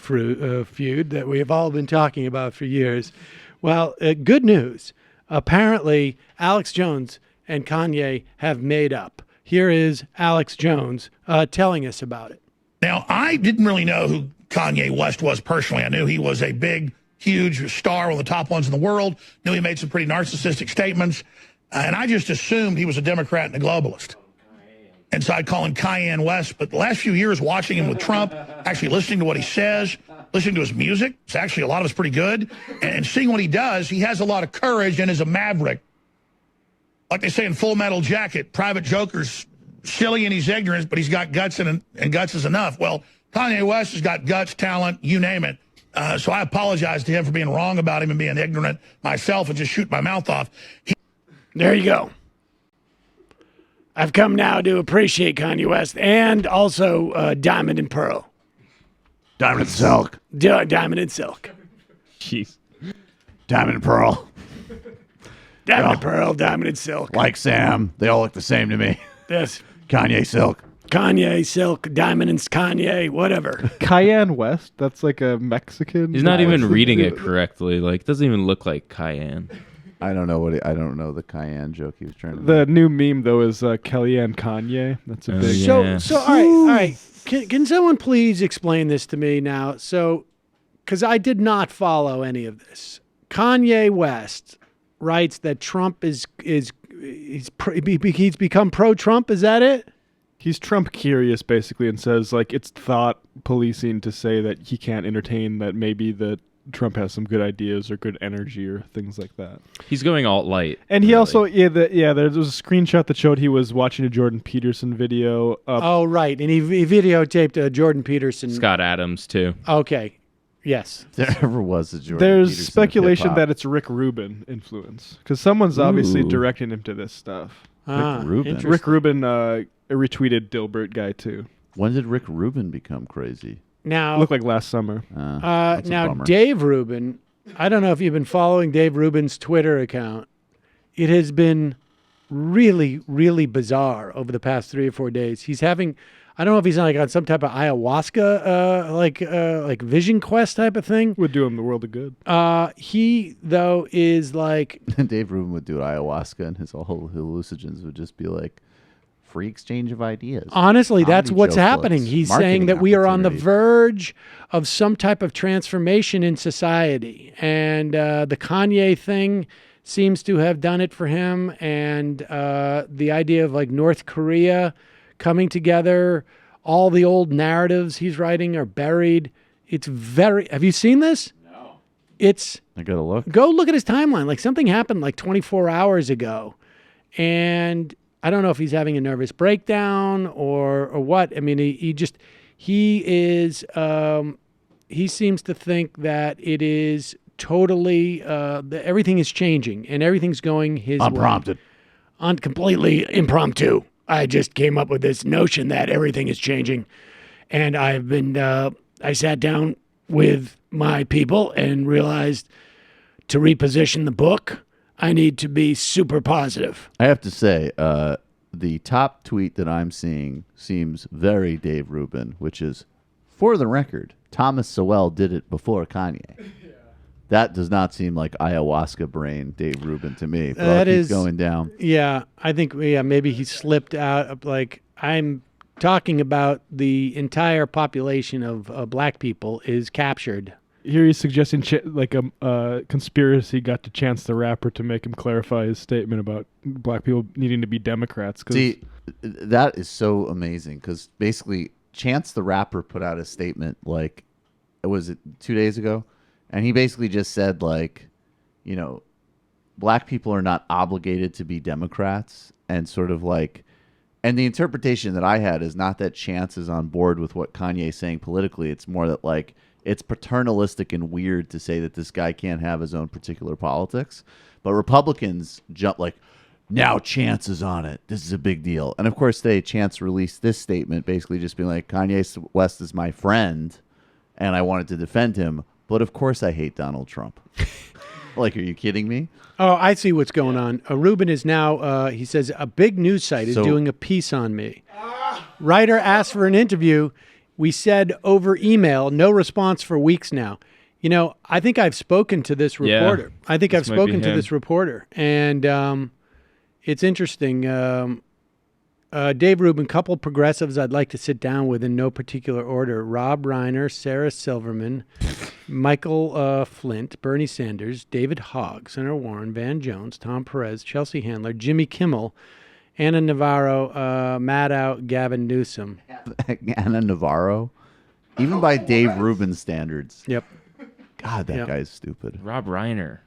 feud that we have all been talking about for years. Well, good news. Apparently, Alex Jones and Kanye have made up. Here is Alex Jones telling us about it. Now, I didn't really know who Kanye West was personally. I knew he was a big, huge star, one of the top ones in the world. Knew he made some pretty narcissistic statements. And I just assumed he was a Democrat and a globalist. And so I'd call him Kanye West. But the last few years, watching him with Trump, actually listening to what he says, listening to his music, it's actually a lot of it's pretty good. And seeing what he does, he has a lot of courage and is a maverick. Like they say in Full Metal Jacket, Private Joker's silly and he's ignorant, but he's got guts, and guts is enough. Well, Kanye West has got guts, talent, you name it. So I apologize to him for being wrong about him and being ignorant myself and just shoot my mouth off. There you go. I've come now to appreciate Kanye West and also Diamond and Pearl. Diamond and Silk. Diamond and Silk. Jeez. Diamond and Pearl. Diamond and Pearl, Diamond and Silk. Like Sam, they all look the same to me. Yes. Kanye Silk. Kanye Silk, Diamond and Kanye, whatever. Cayenne West, that's like a Mexican. He's not even reading it correctly. Like, it doesn't even look like Cayenne. I don't know I don't know the Cayenne joke he was trying to make. The new meme though is Kellyanne Kanye. That's a big. So all right. Can someone please explain this to me now? So, because I did not follow any of this. Kanye West writes that Trump he's become pro-Trump. Is that it? He's Trump curious, basically, and says, like, it's thought policing to say that he can't entertain that maybe that Trump has some good ideas or good energy or things like that. He's going alt-light. And he also, there was a screenshot that showed he was watching a Jordan Peterson video. Oh, right. And he videotaped Jordan Peterson. Scott Adams, too. Okay. Yes. There ever was a Jordan There's Peterson of speculation hip-hop. that it's Rick Rubin influence, because someone's obviously Ooh. directing him to this stuff. Ah, Rick Rubin. Rick Rubin retweeted Dilbert guy, too. When did Rick Rubin become crazy? Now, Looked like last summer. That's a now bummer. Dave Rubin, I don't know if you've been following Dave Rubin's Twitter account. It has been really, really bizarre over the past 3 or 4 days. He's having, I don't know if he's like on some type of ayahuasca, like vision quest type of thing. Would do him the world of good. He though is like Dave Rubin would do ayahuasca, and his whole hallucinogens would just be like free exchange of ideas. Honestly, that's Comedy what's joke happening. lists, He's marketing saying that we are on the opportunity. verge of some type of transformation in society. And the Kanye thing seems to have done it for him. And the idea of like North Korea coming together, all the old narratives he's writing are buried. It's very, have you seen this? No. I gotta look. Go look at his timeline. Like something happened like 24 hours ago. And I don't know if he's having a nervous breakdown or what. I mean, he seems to think that it is totally, everything is changing and everything's going his Unprompted. way. Completely impromptu. I just came up with this notion that everything is changing. And I've been, I sat down with my people and realized to reposition the book, I need to be super positive. I have to say, the top tweet that I'm seeing seems very Dave Rubin, which is, for the record, Thomas Sowell did it before Kanye. That does not seem like ayahuasca brain Dave Rubin to me. But I'll keep going down. Yeah, I think maybe he slipped out of like I'm talking about the entire population of black people is captured. Here he's suggesting like a conspiracy got to Chance the Rapper to make him clarify his statement about black people needing to be Democrats. See, that is so amazing because basically Chance the Rapper put out a statement like, was it 2 days ago? And he basically just said like, you know, black people are not obligated to be Democrats and sort of like, and the interpretation that I had is not that Chance is on board with what Kanye is saying politically. It's more that like, it's paternalistic and weird to say that this guy can't have his own particular politics. But Republicans jump like, now Chance is on it. This is a big deal. And of course, Chance released this statement basically just being like, Kanye West is my friend and I wanted to defend him. But of course I hate Donald Trump. Like, are you kidding me? Oh, I see what's going on. Rubin is now, he says, a big news site is doing a piece on me. Writer asked for an interview. We said over email, no response for weeks now. You know, I think I've spoken to this reporter. Yeah, I think I've spoken to him. this reporter. And it's interesting. Dave Rubin, couple progressives I'd like to sit down with in no particular order. Rob Reiner, Sarah Silverman, Michael Flint, Bernie Sanders, David Hogg, Senator Warren, Van Jones, Tom Perez, Chelsea Handler, Jimmy Kimmel, Anna Navarro, Maddow, Gavin Newsom. Anna Navarro? Even by Dave Rubin standards. Yep. God, that guy's stupid. Rob Reiner.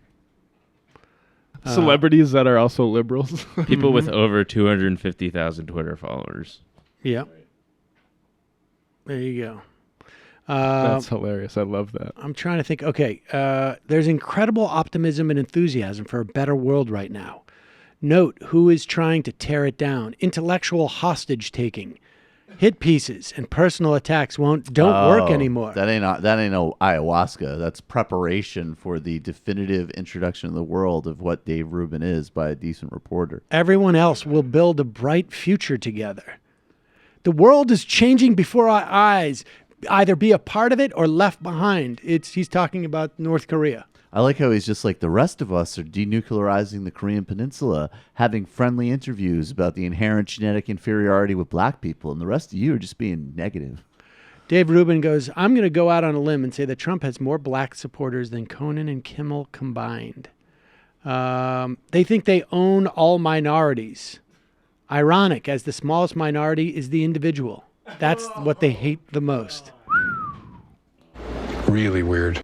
Celebrities that are also liberals. People with over 250,000 Twitter followers. Yeah. There you go. That's hilarious. I love that. I'm trying to think. Okay. There's incredible optimism and enthusiasm for a better world right now. Note who is trying to tear it down. Intellectual hostage taking. Hit pieces and personal attacks don't work anymore. That ain't no ayahuasca. That's preparation for the definitive introduction of the world of what Dave Rubin is by a decent reporter. Everyone else will build a bright future together. The world is changing before our eyes. Either be a part of it or left behind. He's talking about North Korea. I like how he's just like, the rest of us are denuclearizing the Korean Peninsula, having friendly interviews about the inherent genetic inferiority with black people, and the rest of you are just being negative. Dave Rubin goes, I'm going to go out on a limb and say that Trump has more black supporters than Conan and Kimmel combined. They think they own all minorities. Ironic, as the smallest minority is the individual. That's what they hate the most. Really weird.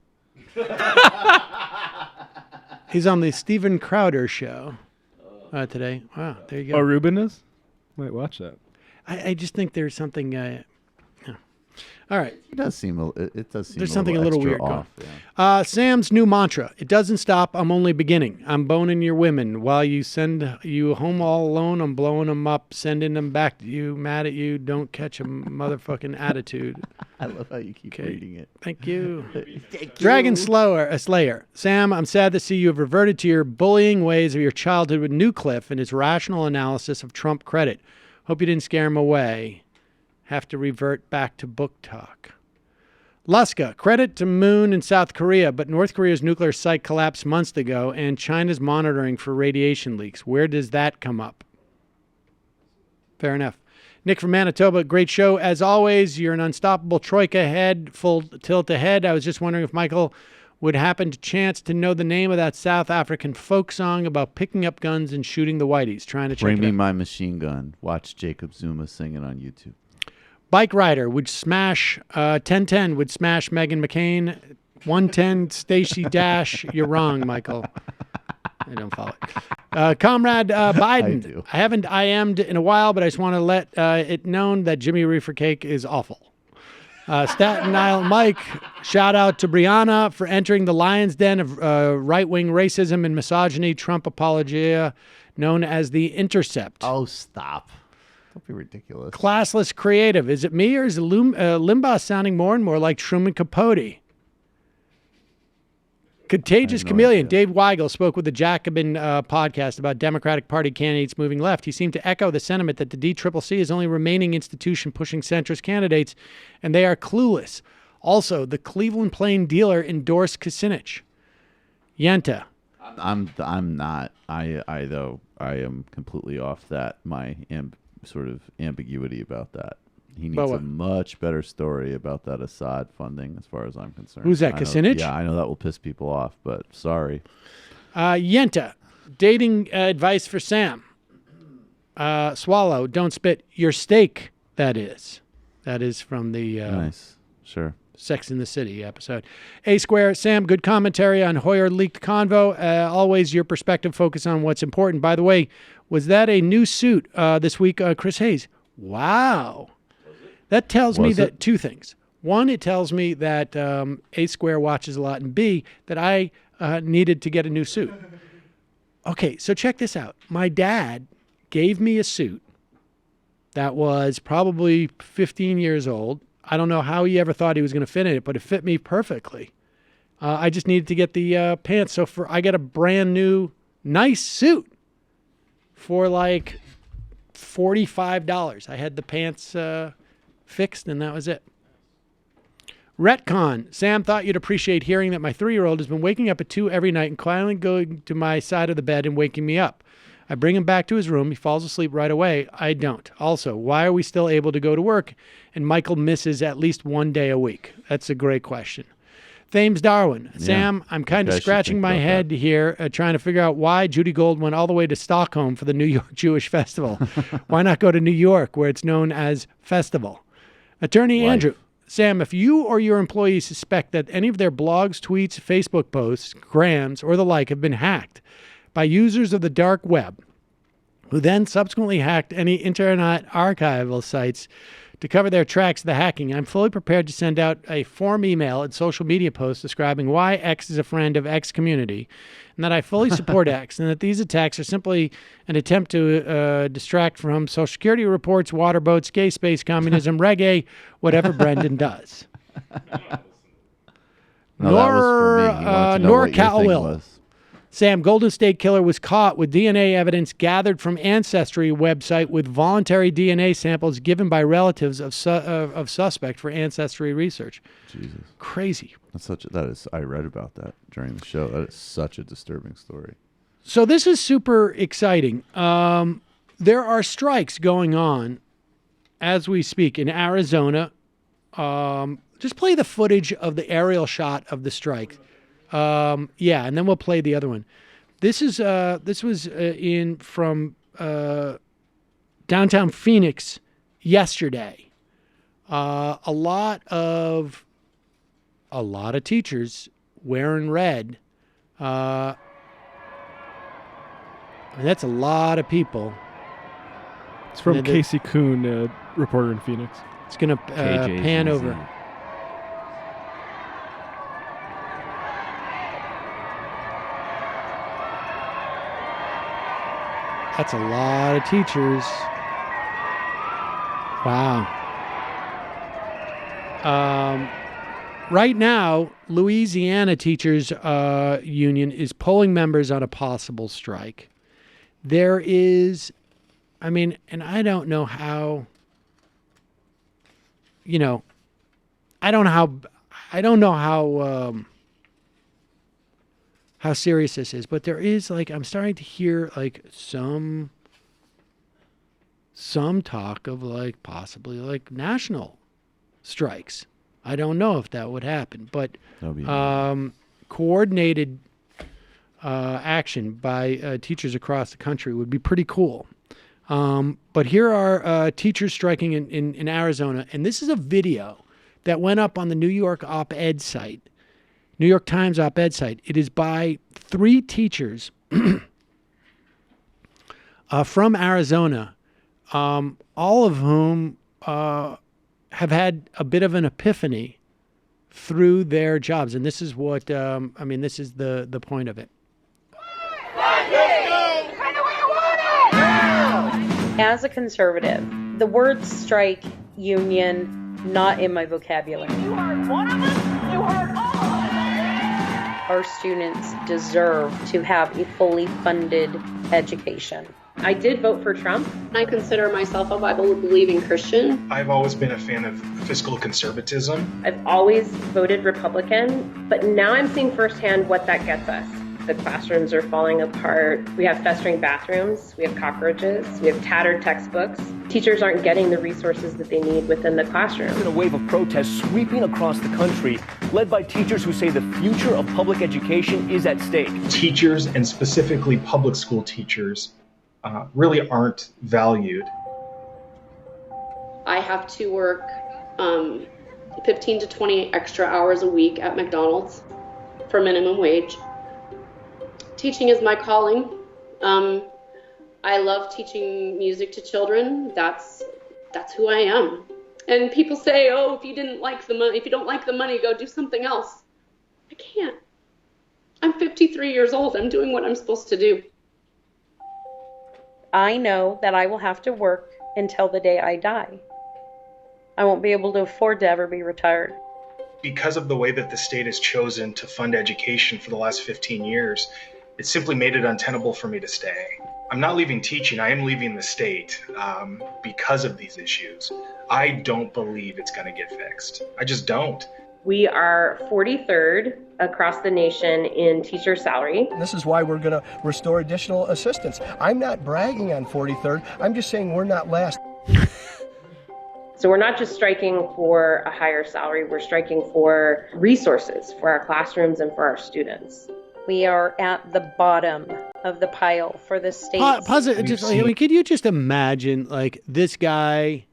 He's on the Steven Crowder show today. Wow, there you go. Oh, Ruben is? Might watch that. I just think there's something. Yeah. All right. It does seem. It does seem. There's something a little weird off. going. Sam's new mantra: "It doesn't stop. I'm only beginning. I'm boning your women. While you send you home all alone, I'm blowing them up, sending them back to you, mad at you. Don't catch a motherfucking attitude." I love how you keep reading it. Thank you. Dragon Slayer. Sam, I'm sad to see you have reverted to your bullying ways of your childhood with Newcliffe and his rational analysis of Trump credit. Hope you didn't scare him away. Have to revert back to book talk. Luska, credit to Moon in South Korea, but North Korea's nuclear site collapsed months ago, and China's monitoring for radiation leaks. Where does that come up? Fair enough. Nick from Manitoba, great show. As always, you're an unstoppable troika head, full tilt ahead. I was just wondering if Michael would happen to chance to know the name of that South African folk song about picking up guns and shooting the whiteys. Trying to check Bring it me out. my machine gun. Watch Jacob Zuma sing it on YouTube. Bike Rider would smash 1010 would smash Meghan McCain. 110 Stacey Dash. You're wrong, Michael. I don't follow it. Comrade Biden. I haven't IM'd in a while, but I just want to let it known that Jimmy Reefer Cake is awful. Staten Island Mike, shout out to Brianna for entering the lion's den of right-wing racism and misogyny, Trump apologia, known as The Intercept. Oh, stop. Don't be ridiculous. Classless creative. Is it me or is Limbaugh sounding more and more like Truman Capote? Contagious Chameleon. Dave Weigel spoke with the Jacobin podcast about Democratic Party candidates moving left. He seemed to echo the sentiment that the DCCC is only remaining institution pushing centrist candidates, and they are clueless. Also, the Cleveland Plain dealer endorsed Kucinich. Yenta. I'm not. I am completely off that. My sort of ambiguity about that. He needs a much better story about that Assad funding, as far as I'm concerned. Who's that, Kucinich? Yeah, I know that will piss people off, but sorry. Yenta, dating advice for Sam. Swallow, don't spit your steak, that is. That is from the nice. Sure. Sex in the City episode. A Square, Sam, good commentary on Hoyer leaked convo. Always your perspective focus on what's important. By the way, was that a new suit this week, Chris Hayes? Wow. That tells me that two things. One, it tells me that A Square watches a lot, and B, that I needed to get a new suit. Okay, so check this out. My dad gave me a suit that was probably 15 years old. I don't know how he ever thought he was going to fit in it, but it fit me perfectly. I just needed to get the pants. So I got a brand new, nice suit for like $45. I had the pants fixed, and that was it. Retcon. Sam, thought you'd appreciate hearing that my 3-year-old has been waking up at 2 every night and quietly going to my side of the bed and waking me up. I bring him back to his room. He falls asleep right away. I don't. Also, why are we still able to go to work and Michael misses at least one day a week? That's a great question. Thames Darwin. Yeah. Sam, I'm kind of scratching my head here trying to figure out why Judy Gold went all the way to Stockholm for the New York Jewish Festival. Why not go to New York, where it's known as Festival? Attorney Andrew. Sam, if you or your employees suspect that any of their blogs, tweets, Facebook posts, grams, or the like have been hacked by users of the dark web, who then subsequently hacked any internet archival sites to cover their tracks of the hacking, I'm fully prepared to send out a form email and social media post describing why X is a friend of X community, and that I fully support X, and that these attacks are simply an attempt to distract from Social Security reports, water boats, gay space, communism, reggae, whatever Brendan does. Nor Cowell. Sam, Golden State Killer was caught with DNA evidence gathered from Ancestry website with voluntary DNA samples given by relatives of suspect for Ancestry research. Jesus. Crazy. I read about that during the show. That is such a disturbing story. So this is super exciting. There are strikes going on as we speak in Arizona. Just play the footage of the aerial shot of the strike. And then we'll play the other one. This was from downtown Phoenix yesterday. A lot of teachers wearing red. That's a lot of people. It's from Casey Kuhn, a reporter in Phoenix. It's going to pan over. That's a lot of teachers. Wow. Right now, Louisiana Teachers Union is polling members on a possible strike. There is, and I don't know how, I don't know how serious this is, but there is I'm starting to hear some talk of possibly national strikes. I don't know if that would happen, but coordinated action by teachers across the country would be pretty cool. But here are teachers striking in Arizona, and this is a video that went up on the New York op-ed site, New York Times op-ed site. It is by 3 teachers from Arizona, all of whom have had a bit of an epiphany through their jobs. And this is what, this is the point of it. As a conservative, the word strike, union, not in my vocabulary. You heard one of us, you heard all of us. Our students deserve to have a fully funded education. I did vote for Trump. I consider myself a Bible-believing Christian. I've always been a fan of fiscal conservatism. I've always voted Republican, but now I'm seeing firsthand what that gets us. The classrooms are falling apart. We have festering bathrooms. We have cockroaches. We have tattered textbooks. Teachers aren't getting the resources that they need within the classroom. There's been a wave of protests sweeping across the country, led by teachers who say the future of public education is at stake. Teachers, and specifically public school teachers, really aren't valued. I have to work 15 to 20 extra hours a week at McDonald's for minimum wage. Teaching is my calling. I love teaching music to children. That's who I am. And people say, "Oh, if you don't like the money, go do something else." I can't. I'm 53 years old. I'm doing what I'm supposed to do. I know that I will have to work until the day I die. I won't be able to afford to ever be retired. Because of the way that the state has chosen to fund education for the last 15 years, it simply made it untenable for me to stay. I'm not leaving teaching, I am leaving the state because of these issues. I don't believe it's going to get fixed. I just don't. We are 43rd across the nation in teacher salary. This is why we're going to restore additional assistance. I'm not bragging on 43rd. I'm just saying we're not last. So we're not just striking for a higher salary, we're striking for resources for our classrooms and for our students. We are at the bottom of the pile for the state. Pause it. Could you just imagine, this guy?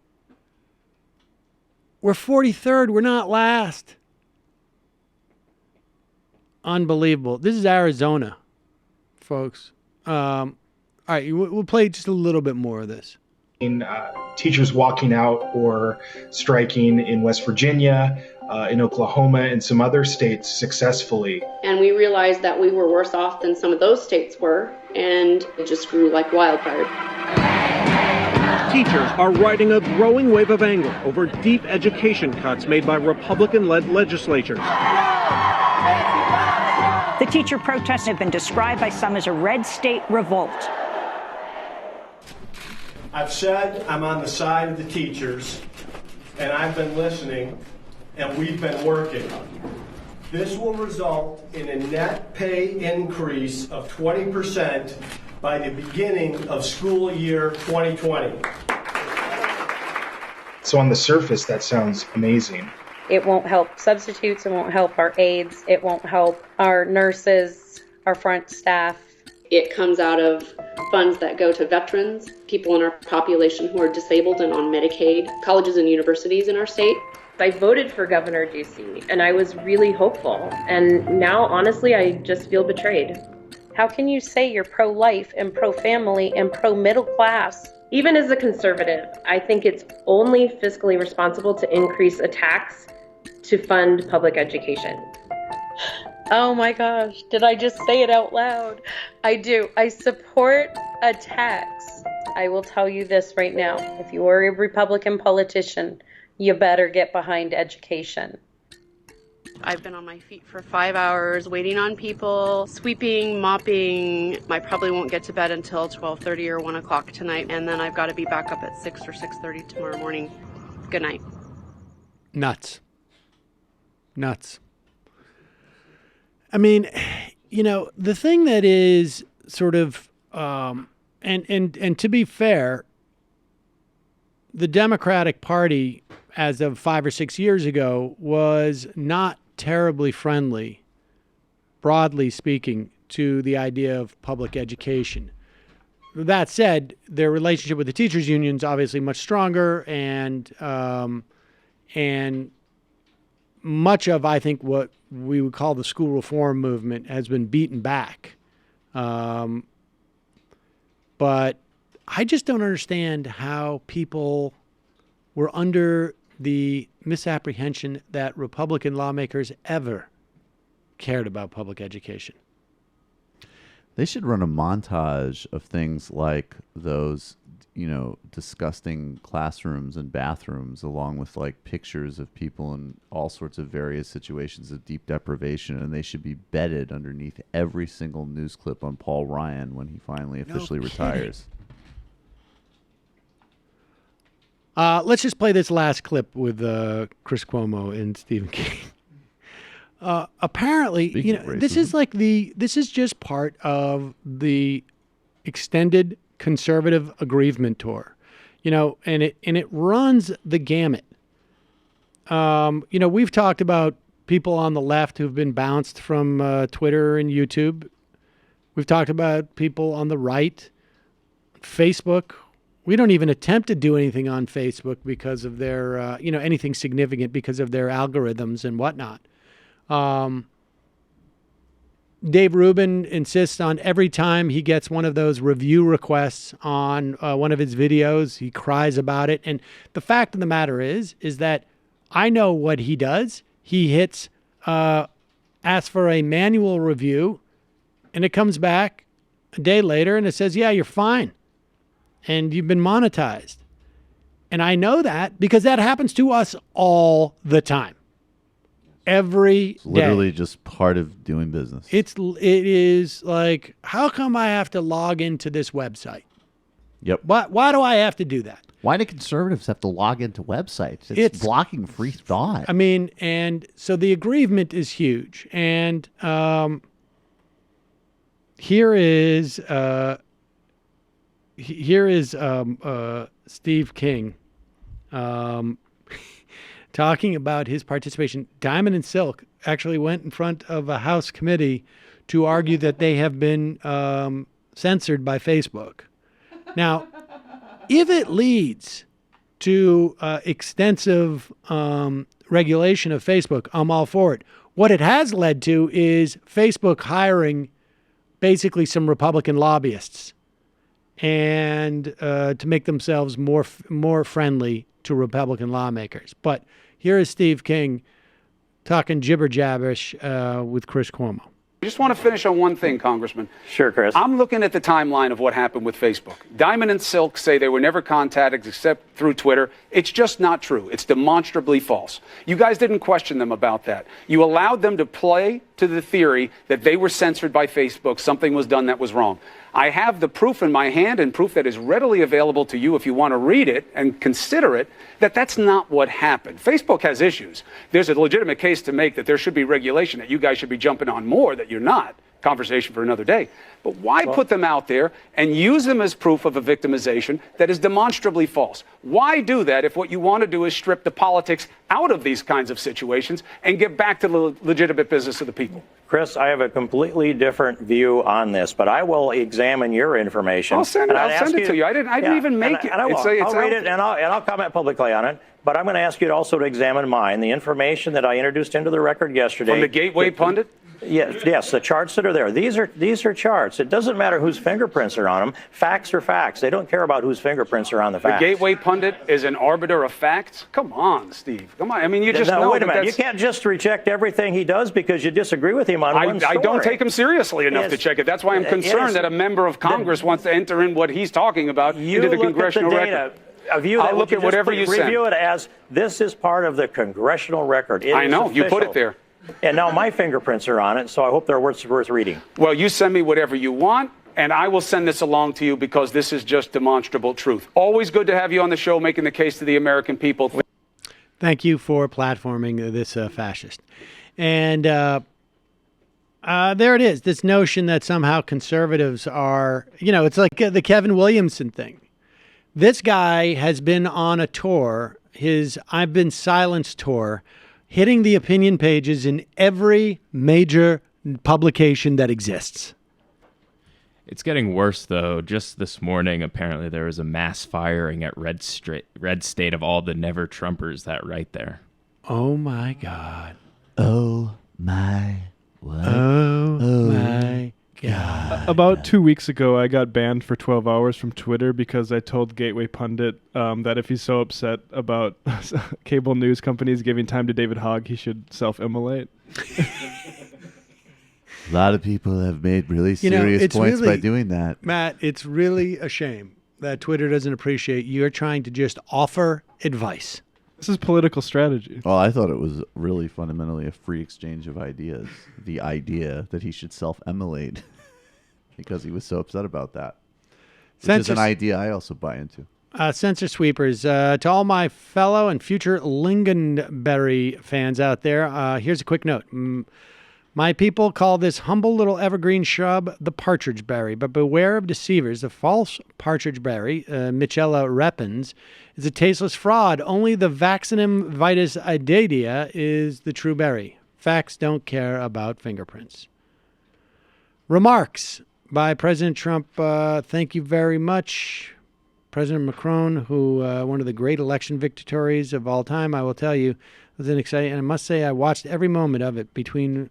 We're 43rd. We're not last. Unbelievable. This is Arizona, folks. All right, we'll play just a little bit more of this. Teachers walking out or striking in West Virginia, in Oklahoma, and some other states successfully. And we realized that we were worse off than some of those states were, and it just grew like wildfire. Teachers are riding a growing wave of anger over deep education cuts made by Republican-led legislatures. The teacher protests have been described by some as a red state revolt. I've said I'm on the side of the teachers, and I've been listening, and we've been working. This will result in a net pay increase of 20% by the beginning of school year 2020. So on the surface, that sounds amazing. It won't help substitutes, it won't help our aides, it won't help our nurses, our front staff. It comes out of funds that go to veterans, people in our population who are disabled and on Medicaid, colleges and universities in our state. I voted for Governor Ducey, and I was really hopeful. And now, honestly, I just feel betrayed. How can you say you're pro-life and pro-family and pro-middle class? Even as a conservative, I think it's only fiscally responsible to increase a tax to fund public education. Oh my gosh, did I just say it out loud? I do. I support a tax. I will tell you this right now. If you are a Republican politician, you better get behind education. I've been on my feet for 5 hours waiting on people, sweeping, mopping. I probably won't get to bed until 12:30 or 1 o'clock tonight, and then I've got to be back up at 6 or 6:30 tomorrow morning. Good night. Nuts. I mean, you know, the thing that is sort of, and to be fair, the Democratic Party, as of 5 or 6 years ago, was not terribly friendly, broadly speaking, to the idea of public education. That said, their relationship with the teachers' union is obviously much stronger, and much of, I think, what we would call the school reform movement has been beaten back. But I just don't understand how people were under the misapprehension that Republican lawmakers ever cared about public education. They should run a montage of things like those, you know, disgusting classrooms and bathrooms, along with like pictures of people in all sorts of various situations of deep deprivation, and they should be bedded underneath every single news clip on Paul Ryan when he finally officially retires. Let's just play this last clip with Chris Cuomo and Stephen King. Apparently, you know, this is just part of the extended conservative aggrievement tour, you know, and it runs the gamut. You know, we've talked about people on the left who've been bounced from Twitter and YouTube. We've talked about people on the right, Facebook. We don't even attempt to do anything on Facebook because of their, you know, anything significant because of their algorithms and whatnot. Dave Rubin insists on every time he gets one of those review requests on one of his videos, he cries about it. And the fact of the matter is that I know what he does. He hits, asks for a manual review, and it comes back a day later and it says, yeah, you're fine. And you've been monetized. And I know that because that happens to us all the time. Every it's literally just part of doing business. It is like, how come I have to log into this website? Yep. Why do I have to do that? Why do conservatives have to log into websites? It's blocking free thought. I mean, and so the aggrievement is huge. And here is Steve King talking about his participation. Diamond and Silk actually went in front of a House committee to argue that they have been censored by Facebook. Now, if it leads to extensive regulation of Facebook, I'm all for it. What it has led to is Facebook hiring basically some Republican lobbyists and to make themselves more friendly to Republican lawmakers. But here is Steve King talking jibber jabberish with Chris Cuomo. I just want to finish on one thing, Congressman. Sure, Chris. I'm looking at the timeline of what happened with Facebook. Diamond and Silk say they were never contacted except through Twitter. It's just not true. It's demonstrably false. You guys didn't question them about that. You allowed them to play to the theory that they were censored by Facebook. Something was done that was wrong. I have the proof in my hand, and proof that is readily available to you if you want to read it and consider it, that that's not what happened. Facebook has issues. There's a legitimate case to make that there should be regulation, that you guys should be jumping on more, that you're not. conversation for another day. But why put them out there and use them as proof of a victimization that is demonstrably false? Why do that if what you want to do is strip the politics out of these kinds of situations and get back to the legitimate business of the people? Chris, I have a completely different view on this, but I will examine your information. I'll send it to you. I didn't even make it. I'll read it and I'll comment publicly on it. But I'm going to ask you also to examine mine, the information that I introduced into the record yesterday. From the Gateway Pundit? Yes, the charts that are there. These are charts. It doesn't matter whose fingerprints are on them. Facts are facts. They don't care about whose fingerprints are on the facts. The Gateway Pundit is an arbiter of facts? Come on, Steve. Come on. I mean, you just know. Wait a minute. You can't just reject everything he does because you disagree with him on one story. I don't take him seriously enough to check it. That's why I'm concerned that a member of Congress wants to enter in what he's talking about into the congressional record. I'll look at whatever you send. Review it as this is part of the congressional record. I know. You put it there. And now my fingerprints are on it, so I hope they're worth reading. Well, you send me whatever you want, and I will send this along to you because this is just demonstrable truth. Always good to have you on the show making the case to the American people. Thank you for platforming this fascist. And there it is, this notion that somehow conservatives are, it's like the Kevin Williamson thing. This guy has been on a tour, his I've Been Silenced tour, hitting the opinion pages in every major publication that exists. It's getting worse, though. Just this morning, apparently, there was a mass firing at Red State of all the Never Trumpers that right there. Oh, my God. Oh, my what? Oh, my God. About 2 weeks ago, I got banned for 12 hours from Twitter because I told Gateway Pundit that if he's so upset about cable news companies giving time to David Hogg, he should self-immolate. A lot of people have made really serious points by doing that. Matt, it's really a shame that Twitter doesn't appreciate you're trying to just offer advice. This is political strategy. Well, I thought it was really fundamentally a free exchange of ideas. The idea that he should self-immolate because he was so upset about that. Which is an idea I also buy into. Censor sweepers. To all my fellow and future Lingonberry fans out there, here's a quick note. My people call this humble little evergreen shrub the partridge berry, but beware of deceivers. The false partridge berry, Michella repens, is a tasteless fraud. Only the Vaccinum vitis idatea is the true berry. Facts don't care about fingerprints. Remarks by President Trump. Thank you very much. President Macron, who one of the great election victories of all time, I will tell you, was an exciting, and I must say I watched every moment of it between...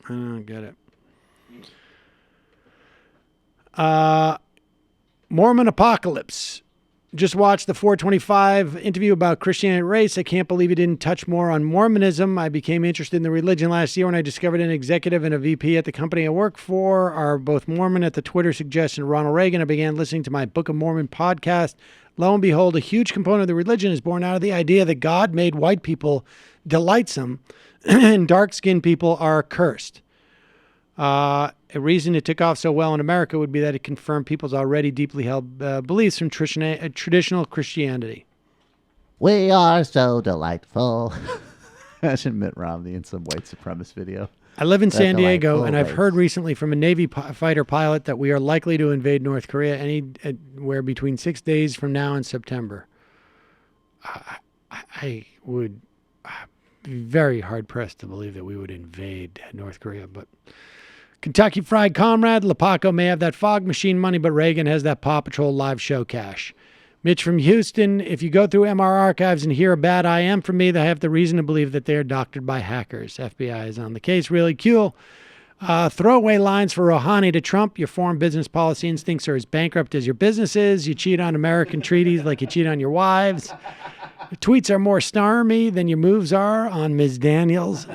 I don't get it. Mormon Apocalypse. Just watched the 425 interview about Christianity and race. I can't believe he didn't touch more on Mormonism. I became interested in the religion last year when I discovered an executive and a VP at the company I work for are both Mormon at the Twitter suggestion of Ronald Reagan. I began listening to my Book of Mormon podcast. Lo and behold, a huge component of the religion is born out of the idea that God made white people delightsome and dark-skinned people are cursed. A reason it took off so well in America would be that it confirmed people's already deeply held beliefs from traditional Christianity. We are so delightful. Imagine Mitt Romney in some white supremacist video. I live in San Diego, and I've heard recently from a Navy fighter pilot that we are likely to invade North Korea anywhere between 6 days from now and September. I would be very hard-pressed to believe that we would invade North Korea, but... Kentucky Fried Comrade, Lepaco may have that fog machine money, but Reagan has that Paw Patrol live show cash. Mitch from Houston, if you go through MR archives and hear a bad IM from me, they have the reason to believe that they are doctored by hackers. FBI is on the case. Really cool. Throwaway lines for Rouhani to Trump. Your foreign business policy instincts are as bankrupt as your business is. You cheat on American treaties like you cheat on your wives. Your tweets are more snarmy than your moves are on Ms. Daniels.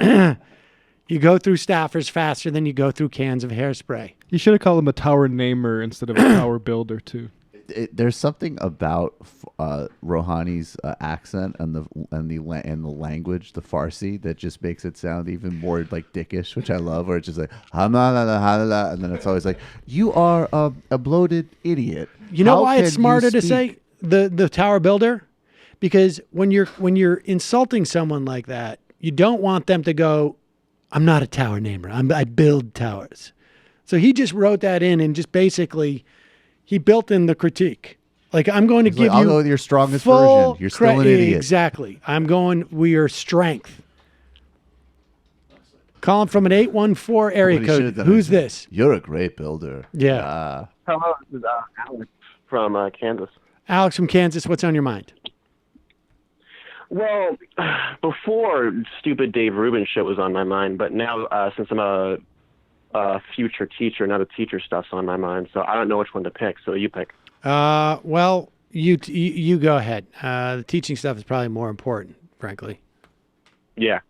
You go through staffers faster than you go through cans of hairspray. You should have called him a tower namer instead of a tower builder, too. There's something about Rouhani's accent and the language, the Farsi, that just makes it sound even more like dickish, which I love. Where it's just like and then it's always like, "You are a bloated idiot." You know why it's smarter to say the tower builder? Because when you're insulting someone like that, you don't want them to go, "I'm not a tower namer. I build towers." So he just wrote that in and just basically he built in the critique. Like, I'm going to He's give like, I'll you go with your strongest full version. You're still an idiot. Exactly. I'm going, we are strength. Calling from an 814 area What he code. should've done Who's is, this? You're a great builder. Yeah. Hello, this is Alex from Kansas. Alex from Kansas, what's on your mind? Well, before stupid Dave Rubin shit was on my mind, but now since I'm a future teacher, now the teacher stuff's on my mind. So I don't know which one to pick. So you pick. Well, you go ahead. The teaching stuff is probably more important, frankly. Yeah.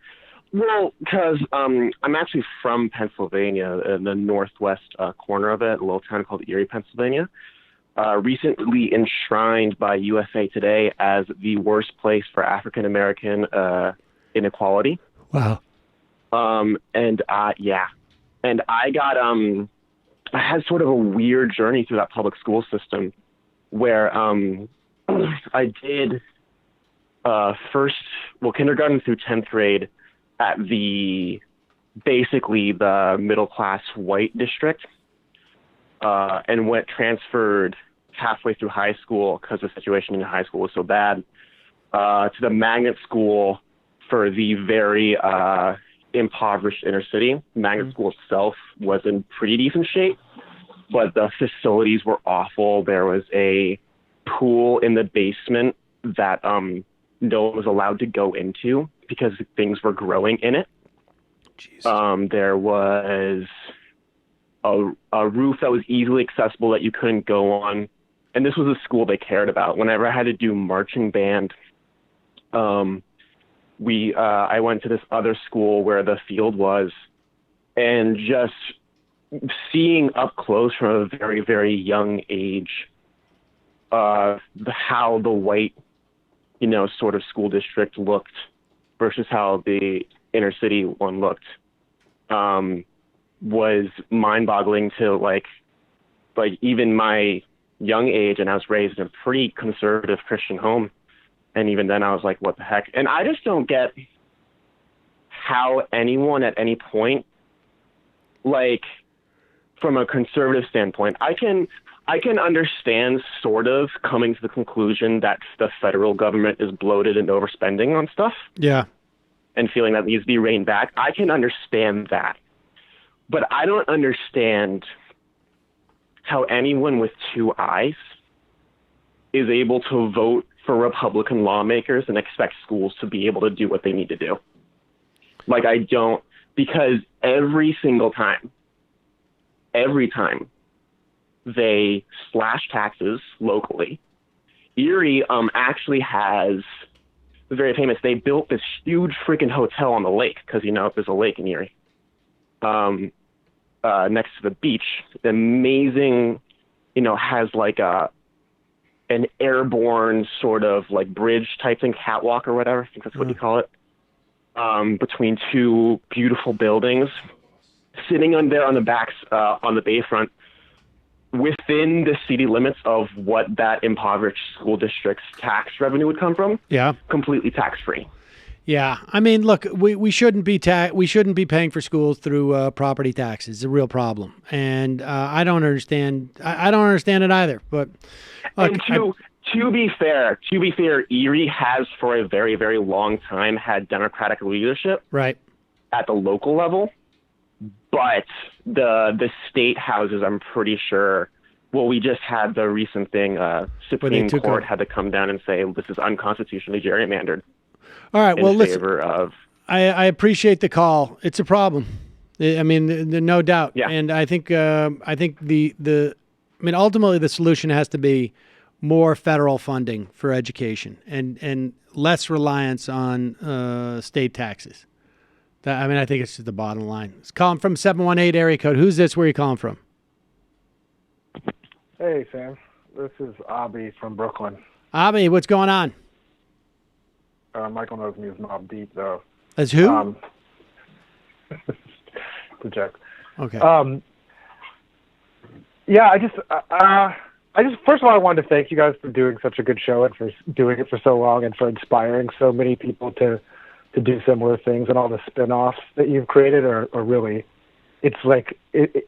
Well, because I'm actually from Pennsylvania, in the northwest corner of it, a little town called Erie, Pennsylvania. Recently enshrined by USA Today as the worst place for African American inequality. Wow. And I got I had sort of a weird journey through that public school system where I did kindergarten through 10th grade at basically the middle class white district, and transferred halfway through high school because the situation in high school was so bad, to the magnet school for the very impoverished inner city. Magnet school itself was in pretty decent shape, but the facilities were awful. There was a pool in the basement that no one was allowed to go into because things were growing in it. There was a roof that was easily accessible that you couldn't go on. And this was a school they cared about. Whenever I had to do marching band, I went to this other school where the field was, and just seeing up close from a very, very young age how the white, sort of school district looked versus how the inner city one looked, was mind-boggling to like even my young age, and I was raised in a pretty conservative Christian home, and even then I was like, what the heck? And I just don't get how anyone at any point, like from a conservative standpoint, I can understand sort of coming to the conclusion that the federal government is bloated and overspending on stuff. Yeah. And feeling that needs to be reined back. I can understand that. But I don't understand how anyone with two eyes is able to vote for Republican lawmakers and expect schools to be able to do what they need to do. Like, I don't, because every time they slash taxes locally, Erie actually has, very famous, they built this huge freaking hotel on the lake, because there's a lake in Erie, next to the beach. Amazing, has like an airborne sort of like bridge type thing, catwalk or whatever, I think that's what you call it, between two beautiful buildings, sitting on there on the backs, on the bayfront, within the city limits of what that impoverished school district's tax revenue would come from. Yeah. Completely tax-free. Yeah. I mean, look, we shouldn't be paying for schools through property taxes. It's a real problem. And I don't understand. I don't understand it either. But look, and to be fair, Erie has for a very, very long time had Democratic leadership. Right. At the local level. But the state houses, I'm pretty sure, well, we just had the recent thing, Supreme Court had to come down and say this is unconstitutionally gerrymandered. All right, well, listen, favor of, I appreciate the call. It's a problem. I mean, no doubt. Yeah. And I think ultimately the solution has to be more federal funding for education and less reliance on state taxes. I think it's just the bottom line. It's calling from 718 area code. Who's this? Where are you calling from? Hey, Sam. This is Abby from Brooklyn. Abby, what's going on? Michael knows me as Mob Deep, though. As who? Project. Okay. Yeah, I just first of all, I wanted to thank you guys for doing such a good show and for doing it for so long and for inspiring so many people to do similar things, and all the spin-offs that you've created are really it's like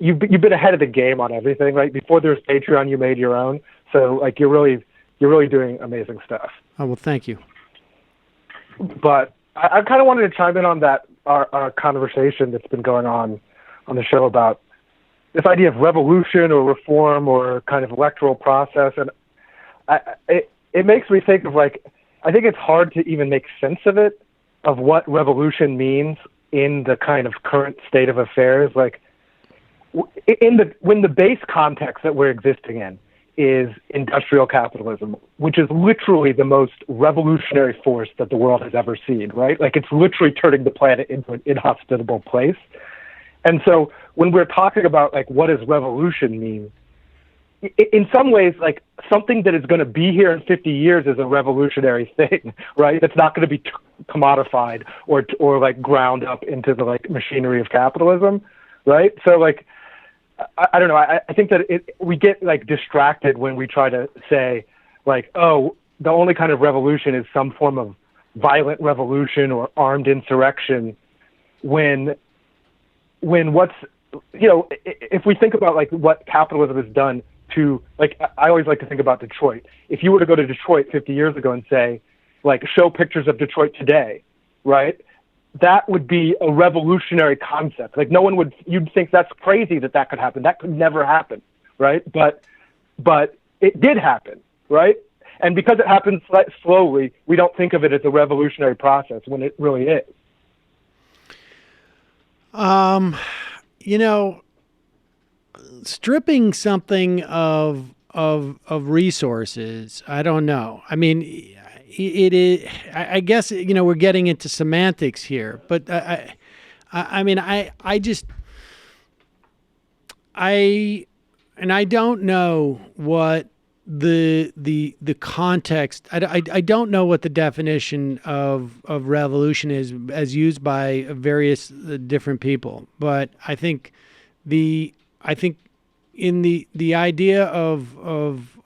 you've been ahead of the game on everything, right? Before there was Patreon, you made your own. So like you're really doing amazing stuff. Oh, well, thank you. But I kind of wanted to chime in on that our conversation that's been going on the show about this idea of revolution or reform or kind of electoral process, and it makes me think of like, I think it's hard to even make sense of it, of what revolution means in the kind of current state of affairs. Like when the base context that we're existing in is industrial capitalism, which is literally the most revolutionary force that the world has ever seen, right? Like it's literally turning the planet into an inhospitable place. And so when we're talking about like what does revolution mean, in some ways, like something that is going to be here in 50 years is a revolutionary thing, right? That's not going to be commodified or like ground up into the like machinery of capitalism, right? So like, I don't know. I think that we get like distracted when we try to say like, oh, the only kind of revolution is some form of violent revolution or armed insurrection. When what's, you know, if we think about like what capitalism has done to, like, I always like to think about Detroit. If you were to go to Detroit 50 years ago and say, like, show pictures of Detroit today, right? That would be a revolutionary concept. Like you'd think that's crazy that could happen. That could never happen, right? But it did happen, right? And because it happened slowly, we don't think of it as a revolutionary process when it really is. You know, stripping something of resources, I don't know. I mean, it is. I guess, you know, we're getting into semantics here, but I mean, I don't know what the context. I don't know what the definition of revolution is as used by various different people, but I think in the idea of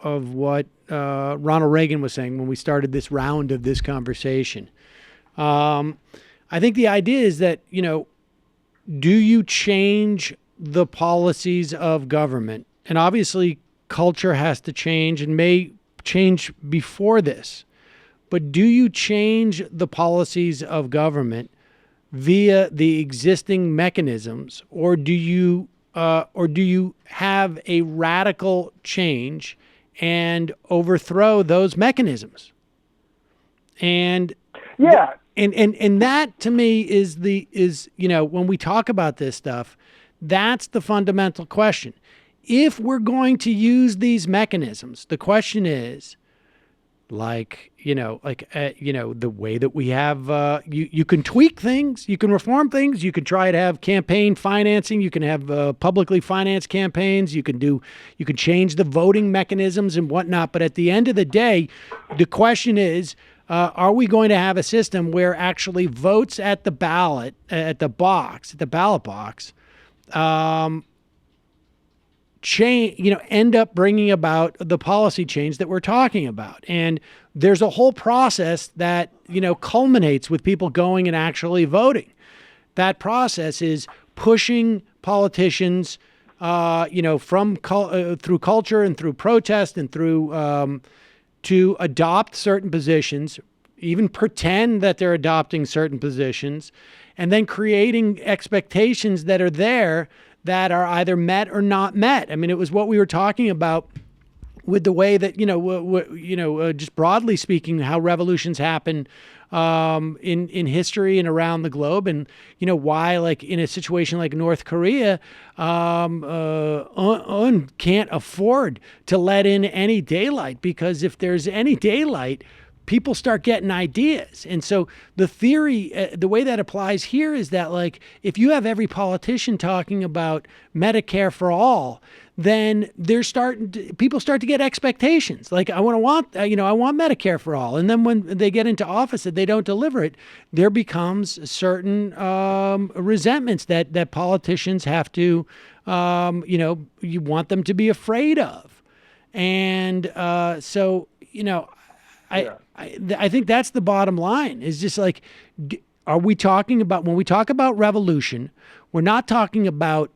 what Ronald Reagan was saying when we started this round of this conversation, I think the idea is that, you know, do you change the policies of government? And obviously culture has to change and may change before this, but do you change the policies of government via the existing mechanisms, or do you have a radical change and overthrow those mechanisms? And yeah, and that to me is you know, when we talk about this stuff, that's the fundamental question. If we're going to use these mechanisms, the question is, like, you know, the way that we have, you can tweak things, you can reform things, you can try to have campaign financing, you can have publicly financed campaigns, you can change the voting mechanisms and whatnot. But at the end of the day, the question is, are we going to have a system where actually votes at the ballot, at the ballot box, change, you know, end up bringing about the policy change that we're talking about? And there's a whole process that, you know, culminates with people going and actually voting. That process is pushing politicians, you know, through culture and through protest and through to adopt certain positions, even pretend that they're adopting certain positions, and then creating expectations that are there that are either met or not met. I mean, it was what we were talking about with the way that, just broadly speaking, how revolutions happen in history and around the globe, and, you know, why, like in a situation like North Korea, Un can't afford to let in any daylight, because if there's any daylight, people start getting ideas. And so the theory, the way that applies here is that, like, if you have every politician talking about Medicare for all, then people start to get expectations. Like, I want Medicare for all. And then when they get into office and they don't deliver it, there becomes certain resentments that politicians have to, you want them to be afraid of. And so, you know, I think that's the bottom line, is just like, are we talking about, when we talk about revolution, we're not talking about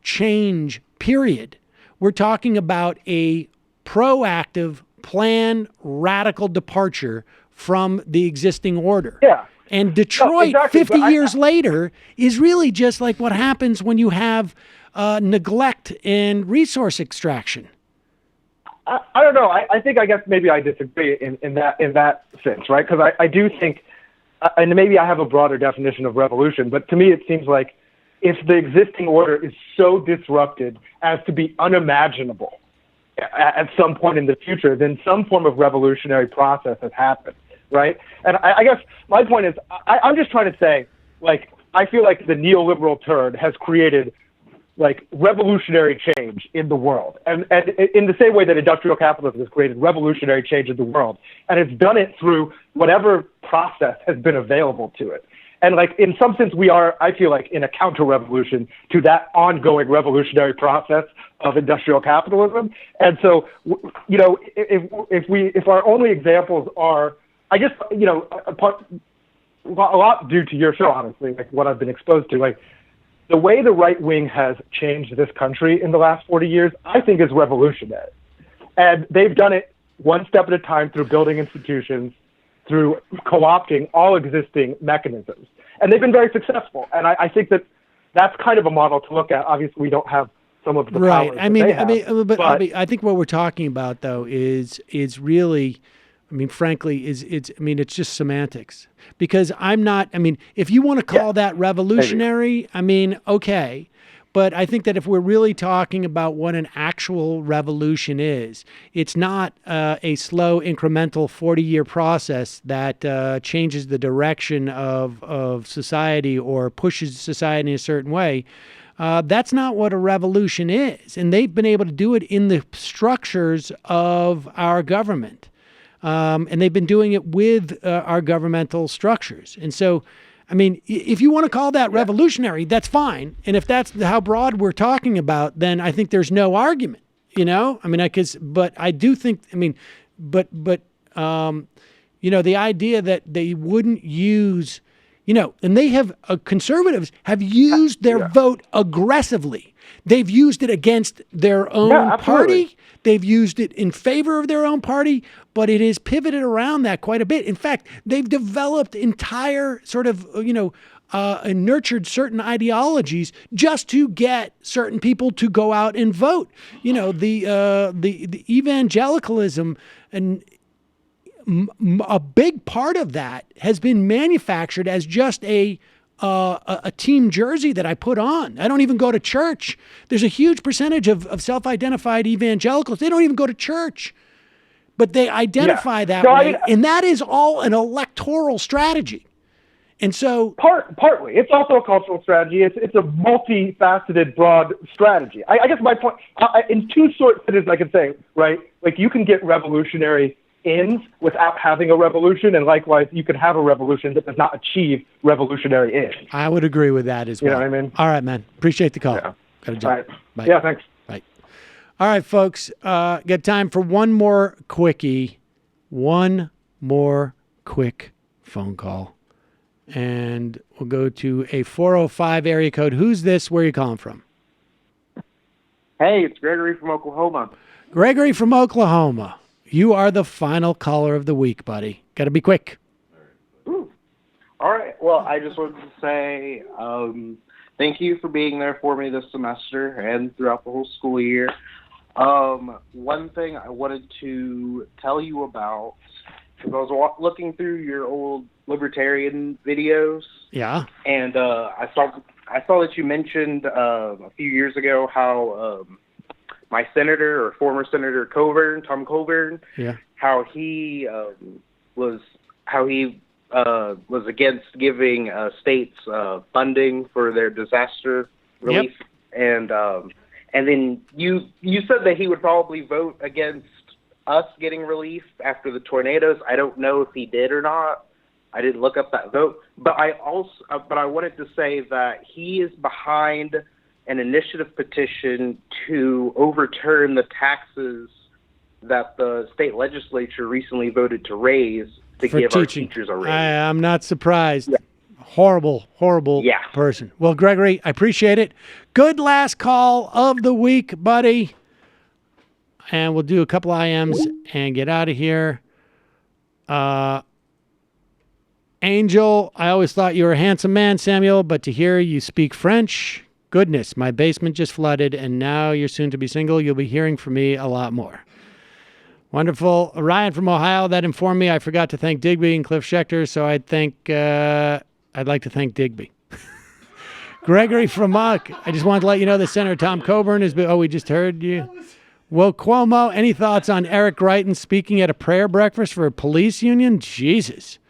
change, period. We're talking about a proactive, planned, radical departure from the existing order. Yeah. And Detroit, exactly, 50 years later, is really just like what happens when you have neglect and resource extraction. I don't know. I think I guess maybe I disagree in that sense, right? Because I do think, and maybe I have a broader definition of revolution, but to me it seems like if the existing order is so disrupted as to be unimaginable at some point in the future, then some form of revolutionary process has happened, right? And I guess my point is, I'm just trying to say, like, I feel like the neoliberal turn has created like revolutionary change in the world. And in the same way that industrial capitalism has created revolutionary change in the world. And it's done it through whatever process has been available to it. And like, in some sense, we are, I feel like, in a counter-revolution to that ongoing revolutionary process of industrial capitalism. And so, you know, if our only examples are, I guess, you know, a lot due to your show, honestly, like what I've been exposed to, like, the way the right wing has changed this country in the last 40 years, I think is revolutionary. And they've done it one step at a time through building institutions, through co-opting all existing mechanisms. And they've been very successful. And I think that that's kind of a model to look at. Obviously, we don't have some of the powers that they have, but I think what we're talking about, though, is really, I mean, frankly, it's just semantics. Because if you want to call that revolutionary, I mean, okay. But I think that if we're really talking about what an actual revolution is, it's not a slow, incremental 40-year process that changes the direction of society or pushes society in a certain way. That's not what a revolution is. And they've been able to do it in the structures of our government. And they've been doing it with our governmental structures. And so, I mean, if you want to call that revolutionary, that's fine. And if that's how broad we're talking about, then I think there's no argument, you know? I mean, but I do think, I mean, but you know, the idea that they wouldn't use, you know, and they have, conservatives have used their vote aggressively. They've used it against their own party. They've used it in favor of their own party, but it is pivoted around that quite a bit. In fact, they've developed entire sort of, you know, and nurtured certain ideologies just to get certain people to go out and vote. You know, the evangelicalism, and a big part of that has been manufactured as just a team jersey that I put on. I don't even go to church. There's a huge percentage of self-identified evangelicals. They don't even go to church, but they identify that way. And that is all an electoral strategy. And so partly, it's also a cultural strategy. It's a multifaceted, broad strategy. I guess my point, in two sorts of it is I can say, right? Like, you can get revolutionary ends without having a revolution, and likewise, you can have a revolution that does not achieve revolutionary ends. I would agree with that as well. You know what I mean? All right, man. Appreciate the call. Yeah. Got to jump. All right. Bye. Yeah, thanks. Bye. All right, folks. Got time for one more quickie. One more quick phone call. And we'll go to a 405 area code. Who's this? Where are you calling from? Hey, it's Gregory from Oklahoma. Gregory from Oklahoma. You are the final caller of the week, buddy. Got to be quick. Ooh. All right. Well, I just wanted to say thank you for being there for me this semester and throughout the whole school year. One thing I wanted to tell you about, because I was looking through your old libertarian videos. Yeah. And I saw that you mentioned a few years ago how my senator or former Senator Tom Coburn, how he was against giving states funding for their disaster relief, and then you said that he would probably vote against us getting relief after the tornadoes. I don't know if he did or not. I didn't look up that vote, but I wanted to say that he is behind an initiative petition to overturn the taxes that the state legislature recently voted to raise to give our teachers a raise. I'm not surprised. Horrible, horrible person. Well, Gregory, I appreciate it. Good last call of the week, buddy. And we'll do a couple IMs and get out of here. Angel, I always thought you were a handsome man, Samuel, but to hear you speak French, goodness, my basement just flooded, and now you're soon to be single. You'll be hearing from me a lot more. Wonderful. Ryan from Ohio, that informed me I forgot to thank Digby and Cliff Schechter, so I'd like to thank Digby. Gregory from Muck, I just wanted to let you know that Senator Tom Coburn has been, we just heard you. Well, Cuomo, any thoughts on Eric Greitens speaking at a prayer breakfast for a police union? Jesus.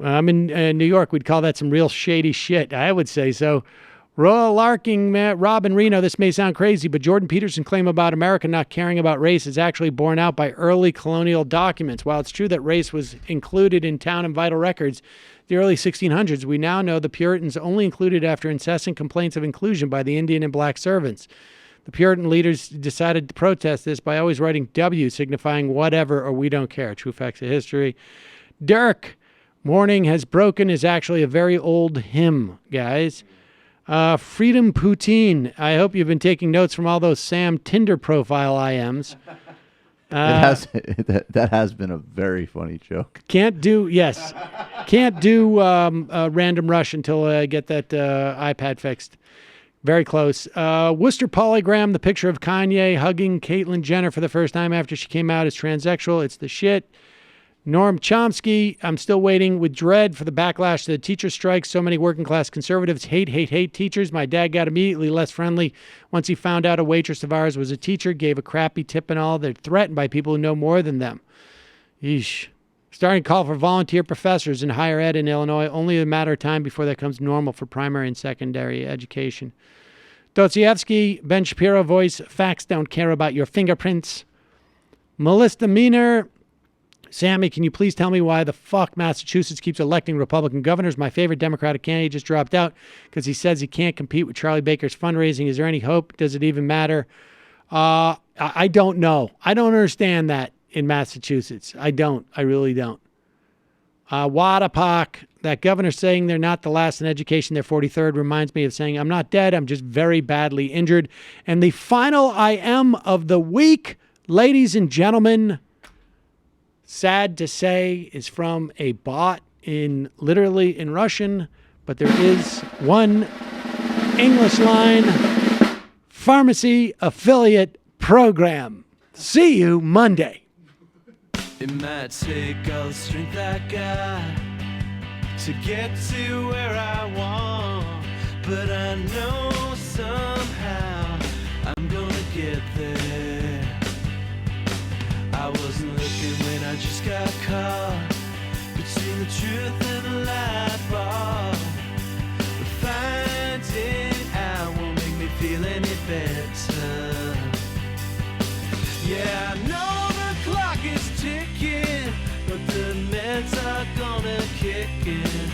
I'm in New York. We'd call that some real shady shit. I would say so. Royal Larking, Robin Reno, this may sound crazy, but Jordan Peterson's claim about America not caring about race is actually borne out by early colonial documents. While it's true that race was included in town and vital records the early 1600s, we now know the Puritans only included after incessant complaints of inclusion by the Indian and black servants. The Puritan leaders decided to protest this by always writing W, signifying whatever or we don't care. True facts of history. Dirk, morning has broken is actually a very old hymn, guys. Freedom Poutine. I hope you've been taking notes from all those Sam Tinder profile IMs. That has been a very funny joke. Can't do Random Rush until I get that iPad fixed. Very close. Worcester Polygram, the picture of Kanye hugging Caitlyn Jenner for the first time after she came out as transsexual. It's the shit. Norm Chomsky, I'm still waiting with dread for the backlash to the teacher strike. So many working class conservatives hate teachers. My dad got immediately less friendly once he found out a waitress of ours was a teacher, gave a crappy tip and all. They're threatened by people who know more than them. Yeesh. Starting to call for volunteer professors in higher ed in Illinois. Only a matter of time before that comes normal for primary and secondary education. Dostoevsky, Ben Shapiro voice, facts don't care about your fingerprints. Melissa Miner, Sammy, can you please tell me why the fuck Massachusetts keeps electing Republican governors? My favorite Democratic candidate just dropped out because he says he can't compete with Charlie Baker's fundraising. Is there any hope? Does it even matter? I don't know. I don't understand that in Massachusetts. I don't. I really don't. Wadapak, that governor saying they're not the last in education, they're 43rd, reminds me of saying, I'm not dead, I'm just very badly injured. And the final I am of the week, ladies and gentlemen, sad to say, is from a bot literally in Russian, but there is one English line pharmacy affiliate program. See you Monday. It might take all the strength I got to get to where I want, but I know somehow I'm gonna get there. I wasn't looking when I just got caught between the truth and the lie bar. But finding out won't make me feel any better. Yeah, I know the clock is ticking, but the meds are gonna kick in.